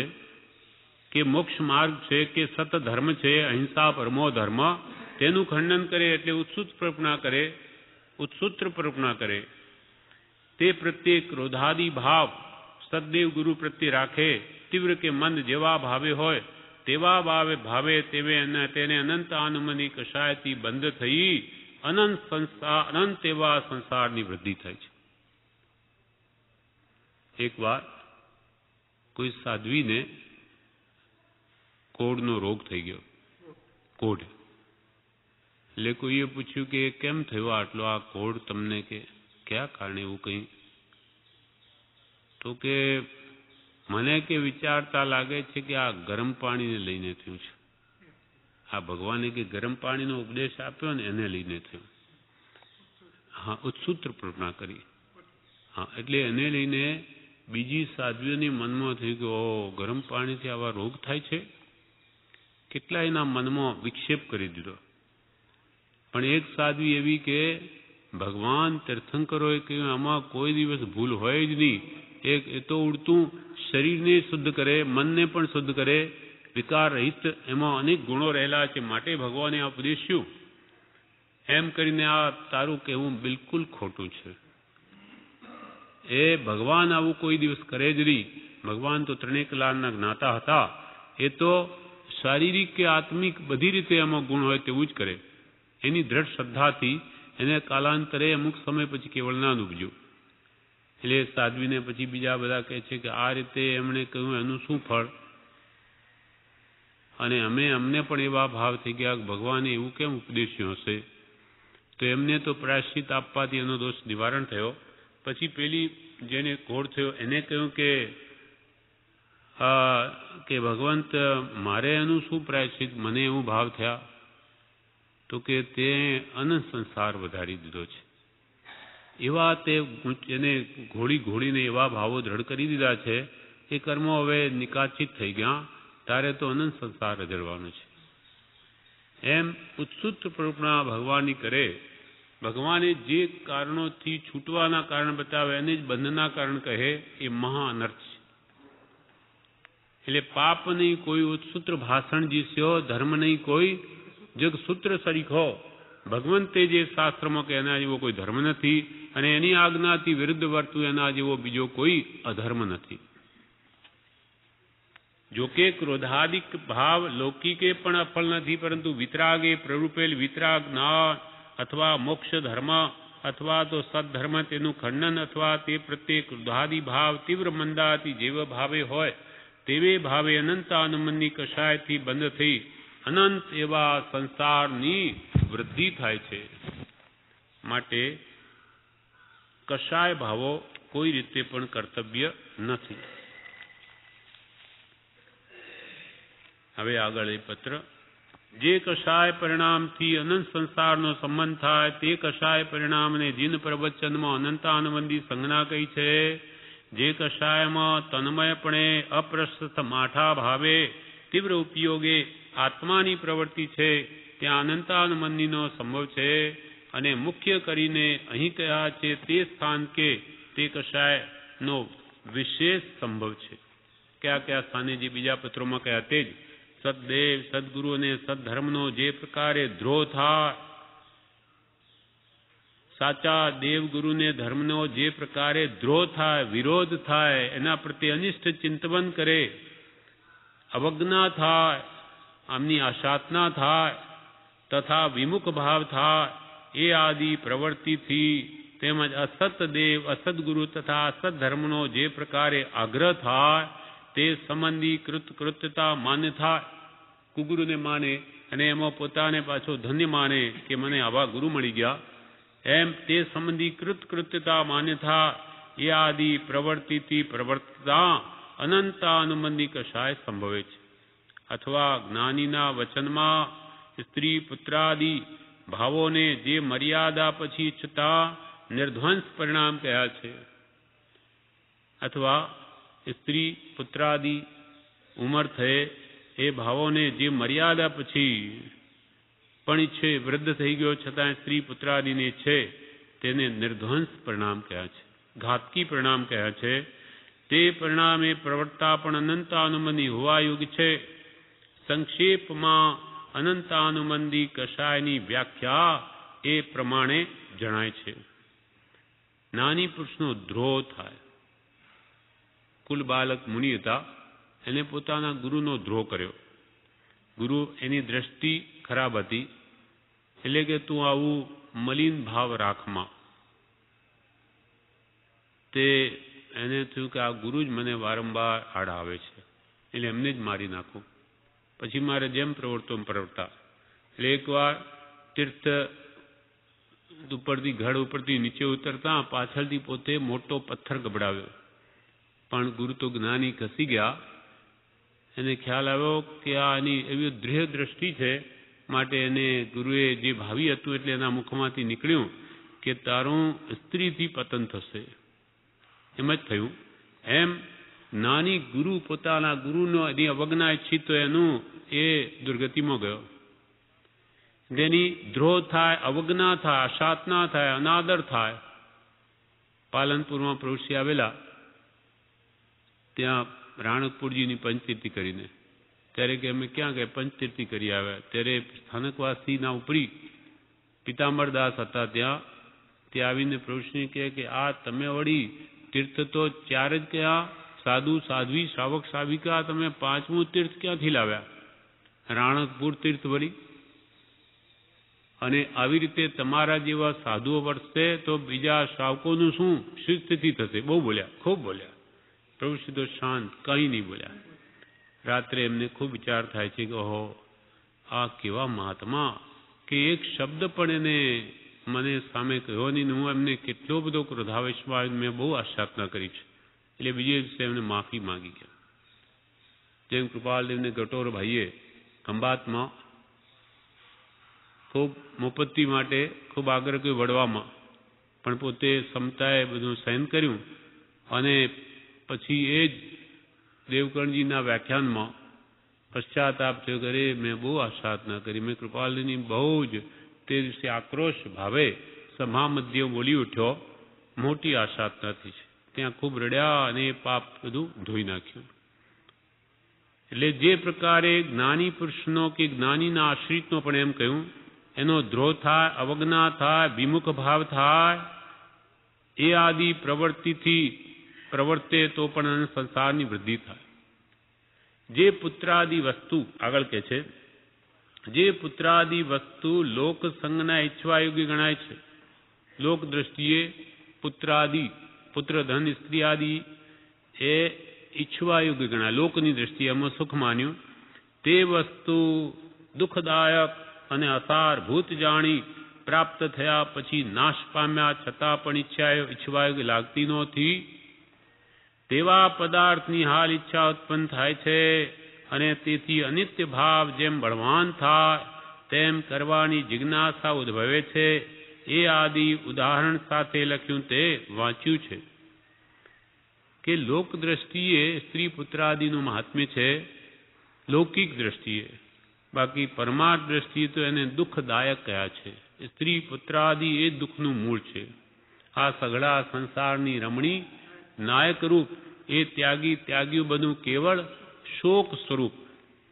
કે મોક્ષ માર્ગ છે કે સત ધર્મ છે, અહિંસા પરમો ધર્મ, તેનું ખંડન કરે એટલે ઉત્સૂત્ર પ્રપણા કરે. તે પ્રત્યે ક્રોધાદિ ભાવ સદદેવ ગુરુ પ્રત્યે રાખે, તીવ્ર કે મંદ જેવા ભાવે હોય તેવા ભાવે તેને અનંત આનુબંધી કશાયથી બંધ થઈ અનંત એવા સંસારની વૃદ્ધિ થાય છે. એક વાર કોઈ સાધ્વીને કોઢનો રોગ થઈ ગયો. કોઢ એટલે કોઈએ પૂછ્યું કે કેમ થયો આટલો આ કોઢ તમને, કે કયા કારણે એવું કંઈ? તો કે મને કે વિચારતા લાગે છે કે આ ગરમ પાણીને લઈને થયું છે. આ ભગવાને કે ગરમ પાણીનો ઉપદેશ આપ્યો ને એને લઈને થયું. હા, ઉત્સૂત્ર પ્રજ્ઞા કરી. હા, એટલે એને લઈને બીજી સાધ્વીઓની મનમાં થયું કે ઓ ગરમ પાણીથી આવા રોગ થાય છે. કેટલા એના મનમાં વિક્ષેપ કરી દીધો. પણ એક સાધ્વી એવી કે ભગવાન તીર્થંકરોએ કહ્યું આમાં કોઈ દિવસ ભૂલ હોય જ નહીં. એ તો ઉડતું શરીરને શુદ્ધ કરે, મનને પણ શુદ્ધ કરે, વિકાર રહિત એમાં અનેક ગુણો રહેલા છે, માટે ભગવાને આ ઉપદેશ્યું. એમ કરીને આ તારું કહેવું બિલકુલ ખોટું છે. એ ભગવાન આવું કોઈ દિવસ કરે જ નહીં. ભગવાન તો ત્રણેય કલાના જ્ઞાતા હતા. એ તો શારીરિક કે આત્મિક બધી રીતે એમાં ગુણ હોય તેવું જ કરે. એની દ્રઢ શ્રદ્ધાથી એને કાલાંતરે અમુક સમય પછી કેવળ જ્ઞાન ઉપજ્યું. એટલે સાધ્વીને પછી બીજા બધા કહે છે કે આ રીતે એમણે કહ્યું એનું શું ફળ? અને અમને પણ એવા ભાવ થઈ ગયા ભગવાને એવું કેમ ઉપદેશ્યું હશે? તો એમને તો પ્રાયશ્ચિત આપવાથી એનો દોષ નિવારણ થયો. પછી પેલી જેને ઘોડ થયો એને કહ્યું કે ભગવંત મારે એનું શું પ્રાયશ્ચિત, મને એવું ભાવ થયા? તો કે તે અનંત સંસાર વધારી દીધો છે. એવા તે એને ઘોડીને એવા ભાવો દ્રઢ કરી દીધા છે એ કર્મો હવે નિકાચિત થઈ ગયા, તારે તો અનંત સંસાર રજળવાનો છે. એમ ઉત્સુક પ્રજ્ઞા ભગવાનની કરે. ભગવાને જે કારણોથી છૂટવાના કારણ બતાવે એને જ બંધના કારણ કહે એ મહા અનર્થ છે. એટલે પાપ નહીં કોઈ ઉત્સૂત્ર ભાષણ જીસ્યો, ધર્મ નહીં કોઈ જગ સૂત્ર સરીખો. ભગવંતે જે શાસ્ત્રમાં કે એના જેવો કોઈ ધર્મ નથી અને એની આજ્ઞાથી વિરુદ્ધ વર્તું એના જેવો બીજો કોઈ અધર્મ નથી. જોકે ક્રોધાદિક ભાવ લૌકિકે પણ અફળ નથી, પરંતુ વિતરાગે પ્રરૂપેલ વિતરાગ જ્ઞાન અથવા મોક્ષ ધર્મ અથવા તો સદધર્મ તેનું ખંડન અથવા તે પ્રત્યે ક્રોધાદિ ભાવ તીવ્ર મંદાથી જેવ ભાવે હોય તેવે ભાવે અનંત આનંદની કષાયથી બંધ થઈ અનંત એવા સંસારની વૃદ્ધિ થાય છે. માટે કષાય ભાવો કોઈ રીતે પણ કર્તવ્ય નથી. હવે આગળ એ પત્ર, જે કષાય પરિણામથી અનંત સંસારનો સંબંધ થાય તે કષાય પરિણામને જીન પ્રવચનમાં અનંતાનવંદી સંજ્ઞા કહી છે. જે કષાયમાં તન્મયપણે અપ્રસ્થ માઠા ભાવે તીવ્ર ઉપયોગે આત્માની પ્રવૃત્તિ છે ત્યાં અનંતાનંદીનો સંભવ છે. અને મુખ્ય કરીને અહીં કહ્યા છે તે સ્થાન કે તે કષાયનો વિશેષ સંભવ છે. કયા કયા સ્થાને જે બીજા પત્રોમાં કહ્યા તે જ સદદેવ સદગુરુ અને સદધર્મનો જે પ્રકારે દ્રોહ થાય, સાચા દેવગુરુને ધર્મનો જે પ્રકારે દ્રોહ થાય, વિરોધ થાય, એના પ્રત્યે અનિષ્ટ ચિંતવન કરે, અવજ્ઞા થાય, આમની આશાતના થાય તથા વિમુખ ભાવ થાય, એ આદિ પ્રવૃત્તિથી તેમજ અસત દેવ અસદગુરુ તથા અસત ધર્મનો જે પ્રકારે આગ્રહ થાય તે સંબંધી કૃતકૃત્યતા માન્ય થાય. કુગુરુને માને અને એમાં પોતાને પાછો ધન્ય માને કે મને આવા ગુરુ મળી ગયા, એમ તે સંબંધી કૃતકૃત્યતા માન્ય થાય. એ આદિ પ્રવૃત્તિથી પ્રવર્તતા અનંતાનુબંધી કષાય સંભવે છે. અથવા જ્ઞાનીના વચનમાં સ્ત્રી પુત્રાદિ ભાવોને જે મર્યાદા પછી છતાં નિર્ધ્વંસ પરિણામ કહ્યા છે. અથવા સ્ત્રી પુત્રાદિ ઉંમર થયે એ ભાવોને જે મર્યાદા પછી પણ ઈચ્છે, વૃદ્ધ થઈ ગયો છતાં સ્ત્રી પુત્રાદિને છે તેને નિર્ધ્વંસ પરિણામ કહ્યા છે, ઘાતકી પરિણામ કહ્યા છે. તે પરિણામે પ્રવર્તતા પણ અનંતાનુબંધી હોવા યોગ્ય છે. સંક્ષેપમાં અનંતાનુબંધી કષાયની વ્યાખ્યા એ પ્રમાણે જણાય છે. નાની પુરુષનો દ્રોહ થાય. કુલ બાલક મુનિ હતા, એને પોતાના ગુરુનો દ્રોહ કર્યો. ગુરુ એની દ્રષ્ટિ ખરાબ હતી, એટલે કે તું આવું મલિન ભાવ રાખમાં. તે એને થયું કે આ ગુરુ જ મને વારંવાર આડા આવે છે, એટલે એમને જ મારી નાખું, પછી મારે જેમ પ્રવર્તો પ્રવર્તા. એટલે એકવાર તીર્થ ઉપરથી ઘડ ઉપરથી નીચે ઉતરતા પાછળથી પોતે મોટો પથ્થર ગબડાવ્યો, પણ ગુરુ તો જ્ઞાની ખસી ગયા. એને ખ્યાલ આવ્યો કે આ એની એવી દૃઢ દ્રષ્ટિ છે, માટે એને ગુરુએ જે ભાવી હતું એટલે એના મુખમાંથી નીકળ્યું કે તારું સ્ત્રીથી પતન થશે. એમ જ થયું. એમ નાની ગુરુ પોતાના ગુરુનો એની અવજ્ઞા ઈચ્છી તો એનું એ દુર્ગતિમાં ગયો. જેની દ્રોહ થાય, અવજ્ઞા થાય, અશાતના થાય, અનાદર થાય. પાલનપુરમાં પ્રવેશી આવેલા ત્યાં રાણકપુરજીની પંચતીર્થી કરીને, ત્યારે કે અમે ક્યાં ગયા, પંચતીર્થી કરી આવ્યા. ત્યારે સ્થાનકવાસીના ઉપરી પિતાંબરદાસ હતા ત્યાં, તે આવીને પ્રભુશ્રી કહે કે આ તમે વળી તીર્થ તો 4 જ કયા, સાધુ સાધ્વી શ્રાવક શ્રાવિકા, તમે 5મું તીર્થ ક્યાંથી લાવ્યા? રાણકપુર તીર્થ વળી. અને આવી રીતે તમારા જેવા સાધુઓ વર્તશે તો બીજા શ્રાવકોનું શું સ્થિતિ થશે? બહુ બોલ્યા, ખૂબ બોલ્યા. પ્રભુ સીધો શાંત, કંઈ નહીં બોલ્યા. રાત્રે એમને ખૂબ વિચાર થાય છે કે ઓહો, આ કેવા મહાત્મા કે એક શબ્દ પણ એને મને સામે કહ્યો નહીં. હું એમને કેટલો બધો ક્રોધાવેશમાં મેં બહુ આશાતના કરી છે. એટલે બીજે દિવસે એમને માફી માંગી ગયા. જેમ કૃપાલદેવને ગટોર ભાઈએ ખંભાતમાં ખૂબ મોપત્તિ માટે ખૂબ આગ્રહ કર્યો વડવામાં, પણ પોતે સમતાએ બધું સહન કર્યું. અને પછી એ જ દેવકર્ણજીના વ્યાખ્યાનમાં પશ્ચાતાપ થયો કે અરે મેં બહુ આશાતના કરી, મેં કૃપાલની બહુ જ તે દિવસે આક્રોશ ભાવે સભા મધ્ય બોલી ઉઠ્યો, મોટી આશાતનાથી છે. ત્યાં ખૂબ રડ્યા અને એ પાપ બધું ધોઈ નાખ્યું. એટલે જે પ્રકારે જ્ઞાની પુરુષનો કે જ્ઞાનીના આશ્રિતનો પણ એમ કહ્યું એનો દ્રોહ થાય, અવજ્ઞા થાય, વિમુખ ભાવ થાય, એ આદિ પ્રવૃત્તિથી પ્રવર્તે તો પણ સંસારની વૃદ્ધિ થાય. જે પુત્રાદિ વસ્તુ આગળ કે છે, જે પુત્રાદિ વસ્તુ લોક સંગના ઈચ્છવાયોગી ગણાય છે, લોક દ્રષ્ટિએ પુત્રાદિ, પુત્ર ધન સ્ત્રી આદિ એ ઈચ્છવાયોગી ગણાય, લોકની દ્રષ્ટિએ એમાં સુખ માન્યું, તે વસ્તુ દુઃખદાયક અને અસારભૂત જાણી પ્રાપ્ત થયા પછી નાશ પામ્યા છતાં પણ ઈચ્છવાયોગી લાગતી નહોતી, તેવા પદાર્થની હાલ ઈચ્છા ઉત્પન્ન થાય છે અને તેથી અનિત્ય ભાવ જેમ બળવાન થાય તેમ કરવાની જિજ્ઞાસા ઉદ્ભવે છે. એ આદિ ઉદાહરણ સાથે લખ્યું તે વાંચ્યું છે કે લોક દ્રષ્ટિએ સ્ત્રી પુત્રાદિનું મહાત્મ્ય છે, લૌકિક દ્રષ્ટિએ. બાકી પરમાર્થ દ્રષ્ટિએ તો એને દુઃખદાયક કયા છે. સ્ત્રી પુત્રાદિ એ દુઃખનું મૂળ છે. આ સઘળા સંસારની રમણી નાયક રૂપ એ ત્યાગ્યું બધું કેવળ શોક સ્વરૂપ,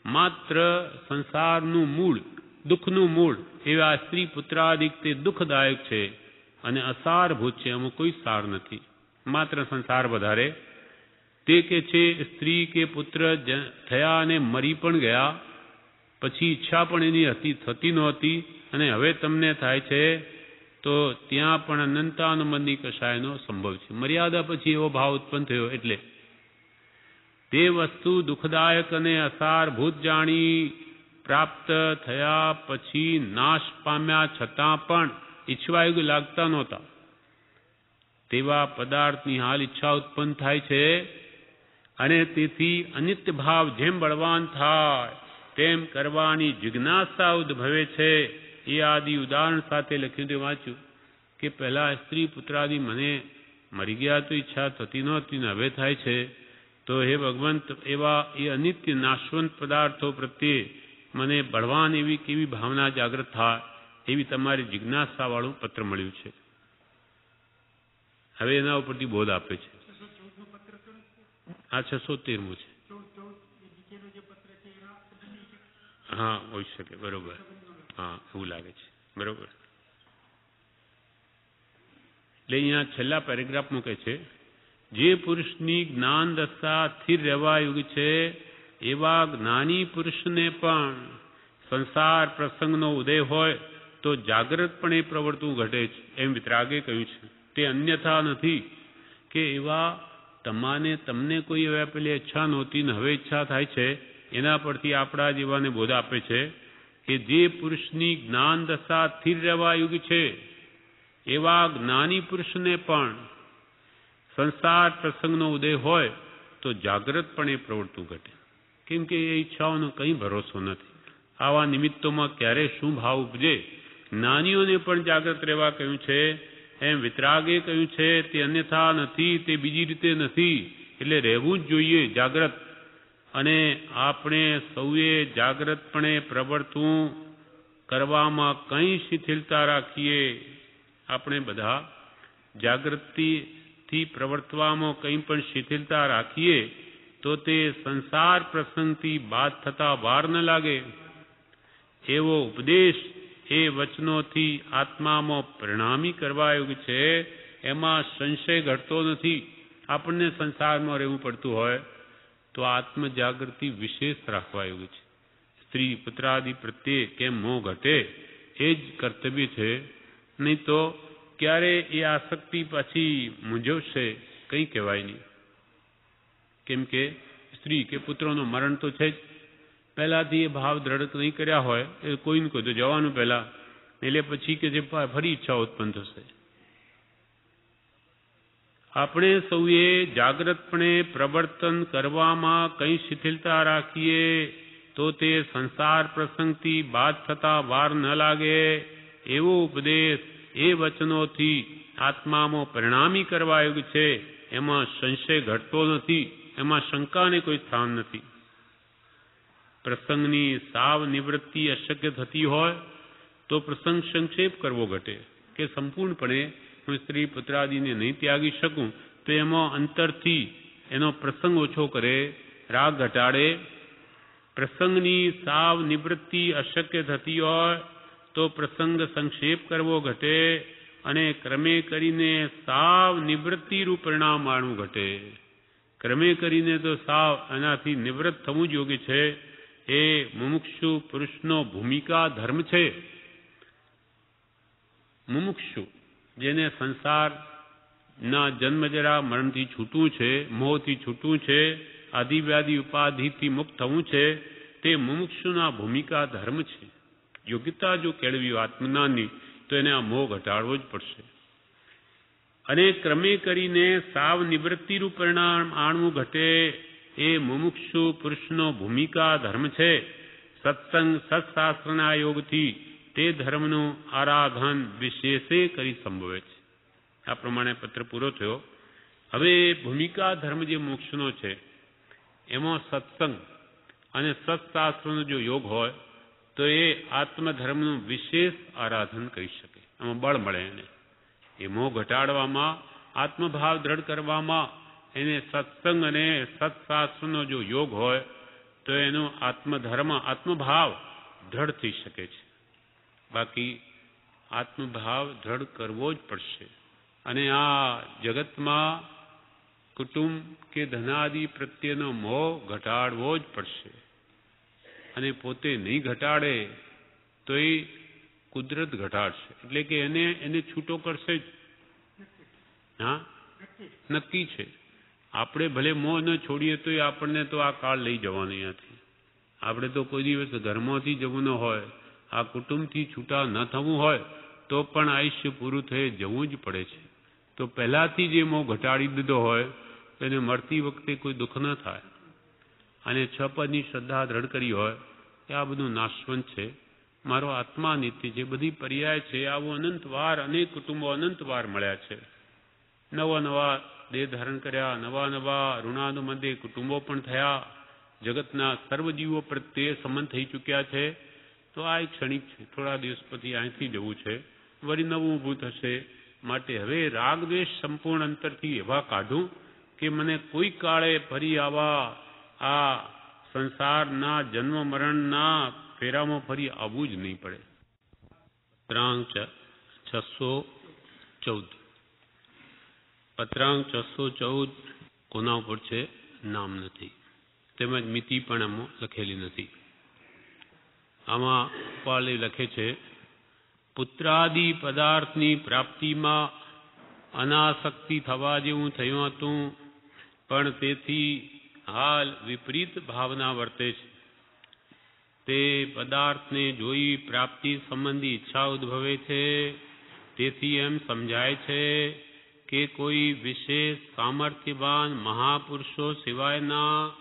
માત્ર સંસારનું મૂળ, દુઃખનું મૂળ એવા સ્ત્રી પુત્રાદિક તે દુઃખદાયક છે અને અસારભૂત છે, એમાં કોઈ સાર નથી, માત્ર સંસાર વધારે. તે કે છે સ્ત્રી કે પુત્ર થયા અને મરી પણ ગયા, પછી ઈચ્છા પણ એની થતી નહોતી અને હવે તમને થાય છે, તો ત્યાં પણ અનંતાનુબંધી કશાયનો સંભવ છે. મર્યાદા પછી એવો ભાવ ઉત્પન્ન થયો એટલે તે વસ્તુ દુઃખદાયક અને અસારભૂત જાણી પ્રાપ્ત થયા પછી નાશ પામ્યા છતાં પણ ઈચ્છવાયોગ્ય લાગતા નહોતા, તેવા પદાર્થની હાલ ઈચ્છા ઉત્પન્ન થાય છે અને તેથી અનિત્ય ભાવ જેમ બળવાન થાય તેમ કરવાની જિજ્ઞાસા ઉદ્ભવે છે. એ આદિ ઉદાહરણ સાથે લખ્યું તે વાંચ્યું કે પહેલા સ્ત્રી પુત્રાદિ મને મરી ગયા તો ઈચ્છા થતી નહોતી ને હવે થાય છે, તો હે ભગવંત એવા એ અનિત્ય નાશવંત પદાર્થો પ્રત્યે મને બળવાન એવી કેવી ભાવના જાગૃત થાય, એવી તમારી જિજ્ઞાસાવાળું પત્ર મળ્યું છે. હવે એના ઉપરથી બોધ આપે છે. આ 613મું છે. હા હોઈ શકે, બરોબર. હા એવું લાગે છે, બરોબર. એટલે અહીંયા છેલ્લા પેરેગ્રાફમાં કહે છે, જે પુરુષની જ્ઞાન દશા સ્થિર રહેવા યોગ્ય છે એવા જ્ઞાની પુરુષને પણ સંસાર પ્રસંગનો ઉદય હોય તો જાગ્રતપણે પ્રવર્તવું ઘટે છે, એમ વિતરાગે કહ્યું છે. તે અન્યથા નથી કે એવા તમને કોઈ એવા પેલી ઈચ્છા નહોતી ને હવે ઈચ્છા થાય છે, એના પરથી આપણા જીવાને બોધ આપે છે કે જે પુરુષની જ્ઞાન દશા સ્થિર રહેવા યોગ્ય છે એવા જ્ઞાની પુરુષને પણ સંસાર પ્રસંગનો ઉદય હોય તો જાગ્રતપણે પ્રવર્તવું ઘટે, કેમ કે એ ઈચ્છાઓનો કંઈ ભરોસો નથી. આવા નિમિત્તોમાં ક્યારે શું ભાવ ઉપજે, જ્ઞાનીઓને પણ જાગ્રત રહેવા કહ્યું છે, એમ વિતરાગે કહ્યું છે. તે અન્યથા નથી, તે બીજી રીતે નથી, એટલે રહેવું જ જોઈએ જાગ્રત. અને આપણે સૌએ જાગ્રતપણે પ્રવર્તવું કરવામાં કંઈ શિથિલતા રાખીએ, આપણે બધા જાગૃતિથી પ્રવર્તવામાં કંઈ પણ શિથિલતા રાખીએ તો તે સંસાર પ્રસંગથી બાદ થતા વાર ન લાગે. એવો ઉપદેશ એ વચનોથી આત્મામાં પરિણામી કરવા યોગ્ય છે, એમાં સંશય ઘટતો નથી. આપણને સંસારમાં રહેવું પડતું હોય તો આત્મજાગૃતિ વિશેષ રાખવા યોગ્ય છે. સ્ત્રી પુત્રાદિ પ્રત્યે કેમ મોહ ઘટે એ જ કર્તવ્ય છે, નહીં તો ક્યારે એ આસક્તિ પાછી મૂંઝવશે કંઈ કહેવાય નહીં. કેમ કે સ્ત્રી કે પુત્રોનું મરણ તો છે જ, પહેલાથી એ ભાવ દ્રઢ નહીં કર્યા હોય એ કોઈને કોઈ તો જવાનું પહેલા, એટલે પછી કે જે ફરી ઈચ્છા ઉત્પન્ન થશે. આપણે સૌએ જાગ્રતપણે પ્રવર્તન કરવામાં કંઈ શિથિલતા રાખીએ તો તે સંસાર પ્રસંગથી બાદ થતા વાર ન લાગે. એવો ઉપદેશ એ વચનોથી આત્મામાં પરિણામી કરવા યોગ્ય છે, એમાં સંશય ઘટતો નથી, એમાં શંકાને કોઈ સ્થાન નથી. પ્રસંગની સાવ નિવૃત્તિ અશક્ય થતી હોય તો પ્રસંગ સંક્ષેપ કરવો ઘટે, કે સંપૂર્ણપણે હું સ્ત્રી પુત્રાદિને નહીં ત્યાગી શકું, તો એમાં અંતરથી એનો પ્રસંગ ઓછો કરે, રાગ ઘટાડે. પ્રસંગની સાવ નિવૃત્તિ અશક્ય થતી હોય તો પ્રસંગ સંક્ષેપ કરવો ઘટે અને ક્રમે કરીને સાવ નિવૃત્તિરૂપ પરિણામ માણવું ઘટે. ક્રમે કરીને તો સાવ એનાથી નિવૃત્ત થવું જ યોગ્ય છે. એ મુમુક્ષુ પુરુષનો ભૂમિકા ધર્મ છે. મુમુક્ષુ જેને સંસારના જન્મજરા મરણથી છૂટવું છે, મોહથી છૂટવું છે, આદિવ્યાધિ ઉપાધિથી મુક્ત થવું છે, તે મુમુક્ષુના ભૂમિકા ધર્મ છે. યોગ્યતા જો કેળવી આત્મજ્ઞાનની તો એને આ મોહ ઘટાડવો જ પડશે. અને ક્રમે કરીને સાવ નિવૃત્તિરૂપ પરિણામ આણવું ઘટે એ મુમુક્ષુ પુરુષનો ભૂમિકા ધર્મ છે. સત્સંગ સત્શાસ્ત્રના યોગથી તે ધર્મનું આરાધન વિશેષે કરી સંભવે છે. આ પ્રમાણે પત્ર પૂરો થયો. હવે ભૂમિકા ધર્મ જે મોક્ષનો છે એમાં સત્સંગ અને સત્શાસ્ત્રનો જો યોગ હોય તો એ આત્મધર્મનું વિશેષ આરાધન કરી શકે. એમાં બળ મળે એને. એ મોહ ઘટાડવામાં, આત્મભાવ દ્રઢ કરવામાં એને સત્સંગ અને સત્શાસ્ત્રનો જો યોગ હોય તો એનો આત્મધર્મ, આત્મભાવ દ્રઢ થઈ શકે છે. બાકી આત્મભાવ દ્રઢ કરવો જ પડશે. અને આ જગતમાં કુટુંબ કે ધનાદિ પ્રત્યેનો મોહ ઘટાડવો જ પડશે. અને પોતે નહીં ઘટાડે તો એ કુદરત ઘટાડશે. એટલે કે એને છૂટો કરશે જ. હા, નક્કી છે. આપણે ભલે મોહ ન છોડીએ તો આપણને તો આ કાળ લઈ જવાનો અહીંયાથી. આપણે તો કોઈ દિવસ ઘરમાંથી જવું ન હોય, આ કુટુંબથી છૂટા ન થવું હોય તો પણ આયુષ્ય પૂરું થઈ જવું જ પડે છે. તો પહેલાથી જે મોહ ઘટાડી દીધો હોય તો એને મળતી વખતે કોઈ દુઃખ ન થાય. અને 6 પદની શ્રદ્ધા દ્રઢ કરી હોય કે આ બધું નાશવંત છે, મારો આત્મા નિત્ય છે, બધી પર્યાય છે. આવું અનંતવાર અનેક કુટુંબો અનંતવાર મળ્યા છે. નવા નવા દેહ ધારણ કર્યા, નવા નવા ઋણાનુબંધે કુટુંબો પણ થયા. જગતના સર્વજીવો પ્રત્યે સંબંધ થઈ ચૂક્યા છે. તો આ એક ક્ષણિક છે. થોડા દિવસ પછી અહીંથી જવું છે, વળી નવું ઊભું થશે. માટે હવે રાગદ્વેષ સંપૂર્ણ અંતરથી એવા કાઢું કે મને કોઈ કાળે ફરી આવા આ સંસારના જન્મ મરણના ફેરામાં ફરી આવવું જ નહીં પડે. પત્રાંક 614. પત્રાંક 614 કોના ઉપર છે? નામ નથી, તેમજ મિતિ પણ આમાં લખેલી નથી. આમાં પાળી લખે છે, પુત્રાદિ પદાર્થની પ્રાપ્તિમાં અનાસક્તિ થવા જેવું થયું હતું, પણ તેથી હાલ વિપરીત ભાવના વર્તે છે. તે પદાર્થને જોઈ પ્રાપ્તિ સંબંધી ઈચ્છા ઉદ્ભવે છે. તેથી એમ સમજાય છે કે કોઈ વિશેષ સામર્થ્યવાન મહાપુરુષો સિવાયના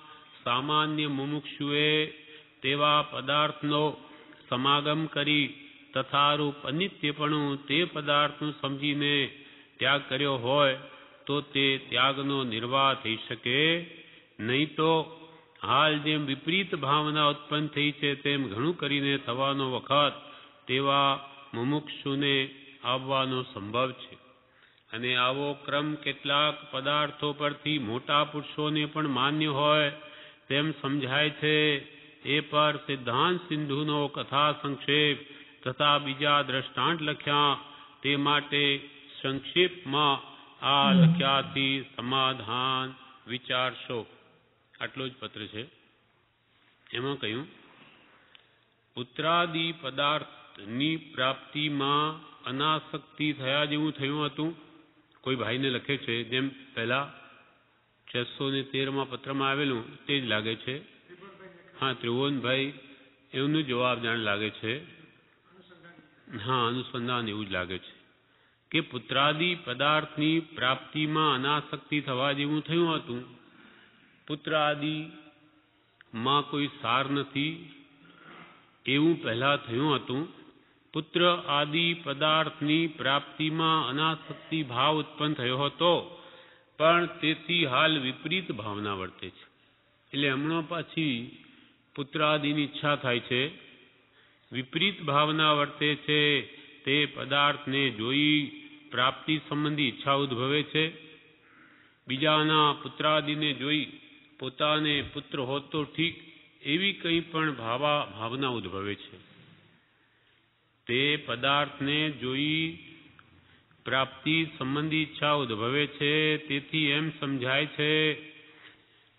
સામાન્ય મુમુક્ષુએ તેવા પદાર્થનો સમાગમ કરી તથારૂપ અનિત્યપણું તે પદાર્થનું સમજીને ત્યાગ કર્યો હોય તો તે ત્યાગનો નિર્વાહ થઈ શકે. નહીં તો હાલ જેમ વિપરીત ભાવના ઉત્પન્ન થઈ છે તેમ ઘણું કરીને થવાનો વખત તેવા મુમુક્ષુને આવવાનો સંભવ છે. અને આવો ક્રમ કેટલાક પદાર્થો પરથી મોટા પુરુષોને પણ માન્ય હોય તેમ સમજાય છે. એ પર સિદ્ધાંત સિંધુનો કથા સંક્ષેપ તથા બીજા દ્રષ્ટાંત લખ્યા. તે માટે સંક્ષેપમાં આ લખ્યાથી સમાધાન વિચારશો. આટલો જ પત્ર છે. એમાં કહ્યું, પુત્રાદિ પદાર્થની પ્રાપ્તિમાં અનાસક્તિ થયા જેવું થયું હતું. કોઈ ભાઈને લખે છે, જેમ પહેલા 613માં પત્રમાં આવેલું તે જ લાગે છે. હા, ત્રિભુવનભાઈ એમનું જવાબ જાણ લાગે છે. હા, અનુસંધાન એવું જ લાગે છે કે પુત્રાદિ પદાર્થની પ્રાપ્તિમાં અનાસક્તિ થવા જેવું થયું હતું. પુત્ર આદિમાં કોઈ સાર નથી એવું પહેલા થયું હતું. પુત્ર આદિ પદાર્થની પ્રાપ્તિમાં અનાસક્તિ ભાવ ઉત્પન્ન થયો હતો, પણ તેથી હાલ વિપરીત ભાવના વર્તે છે. એટલે હમણાં પાછી પુત્ર આદિની ઈચ્છા થાય છે. વિપરીત ભાવના વર્તે છે. તે પદાર્થને જોઈ પ્રાપ્તિ સંબંધી ઈચ્છા ઉદ્ભવે છે. બીજાના પુત્રાદિને જોઈ પોતાને પુત્ર હોત તો ઠીક, એવી કંઈ પણ ભાવના ઉદ્ભવે છે. તે પદાર્થને જોઈ પ્રાપ્તિ સંબંધી ઈચ્છા ઉદ્ભવે છે. તેથી એમ સમજાય છે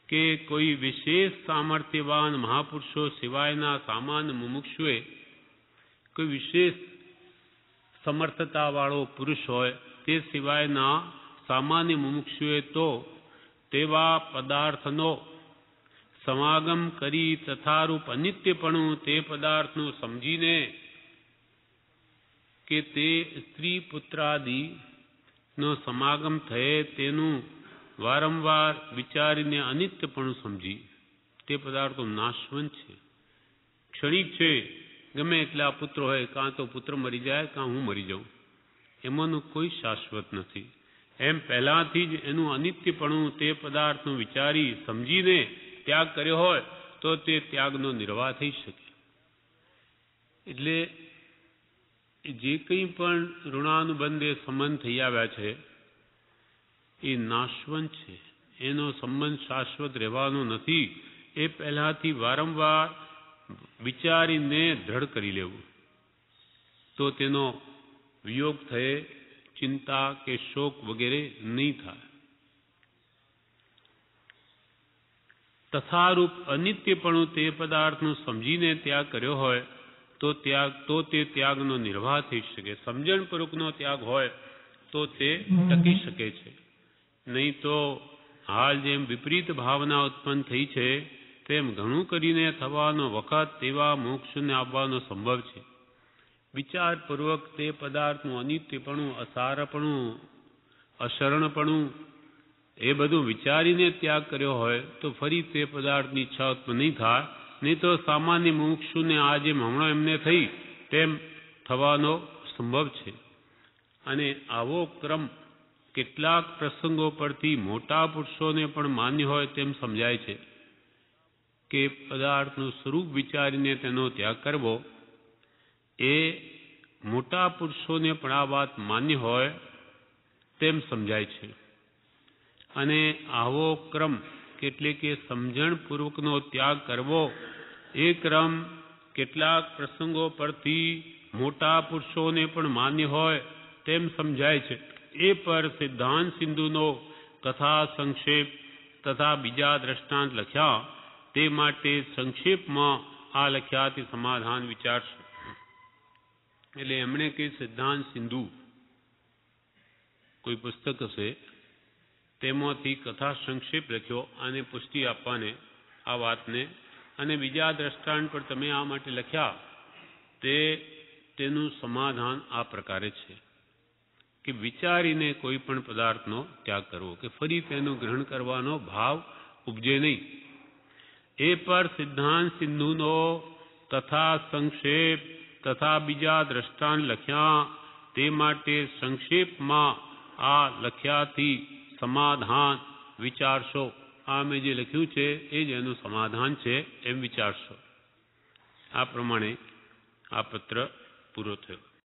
કે કોઈ વિશેષ સામર્થ્યવાન મહાપુરુષો સિવાયના સામાન્ય મુમુક્ષુએ કોઈ વિશેષ સમર્થતાવાળો પુરુષ હોય તે સિવાયના સામાન્ય મુમુક્ષુએ તો તેવા પદાર્થનો સમાગમ કરી તથારૂપ અનિત્યપણું તે પદાર્થનું સમજીને કે તે સ્ત્રી પુત્રાદિનો સમાગમ થયે તેનું વારંવાર વિચારીને અનિત્યપણું સમજી તે પદાર્થો નાશવંત છે, ક્ષણિક છે. ગમે એટલા પુત્રો હોય, કાં તો પુત્ર મરી જાય કાં હું મરી જાઉં, એમાંનું કોઈ શાશ્વત નથી. એમ પહેલાથી જ એનું અનિત્યપણું તે પદાર્થનું વિચારી સમજીને ત્યાગ કર્યો હોય તો તે ત્યાગનો નિર્વાહ થઈ શકે. એટલે જે કંઈ પણ ઋણાનુબંધે સંબંધ થઈ આવ્યા છે એ નાશવંત છે, એનો સંબંધ શાશ્વત રહેવાનો નથી. એ પહેલાથી વારંવાર વિચારીને દ્રઢ કરી લેવું તો તેનો વિયોગ થયે ચિંતા કે શોક વગેરે નહીં થાય. તથારૂપ અનિત્યપણું તે પદાર્થનું સમજીને ત્યાગ કર્યો હોય તો તે ત્યાગનો નિર્વાહ થઈ શકે. સમજણપૂર્વકનો ત્યાગ હોય તો તે ટકી શકે છે. નહીં તો હાલ જેમ વિપરીત ભાવના ઉત્પન્ન થઈ છે તેમ ઘણું કરીને થવાનો વખત તેવા મોક્ષને આવવાનો સંભવ છે. વિચારપૂર્વક તે પદાર્થનું અનિત્યપણું, અસારપણું, અશરણપણું એ બધું વિચારીને ત્યાગ કર્યો હોય તો ફરી તે પદાર્થની ઈચ્છા ઉત્પન્ન નહીં થાય. નહીં તો સામાન્ય મુમુક્ષુને આ જેમ હમણાં એમને થઈ તેમ થવાનો સંભવ છે. અને આવો ક્રમ કેટલાક પ્રસંગો પરથી મોટા પુરુષોને પણ માન્ય હોય તેમ સમજાય છે કે પદાર્થનું સ્વરૂપ વિચારીને તેનો ત્યાગ કરવો એ મોટા પુરુષોને પણ આ વાત માન્ય હોય તેમ સમજાય છે. અને આવો ક્રમ એટલે કે સમજણપૂર્વકનો ત્યાગ કરવો એ ક્રમ કેટલાક પ્રસંગો પરથી મોટા પુરુષોને પણ માન્ય હોય તેમ સમજાય છે. એ પર સિદ્ધાંત સિંધુનો કથા સંક્ષેપ તથા બીજા દ્રષ્ટાંત લખ્યા, તે માટે સંક્ષેપમાં આ લખ્યાથી સમાધાન વિચારશું. એટલે એમણે કે સિદ્ધાંત સિંધુ કોઈ પુસ્તક હશે તેમાંથી કથા સંક્ષેપ લખ્યો અને પુષ્ટિ આપવાને આ વાતને, અને બીજા દ્રષ્ટાંત પર તમે આ માટે લખ્યા તેનું સમાધાન આ પ્રકારે છે કે વિચારીને કોઈ પણ પદાર્થનો ત્યાગ કરવો કે ફરી તેનું ગ્રહણ કરવાનો ભાવ ઉપજે નહીં. એ પર સિદ્ધાંત સિંધુનો તથા સંક્ષેપ તથા બીજા દ્રષ્ટાંત લખ્યા, તે માટે સંક્ષેપમાં આ લખ્યાથી સમાધાન વિચારશો. આ મેં જે લખ્યું છે એ જ એનું સમાધાન છે એમ વિચારશો. આ પ્રમાણે આ પત્ર પૂરો થયો.